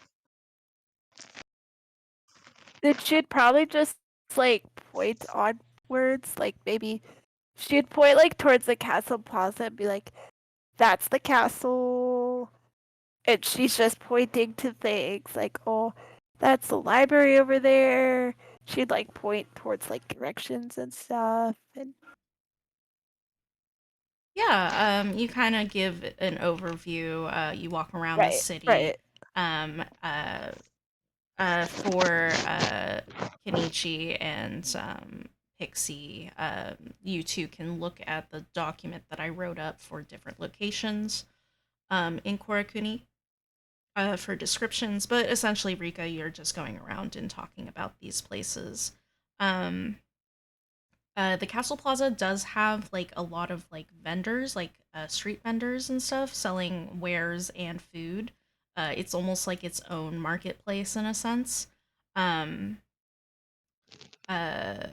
Then she'd probably just like point onwards, like maybe she'd point like towards the castle plaza and be like, "That's the castle." And she's just pointing to things like, "Oh, that's the library over there." She'd like point towards like directions and stuff. And You kind of give an overview. You walk around the right, city. right. Um, uh, for Kenichi and Pixie, you two can look at the document that I wrote up for different locations in Korakuni for descriptions. But essentially, Rika, you're just going around and talking about these places. Um, The Castle Plaza does have like a lot of like vendors, like street vendors and stuff, selling wares and food. It's almost like its own marketplace in a sense. Um, uh,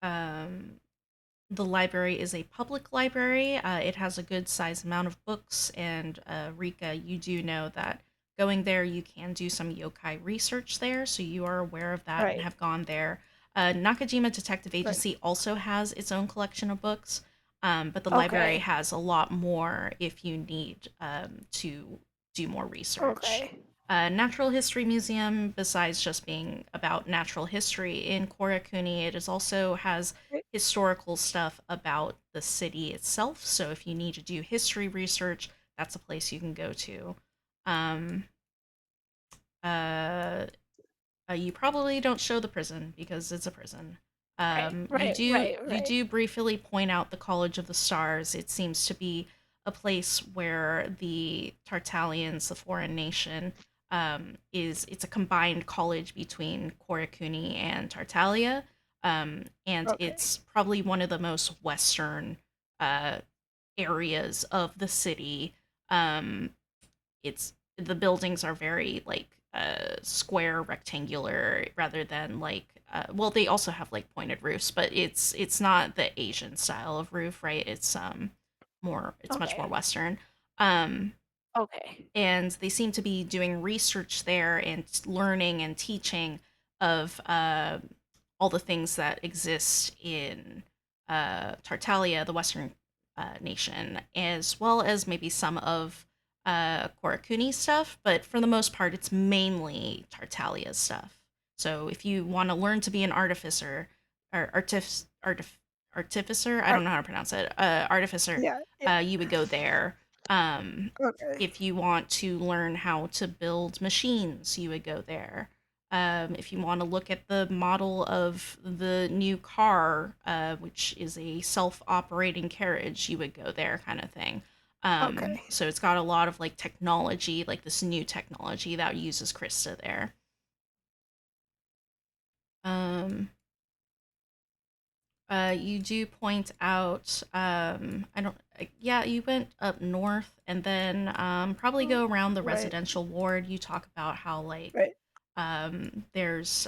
um, the library is a public library. It has a good sized amount of books, and Rika, you do know that going there, you can do some yokai research there, so you are aware of that and Right. have gone there. Nakajima Detective Right. Agency also has its own collection of books, but the library Okay. has a lot more if you need to do more research. Okay. Natural History Museum, besides just being about natural history in Korakuni, it is also has Right. historical stuff about the city itself. So if you need to do history research, that's a place you can go to. Um, uh, you probably don't show the prison because it's a prison. Right. You Right. do Right. you Right. do briefly point out the College of the Stars. It seems to be a place where the Tartalians, the foreign nation, is it's a combined college between Korakuni and Tartalia, and Okay. it's probably one of the most western uh, areas of the city. Um, it's the buildings are very like square rectangular rather than like well they also have like pointed roofs but it's not the Asian style of roof, right? It's much more Okay. western. um Okay. and they seem to be doing research there and learning and teaching of all the things that exist in Tartalia, the Western nation, as well as maybe some of Korakuni stuff. But for the most part, it's mainly Tartalia stuff. So if you want to learn to be an artificer, or artificer, I Art. don't know how to pronounce it, artificer, Yeah. Yeah. you would go there. Um, Okay. if you want to learn how to build machines, you would go there. If you want to look at the model of the new car, which is a self-operating carriage, you would go there, kind of thing. Okay. So it's got a lot of like technology, like this new technology that uses Krista there. Um, you do point out, I don't, yeah, you went up north and then probably go around the Right. residential ward. You talk about how, like, Right. there's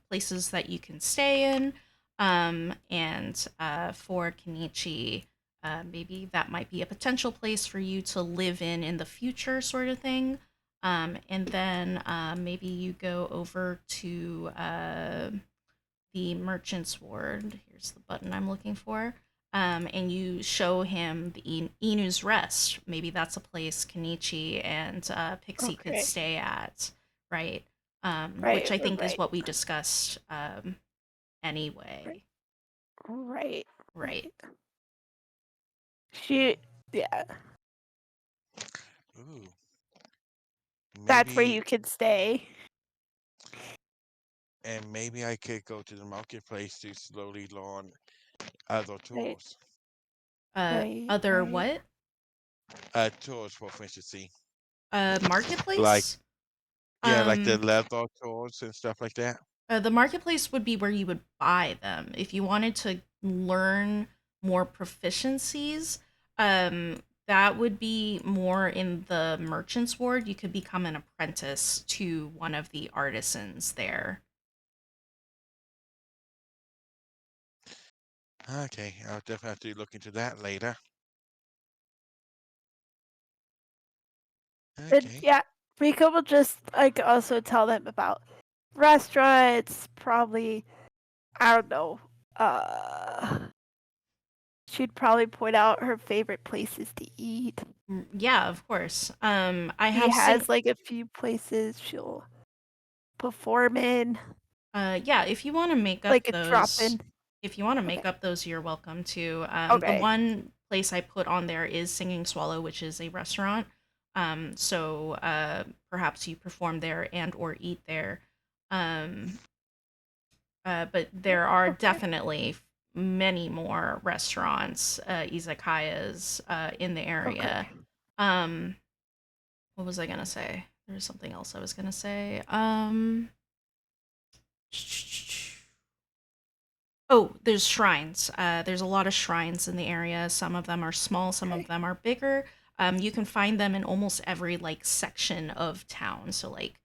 places that you can stay in. And for Kenichi, maybe that might be a potential place for you to live in the future, sort of thing. And then maybe you go over to the merchant's ward. Here's the button I'm looking for. And you show him the Inu's Rest. Maybe that's a place Kenichi and Pixie could Okay. stay at, right? Which Right. I think is Right. what we discussed Right. anyway, Right. right? Right. She. Yeah. Ooh, That's where maybe, you can stay. and maybe I could go to the marketplace to slowly learn other Right. tools. Right. Other Right. what? Tools for efficiency. Like, Marketplace? yeah, like the Um, leather tools and stuff like that. The marketplace would be where you would buy them. If you wanted to learn more proficiencies, that would be more in the merchant's ward. You could become an apprentice to one of the artisans there. Okay, I'll definitely have to look into that later. And Okay. yeah, Rika will just like also tell them about restaurants. Probably, I don't know. She'd probably point out her favorite places to eat. Yeah, of course. I She have sing. has like a few places she'll perform in, Yeah, if you want to make up like a drop those, in. if you want to make Okay. up those, you're welcome to. The Okay. one place I put on there is Singing Swallow, which is a restaurant. So perhaps you perform there and or eat there. Um, but there are Okay. definitely many more restaurants, izakayas in the Okay. area. Um, what was I gonna say? There's something else I was gonna say. Oh, there's shrines. There's a lot of shrines in the area. Some of them are small, some of Okay. them are bigger. You can find them in almost every like section of town. So like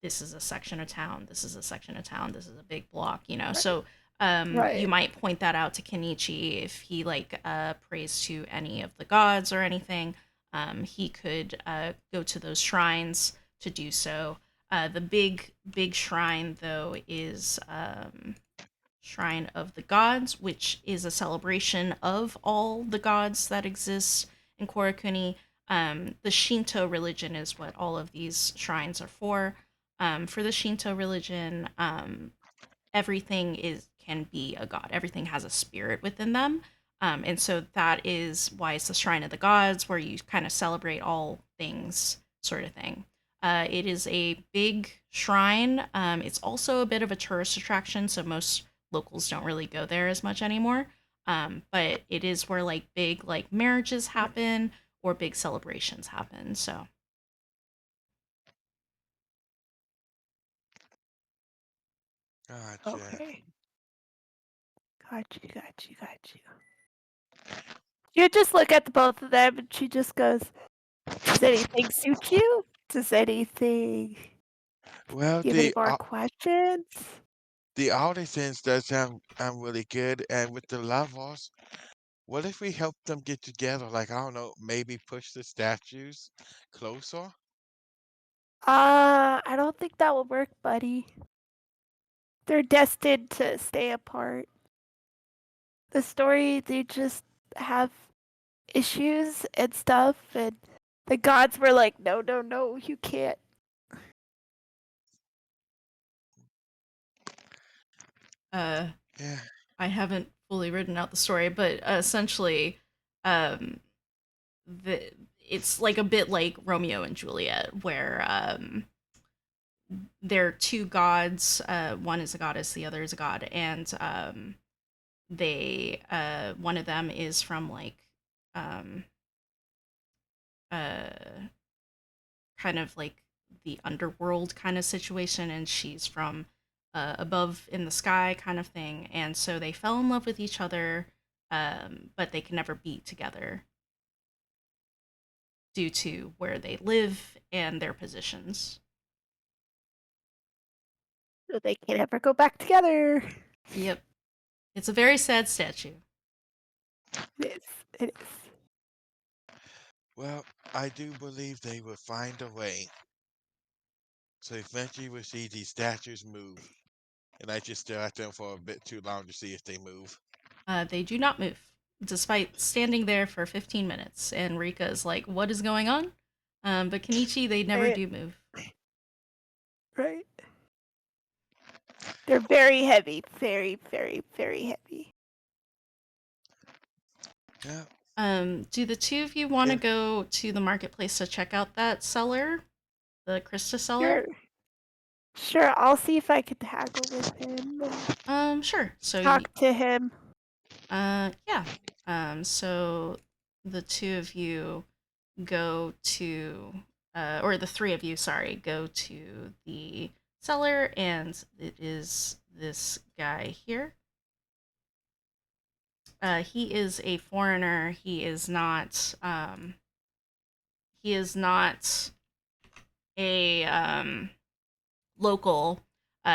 this is a section of town, this is a section of town, this is a big block, you know. Right. So you Right. might point that out to Kenichi if he like prays to any of the gods or anything. He could go to those shrines to do so. The big shrine though is Shrine of the Gods, which is a celebration of all the gods that exist in Korakuni. The Shinto religion is what all of these shrines are for. For the Shinto religion, everything is can be a god. Everything has a spirit within them. And so that is why it's the Shrine of the Gods, where you kind of celebrate all things, sort of thing. It is a big shrine. It's also a bit of a tourist attraction, so most locals don't really go there as much anymore. But it is where like big like marriages happen or big celebrations happen. So Gotcha. Okay. Got you. Got you. Got you. You just look at the both of them, and she just goes, "Does anything suit you? Does anything? Well, Do you have any more questions?" the artisans does sound really good, and with the levels, what if we help them get together? Like, I don't know, maybe push the statues closer? I don't think that will work, buddy. They're destined to stay apart. The story, they just have issues and stuff, and the gods were like, "No, no, no, you can't." uh, Yeah. I haven't fully written out the story, but essentially, um, the it's like a bit like Romeo and Juliet, where they're two gods. One is a goddess, the other is a god, and they one of them is from like um, uh, kind of like the underworld kind of situation, and she's from above in the sky kind of thing, and so they fell in love with each other, but they can never be together due to where they live and their positions. So they can't ever go back together. Yep. It's a very sad statue. It is. It is. Well, I do believe they will find a way. So eventually we'll see these statues move. And I just stare at them for a bit too long to see if they move. They do not move, despite standing there for 15 minutes. And Rika is like, "What is going on?" But Kenichi, they never Right. do move. Right. They're very heavy. Very, very, very heavy. Yeah. Do the two of you want to If go to the marketplace to check out that cellar, the Krista cellar? Sure. Sure. I'll see if I can haggle with him and Sure. So, talk to him. yeah. So the two of you go to, or the three of you, sorry, go to the cellar, and it is this guy here. He is a foreigner. He is not. He is not a local.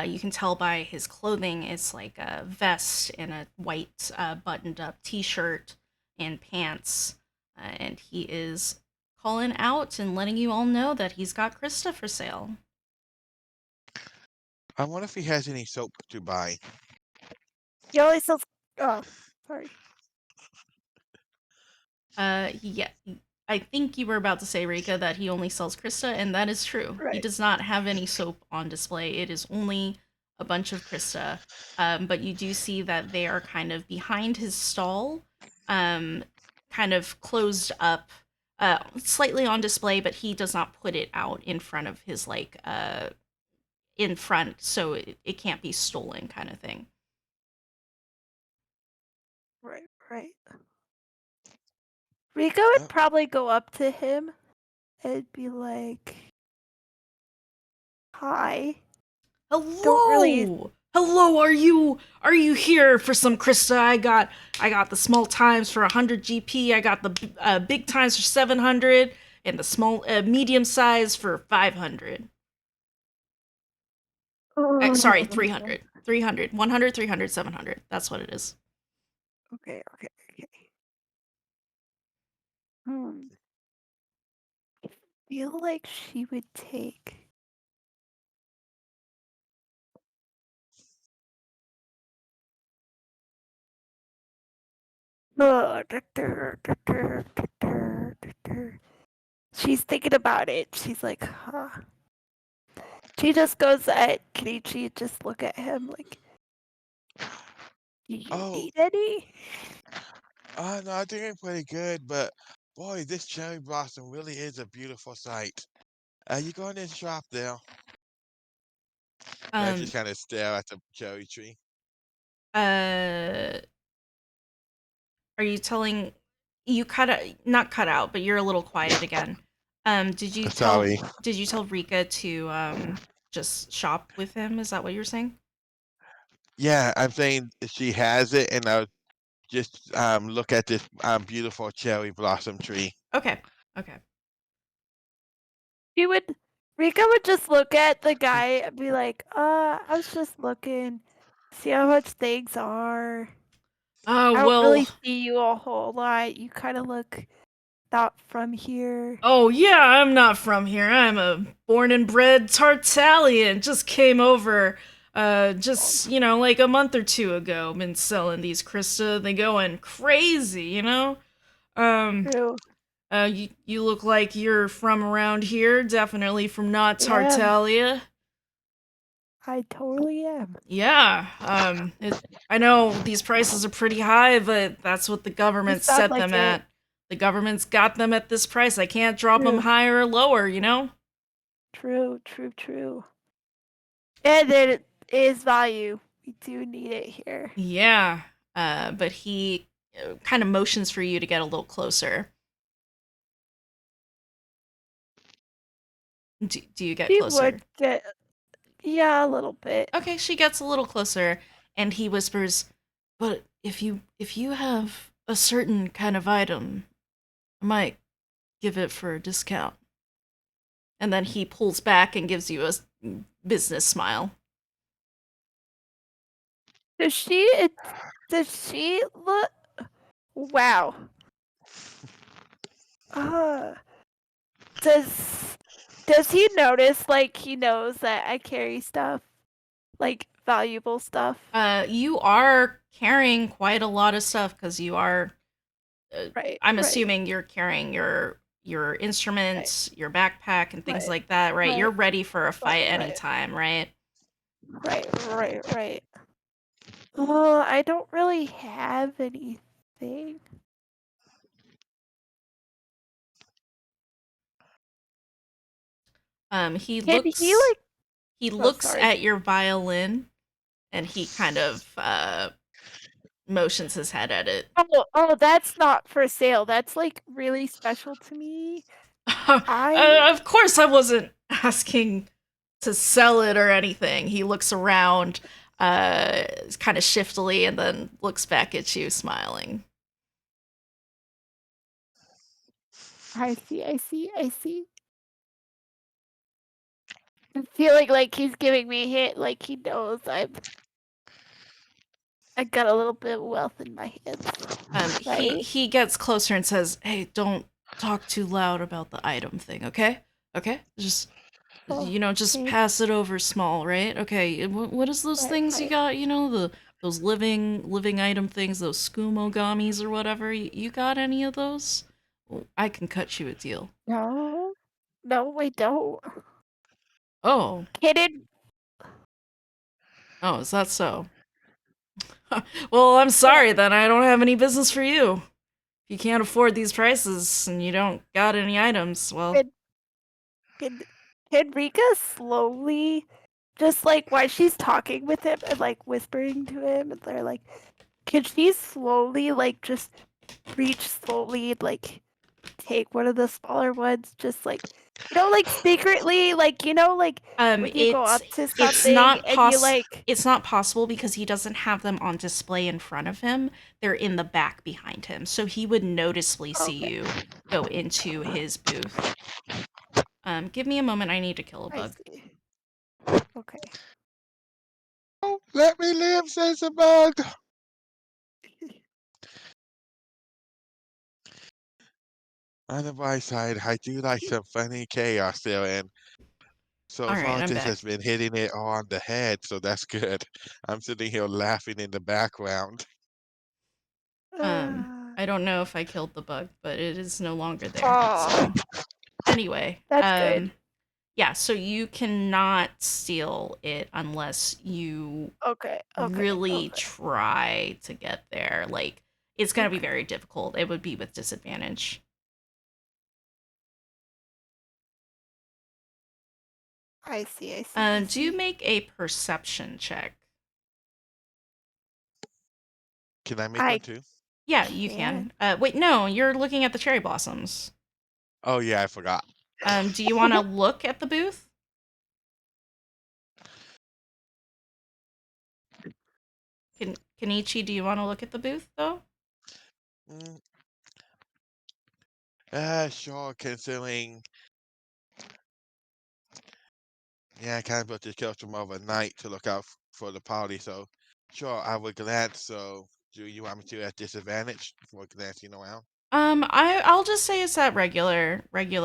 You can tell by his clothing. It's like a vest and a white buttoned up t shirt and pants. And he is calling out and letting you all know that he's got Krista for sale. I wonder if he has any soap to buy. He always sells. Oh, sorry. Yeah. I think you were about to say, Rika, that he only sells Krista, and that is true. He Right. does not have any soap on display. It is only a bunch of Krista. But you do see that they are kind of behind his stall, um, kind of closed up, slightly on display, but he does not put it out in front of his, like, in front, so it can't be stolen, kind of thing. Right. Right. Rico would Yep. probably go up to him and be like, "Hi." Don't really. Hello! Hello, are you here for some Krista? I got the small times for 100 GP. I got the big times for 700 and the small medium size for 500. Sorry, Oh, 300. 300. 100, 300, 700. That's what it is. okay. Hmm. I feel like she would take. She's thinking about it. She's like, huh. She just goes at Kenichi and just look at him like, do you Oh, need any? no, I think I'm pretty good, but boy, this cherry blossom really is a beautiful sight. You go in this shop there. And I Um just kind of stare at the cherry tree. uh are you telling you cut out, not cut out, but you're a little quiet again. Did you tell Sorry. Rika to just shop with him? Is that what you're saying? Yeah, I'm saying she has it, and I'll just look at this beautiful cherry blossom tree. Okay. Okay. She would, Rika would just look at the guy and be like, I was just looking, see how much things are. I don't Well, really see you a whole lot. You kind of look not from here. oh yeah, I'm not from here. I'm a born and bred Tartalian. Just came over just, like a month or two ago. Been selling these Krista. They going crazy, you know? Um True. you look like you're from around here, definitely from not Yeah, Tartalia. I totally am. Yeah, I know these prices are pretty high, but that's what the You government sound set like them it. at. The government's got them at this price. I can't drop them True. higher or lower, you know? True. And there is value. We do need it here. Yeah, but he kind of motions for you to get a little closer. Do you get She closer? would get, yeah, a little bit. Okay, she gets a little closer, and he whispers, "But if you have a certain kind of item, I might give it for a discount." And then he pulls back and gives you a business smile. Does she? Does she look? Wow. Uh, does does he notice? Like he knows that I carry stuff, like valuable stuff. You are carrying quite a lot of stuff because you are. Right. I'm Right. assuming you're carrying your Right. instruments, your backpack, and things Right. like that, right? You're Right. ready for a Right. fight Right. anytime, right? Right. Oh, I don't really have anything. He Can he looks like? he Oh, looks sorry. at your violin and he kind of motions his head at it. That's not for sale. That's like really special to me. I Of course, I wasn't asking to sell it or anything. He looks around, kind of shiftily, and then looks back at you, smiling. I see. I'm feeling like he's giving me a hint, like he knows I got a little bit of wealth in my hands, He right? he gets closer and says, "Hey, don't talk too loud about the item thing, okay? Okay, just Oh, just okay. pass it over small, right? Okay, what is those things you Right. got? Those living item things, those skumogamis or whatever. You got any of those? Well, I can cut you a deal." No, no, I don't. Oh, Hidden. oh, is that so? Well, I'm Yeah. sorry then. I don't have any business for you. If you can't afford these prices and you don't got any items, well, Can, can Rika slowly, just like while she's talking with him and like whispering to him, and they're like, can she slowly like just reach slowly, like take one of the smaller ones, just like Like secretly, like like when you go It's up to it's something not and you pos like. it's not possible because he doesn't have them on display in front of him. They're in the back behind him, so he would noticeably see Okay, you go into his booth. Give me a moment. I need to kill a I bug. see. Okay. Oh, let me live, says the bug. On the bright side, I do like some funny chaos there, and so All right, far I'm this back. has been hitting it on the head, so that's good. I'm sitting here laughing in the background. Um, Uh, I don't know if I killed the bug, but it is no longer there. oh, So anyway, that's good. yeah. So you cannot steal it unless you Okay, okay, really okay, try to get there. Like, it's gonna be very okay. difficult. It would be with disadvantage. I see, I see, I Do see. make a perception check. Can I make one I too? Yeah, you can. can. Wait, no, you're looking at the cherry blossoms. Oh yeah, I forgot. Do you want to look at the booth? Kenichi, do you want to look at the booth though? Mm, sure, considering, yeah, I kind of built this custom overnight to look out for the party, so sure, I would glance, so do you want me to at disadvantage for glancing around? I'll just say it's that regular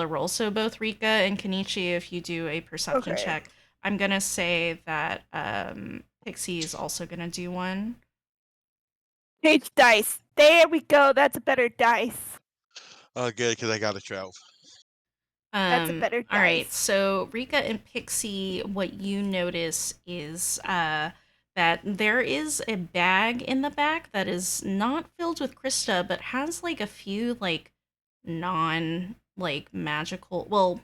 roll. So both Rika and Kenichi, if you do a perception Okay. check, I'm gonna say that Pixie is also gonna do one. Page dice. There we go. That's a better dice. Oh, good, because I got a 12. That's a better All right. dice. So Rika and Pixie, what you notice is that there is a bag in the back that is not filled with Krista, but has like a few like non like magical. Well,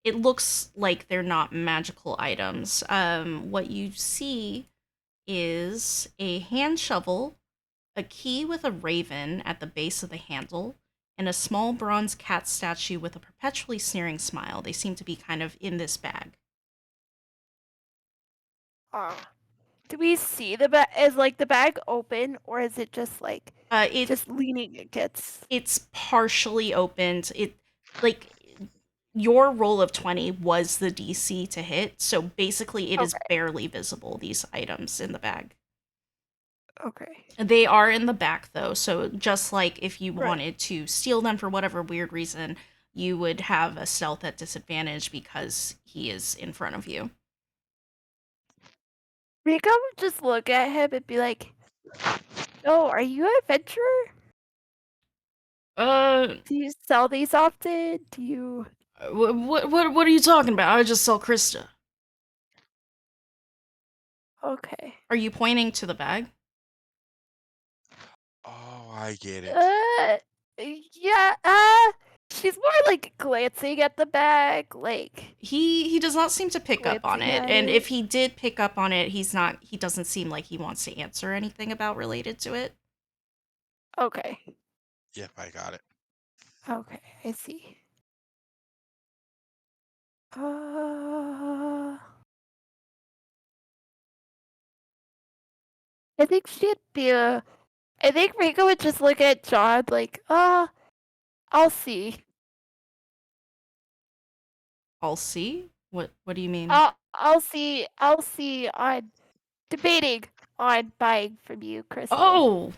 it looks like they're not magical items. What you see is a hand shovel, a key with a raven at the base of the handle, and a small bronze cat statue with a perpetually sneering smile. They seem to be kind of in this bag. Ah. Do we see the bag? Is like the bag open, or is it just like It just leaning against? it's partially opened. It like your roll of 20 was the DC to hit, so basically it is Okay. barely visible, these items in the bag. Okay. They are in the back though, so just like if you Right. wanted to steal them for whatever weird reason, you would have a stealth at disadvantage because he is in front of you. Rika would just look at him and be like, "Oh, are you an adventurer? Uh, Do you sell these often? Do you?" what are you talking about? I just saw Krista. Okay. Are you pointing to the bag? Oh, I get it. Uh, yeah. She's more like glancing at the bag, like He does not seem to pick up on glancing it, at and it. if he did pick up on it, he doesn't seem like he wants to answer anything about related to it. Okay. Yep, I got it. Okay. I see. Uh, I think she'd be a. I think Rika would just look at John like, I'll see. I'll see. What do you mean? I'll see on debating on buying from you, Crystal. Oh,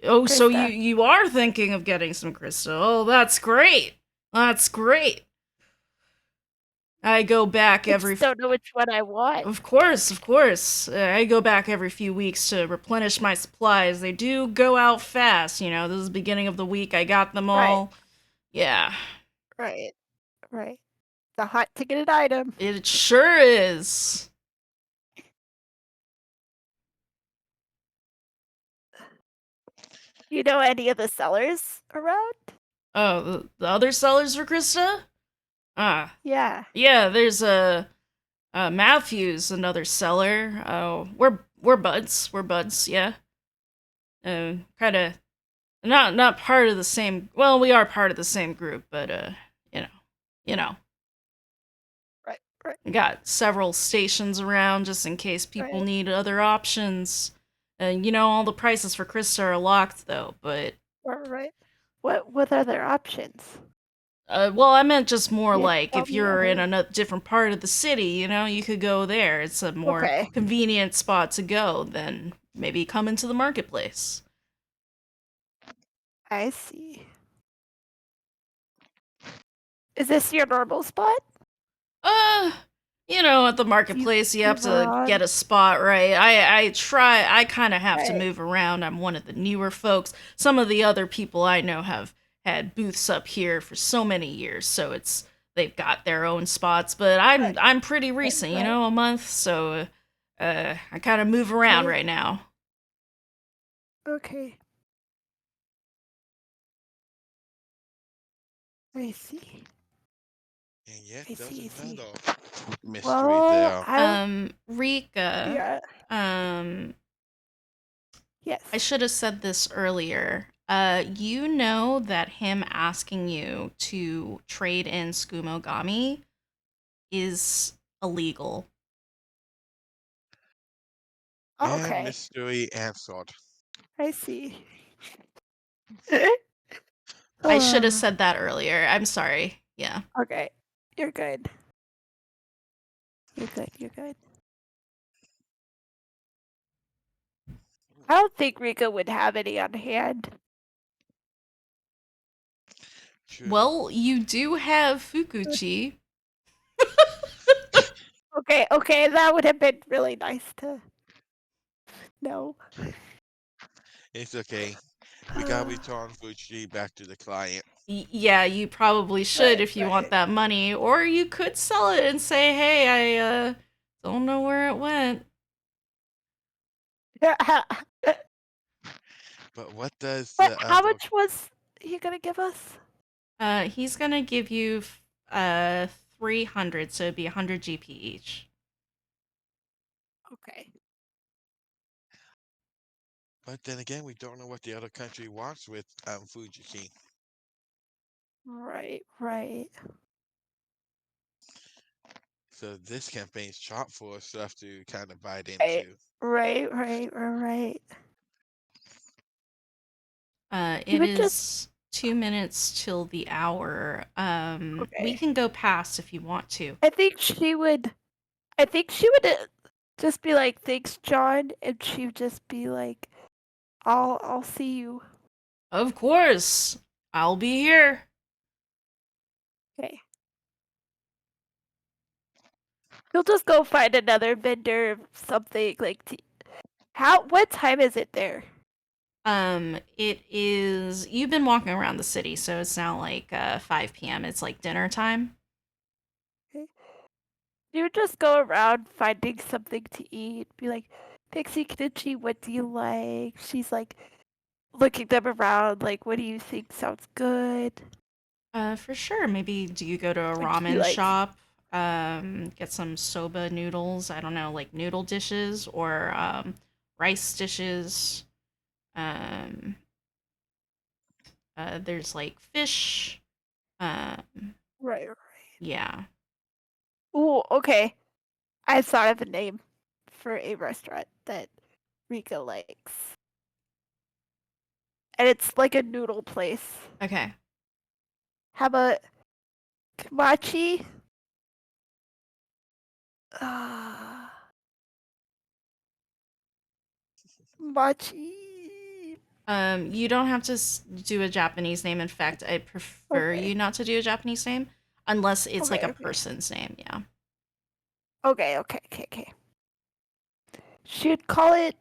oh, so you Krista. you are thinking of getting some crystal. Oh, that's great. That's great. I go back I just don't know which one I want. Of course, of course. I go back every few weeks to replenish my supplies. They do go out fast, you know. This is the beginning of the week. I got them Right, all. Yeah, right, right. The hot ticketed item. it sure is. You know any of the sellers around? Oh, the other sellers for Krista? Ah, Yeah. yeah. There's a Matthews, another seller. Oh, we're buds. We're buds. Yeah. Kind of not part of the same. Well, we are part of the same group, but you know, you know. Right. We got several stations around just in case people Right. need other options. You know, all the prices for Krista are locked though, but Right. What are their options? well, I meant just more You like tell if me you're in other. a different part of the city, you know, you could go there. It's a more Okay. convenient spot to go than maybe come into the marketplace. I see. Is this your normal spot? Uh, you know, at the Do you marketplace, you have move to get around? a spot right. I kind of have to Right. move around. I'm one of the newer folks. Some of the other people I know have had booths up here for so many years, so they've got their own spots. But Right. I'm pretty Right. recent, you Right. know, a month, so I kind of move around Okay. right now. Okay. I see. And yet I there's see. I see. another mystery Well, there. Rika, yeah. um, Yes. I should have said this earlier. You know that him asking you to trade in Skumogami is illegal. And Okay. mystery answered. I see. I should have Ah, said that earlier. I'm sorry. Yeah. okay. You're good. You're good. You're good. I don't think Rika would have any on hand. True. Well, you do have Fukuchi. Okay. Okay. That would have been really nice to know. It's okay. We gotta return Fuji back to the client. Yeah, you probably should Right. if you want Right. that money, or you could sell it and say, "Hey, I don't know where it went." But what does But the how other much was he gonna give us? He's gonna give you 300, so it'd be 100 GP each. Okay. But then again, we don't know what the other country wants with Fuji. Right. Right. So this campaign's chock full of stuff to kind of bite Right. into. Right. Right. Right. He It would just. is 2 minutes till the hour. We Okay. can go past if you want to. I think she would. I think she would just be like, "Thanks, John," and she would just be like, "I'll see you." Of course, I'll be here. Okay. He'll just go find another vendor of something like. How? What time is it there? It is. You've been walking around the city, so it's now like 5 p.m. It's like dinner time. Okay. You would just go around finding something to eat. Be like, "Pixie Kenichi, what do you like?" She's like looking them around. Like, "What do you think sounds good?" For sure. Maybe do you go to a Would she ramen like? shop? Get some soba noodles. I don't know, like noodle dishes or rice dishes. Um, there's like fish. Um, Right. yeah. Ooh. Okay. I thought of a name for a restaurant that Rika likes. And it's like a noodle place. Okay. How about Kamachi? Ah, Machi. You don't have to do a Japanese name. In fact, I prefer Okay. you not to do a Japanese name unless it's like Okay. a Okay. person's name. Yeah. Okay. Okay. Okay. Okay. Should call it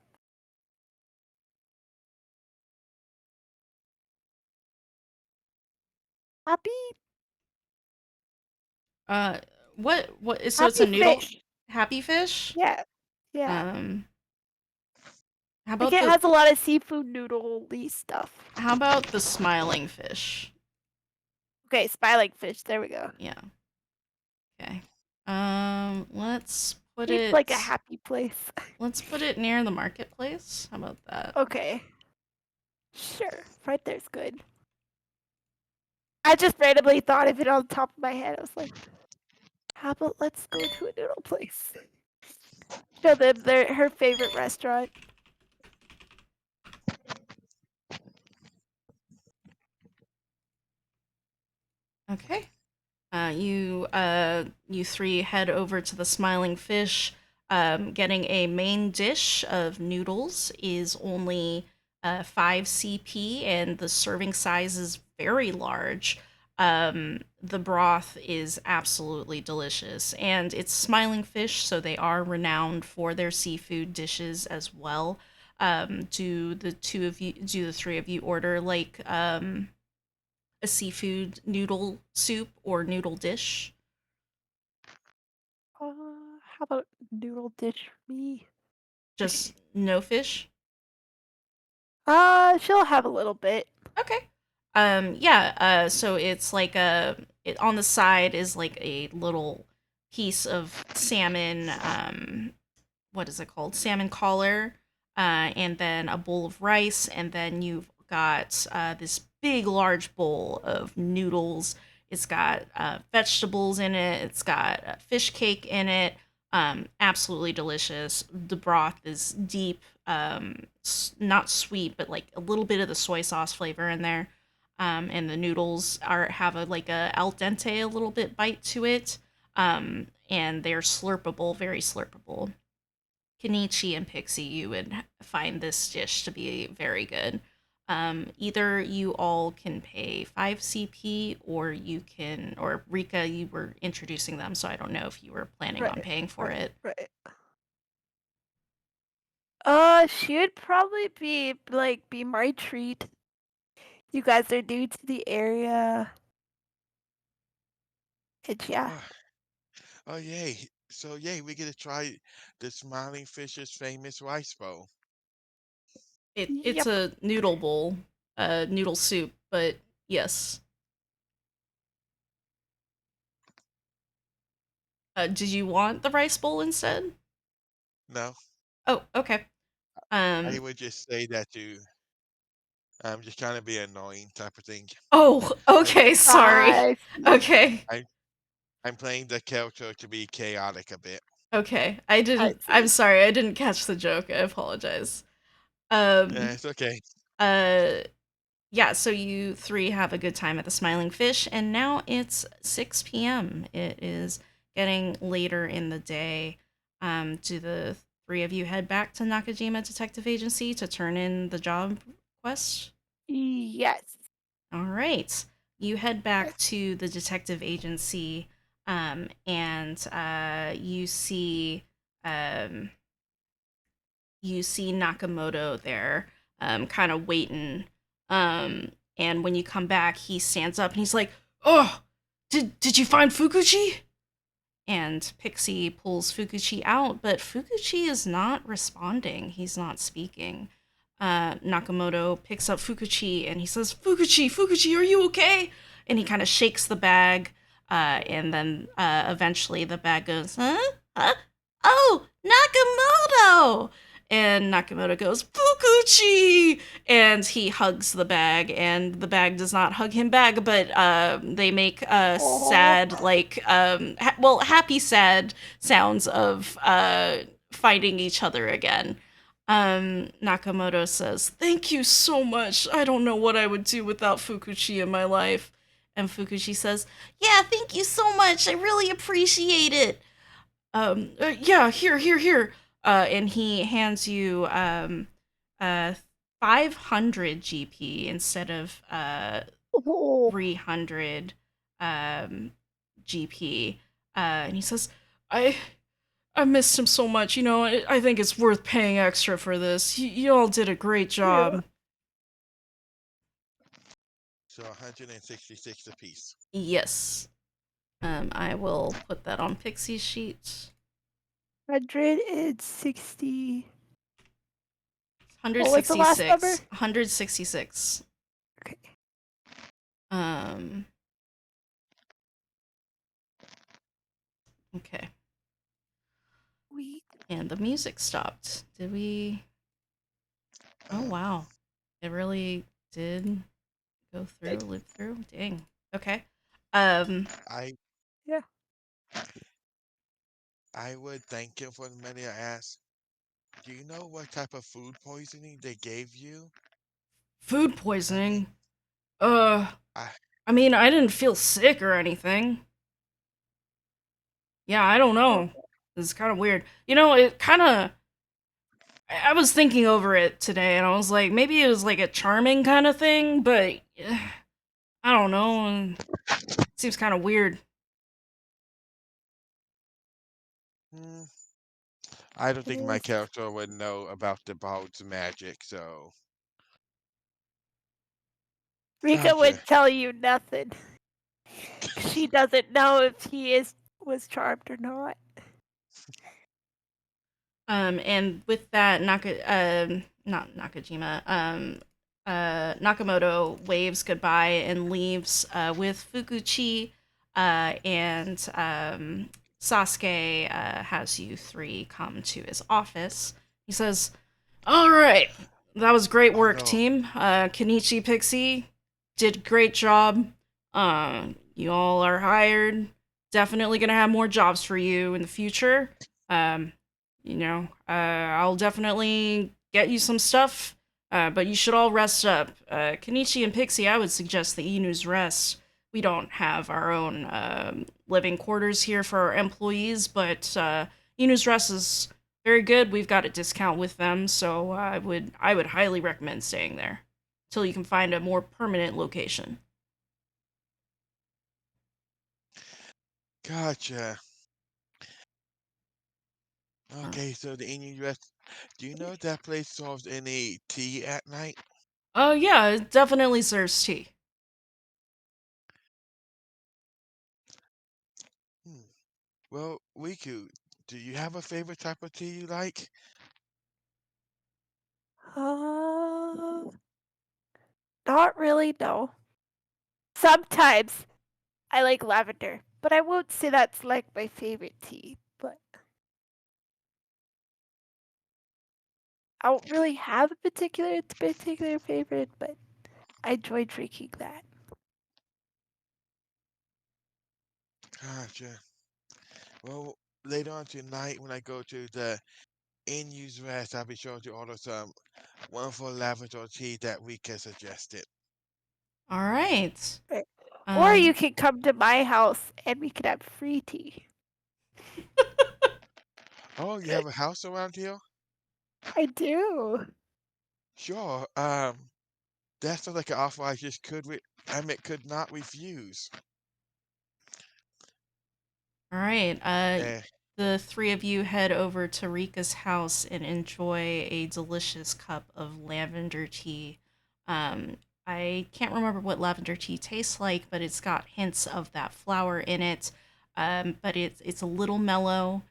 Happy Uh, what? So it's a Happy noodle. Fish. Happy fish. Yeah. Yeah. Um, how Like about it the has a lot of seafood noodle-y stuff. how about the smiling fish? Okay, smiling fish. There we go. Yeah. Okay. Let's put Seems like a it. happy place. Let's put it near the marketplace. How about that? Okay. Sure. Right there's good. I just randomly thought of it on the top of my head. I was like, How about let's go to a noodle place? Show them her favorite restaurant. Okay. You three head over to the Smiling Fish. Getting a main dish of noodles is only 5 CP, and the serving size is very large. The broth is absolutely delicious, and it's Smiling Fish, so they are renowned for their seafood dishes as well. Do the three of you order like a seafood noodle soup or noodle dish? How about noodle dish for me? Just no fish? She'll have a little bit. Okay. Yeah, so it's like on the side is like a little piece of salmon, what is it called? Salmon collar, and then a bowl of rice, and then you've got this big, large bowl of noodles. It's got vegetables in it. It's got fish cake in it. Absolutely delicious. The broth is deep, not sweet, but like a little bit of the soy sauce flavor in there. And the noodles have like a al dente, a little bit bite to it. And they're slurpable, very slurpable. Kenichi and Pixie, you would find this dish to be very good. Either you all can pay 5 CP, or or Rika, you were introducing them, so I don't know if you were planning on paying for it. Right. She would probably be my treat. You guys are new to the area. And yeah. Oh, oh yay! So yay, we get to try the Smiling Fish's famous rice bowl. It's Yep. a noodle bowl, noodle soup, but yes. Did you want the rice bowl instead? No, Oh, okay. I would just say that I'm just trying to be annoying type of thing. Oh, I'm okay, sorry. I Okay. I'm I'm playing the character to be chaotic a bit. Okay. I'm see. sorry, I didn't catch the joke. I apologize. Um It's okay. uh yeah, so you three have a good time at the Smiling Fish, and now it's 6 p.m. It is getting later in the day. Do the three of you head back to Nakajima Detective Agency to turn in the job quest? Yes. All right. You head back to the detective agency, and um, you see Nakamoto there, kind of waiting. And when you come back, he stands up and he's like, "Oh, did you find Fukuchi?" And Pixie pulls Fukuchi out, but Fukuchi is not responding. He's not speaking. Nakamoto picks up Fukuchi and he says, Fukuchi, are you okay?" And he kind of shakes the bag, and then eventually the bag goes, "Huh? Huh? Oh, Nakamoto!" And Nakamoto goes, "Fukuchi!" And he hugs the bag, and the bag does not hug him back, but they make sad, like, happy, sad sounds of finding each other again. Nakamoto says, "Thank you so much. I don't know what I would do without Fukuchi in my life." And Fukuchi says, "Yeah, thank you so much. I really appreciate it." Yeah, here. And he hands you uh 500 GP instead of Oh, 300 GP. And he says, I missed him so much. I think it's worth paying extra for this. You all did a great yeah. job." So 166 apiece. Yes. I will put that on Pixie's sheet. 160. What was the last 166. number? 166. Okay. Um. Okay. We And the music stopped. Did we? Oh wow. It really did go through, live through. Dang. Okay. Um. I yeah. I would thank him for the money I asked. Do you know what type of food poisoning they gave you? Food I mean, poisoning? Uh, I I mean, I didn't feel sick or anything. Yeah, I don't know. It's kind of weird. You know, it kind of. I was thinking over it today, and I was like, maybe it was like a charming kind of thing, but I don't know. It seems kind of weird. hmm, I don't It think my is. character would know about the bulb's magic, so Rika gotcha. would tell you nothing. She doesn't know if he was charmed or not. And with that, not Nakajima, Nakamoto waves goodbye and leaves with Fukuchi, and Sasuke has you three come to his office. He says, "All right, that was great Oh work, no. team. Kenichi Pixie did a great job. You all are hired. Definitely gonna have more jobs for you in the future. Um, I'll definitely get you some stuff, but you should all rest up. Kenichi and Pixie, I would suggest that Inu's rest. We don't have our own living quarters here for our employees, but Inu's rest is very good. We've got a discount with them, so I would highly recommend staying there till you can find a more permanent location." Gotcha. Uh, Okay, so the Indian US, do you know if that place serves any tea at night? Oh yeah, it definitely serves tea. Hmm. Well, Riku, do you have a favorite type of tea you like? Uh, not really, no. Sometimes I like lavender, but I won't say that's like my favorite tea. But I don't really have a particular favorite, but I enjoy drinking that. Gotcha. Well, later on tonight when I go to the in-use rest, I'll be sure to order some wonderful lavender tea that Rika suggested. All right. Right. Or you Um, can come to my house and we could have free tea. Oh, you have a house around here? I do. Sure. That sounds like an offer I just could not refuse. all right. Eh, The three of you head over to Rika's house and enjoy a delicious cup of lavender tea. Um, I can't remember what lavender tea tastes like, but it's got hints of that flower in it. But it's a little mellow.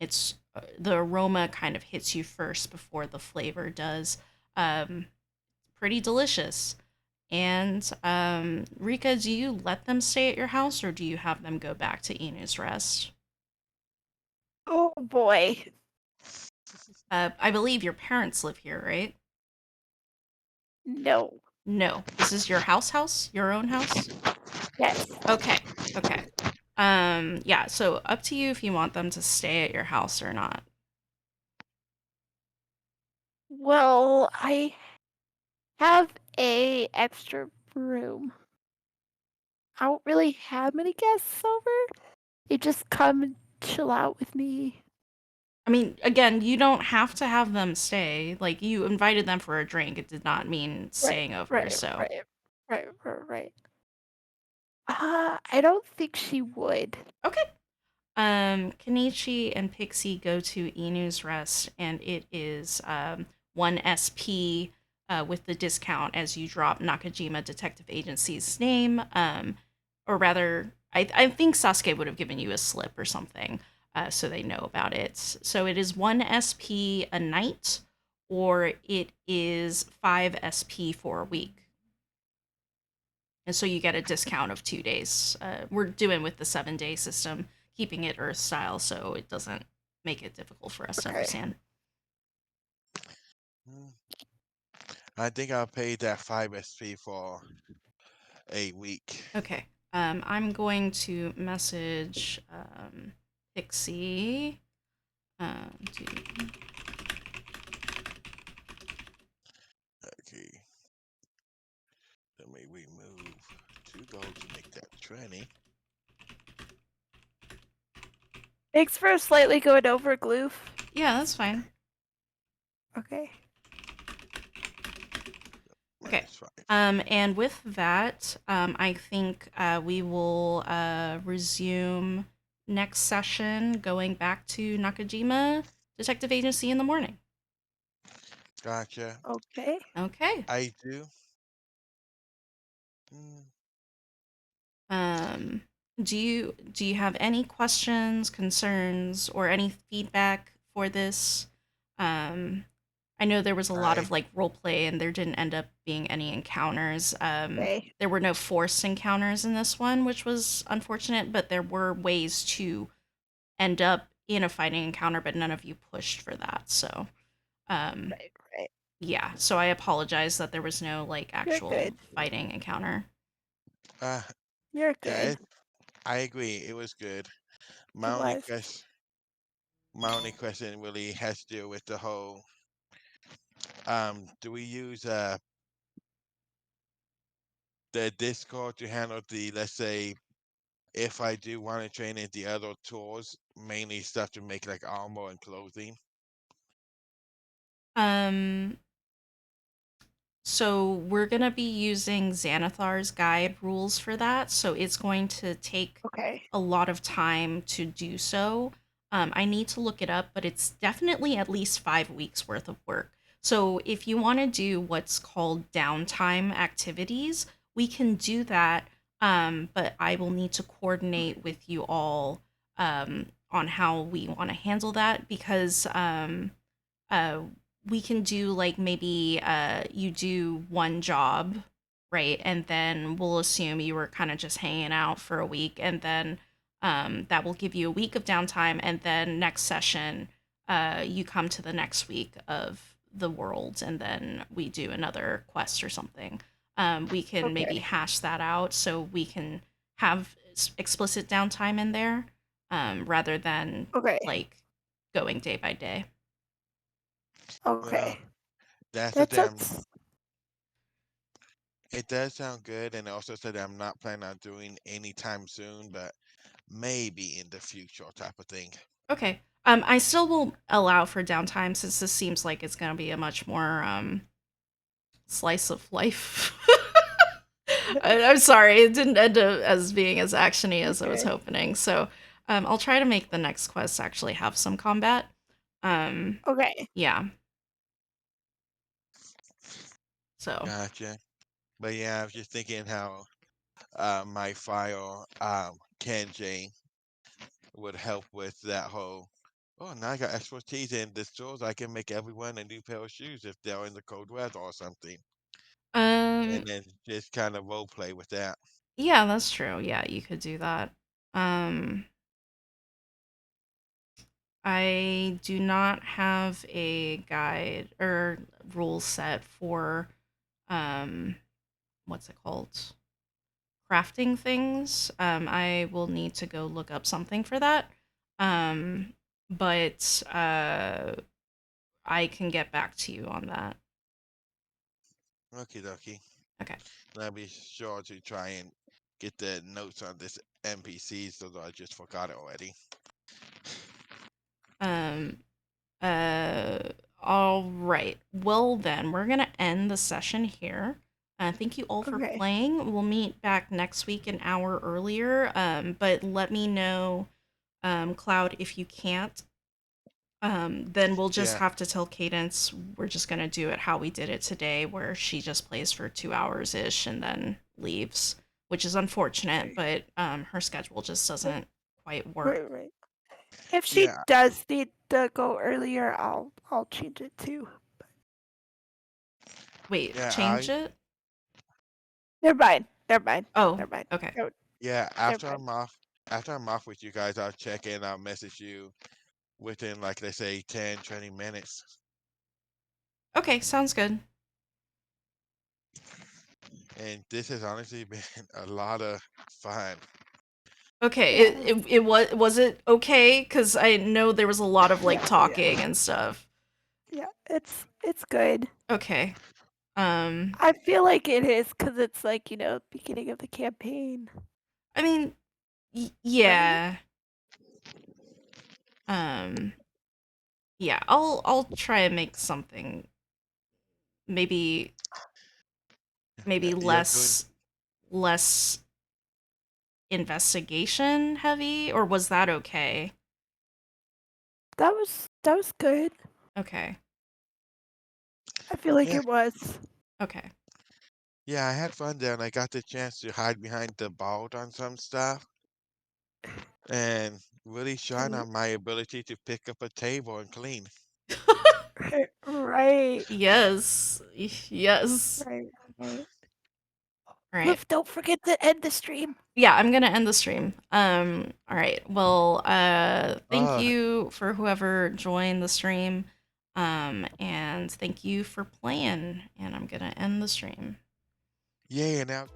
It's the aroma kind of hits you first before the flavor does. Um, Pretty delicious. And Rika, do you let them stay at your house or do you have them go back to Inu's rest? Oh boy. I believe your parents live here, right? No. No. Is this your house? Your own house? Yes. Okay. Okay. Yeah, so up to you if you want them to stay at your house or not. Well, I have a extra room. I don't really have many guests over. They just come and chill out with me. I mean, again, you don't have to have them stay. Like you invited them for a drink. It did not mean Right, staying over, right, so. right, right. I don't think she would. Okay. Kenichi and Pixie go to Inu's Rest, and it is 1 SP with the discount as you drop Nakajima Detective Agency's name. Or rather, I think Sasuke would have given you a slip or something so they know about it. So it is 1 SP a night, or it is 5 SP for a week. And so you get a discount of 2 days. We're doing with the 7-day system, keeping it Earth style, so it doesn't make it difficult for us to Okay. understand. hmm, I think I'll pay that 5 SP for a week. Okay. I'm going to message Pixie. Do Okay. Let me remove 2 gold to make that 20. Thanks for slightly going over, Gloof. Yeah, that's fine. Okay. Okay. Minus 5. And with that, I think we will resume next session going back to Nakajima Detective Agency in the morning. Gotcha. Okay. Okay. I do. Mm, Um, do you have any questions, concerns, or any feedback for this? I know there was a lot I of like role play, and there didn't end up being any encounters. Okay. There were no forced encounters in this one, which was unfortunate. But there were ways to end up in a fighting encounter, but none of you pushed for that. So, um, Right. Right. yeah. So I apologize that there was no like You're actual good. fighting encounter. uh You're yeah, good. I agree. It was good. It My only was. question really has to do with the whole do we use the Discord to handle the, let's say, if I do want to train in the other tools, mainly stuff to make like armor and clothing. Um, So we're gonna be using Xanathar's guide rules for that. So it's going to take Okay. a lot of time to do so. I need to look it up, but it's definitely at least 5 weeks worth of work. So if you want to do what's called downtime activities, we can do that. But I will need to coordinate with you all on how we want to handle that because uh we can do like maybe you do one job, right, and then we'll assume you were kind of just hanging out for a week, and then that will give you a week of downtime, and then next session you come to the next week of the world, and then we do another quest or something. We can maybe Okay. hash that out so we can have explicit downtime in there, rather than Okay. like going day by day. Well, Okay. that's the That damn. sounds It does sound good, and it also said I'm not planning on doing anytime soon, but maybe in the future type of thing. Okay. I still will allow for downtime since this seems like it's gonna be a much more slice of life. I'm sorry, it didn't end up as being as actiony as I was okay. hoping. So, I'll try to make the next quest actually have some combat. Um, Okay. yeah. So, Gotcha. But yeah, I was just thinking how my file Kenji would help with that whole. Oh, now I got expertise in the stores. I can make everyone a new pair of shoes if they're in the cold weather or something, um, and then just kind of role play with that. yeah, that's true. Yeah, you could do that. Um, I do not have a guide or rule set for um what's it called? Crafting things. I will need to go look up something for that. Um, but I can get back to you on that. Okie dokie. Okay. I'll be sure to try and get the notes on this NPC so that I just forgot it already. Um, uh, all right. Well, then, we're going to end the session here. Thank you all for Okay. playing. We'll meet back next week an hour earlier. But let me know, Cloud, if you can't. Then we'll just Yeah, have to tell Cadence we're just gonna do it how we did it today, where she just plays for 2 hours ish and then leaves, which is unfortunate, Okay. but her schedule just doesn't quite work. Right. Right. If she yeah, does need to go earlier, I'll change it too. Wait, yeah. change it? Never mind. Never mind. Oh, Never mind. okay. No, Yeah, never mind. after I'm off with you guys, I'll check in. I'll message you within, like, let's say 10, 20 minutes. Okay, sounds good. And this has honestly been a lot of fun. Okay, Yes. it was it okay? Because I know there was a lot of like Yeah. talking and stuff. Yeah. It's good. Okay. I feel like it is because it's like, beginning of the campaign, I mean, right? yeah. Um, yeah. I'll try and make something maybe You're doing. less investigation heavy, or was that okay? That was good. Okay. I feel like Yeah, it was. Okay. yeah, I had fun there, and I got the chance to hide behind the vault on some stuff, and really shine Right. on my ability to pick up a table and clean. Right. Yes. Yes. Right. Right. All right. Cliff, don't forget to end the stream. Yeah, I'm gonna end the stream. All right. Well, thank Oh, you for whoever joined the stream. And thank you for playing. And I'm gonna end the stream. yay! And now.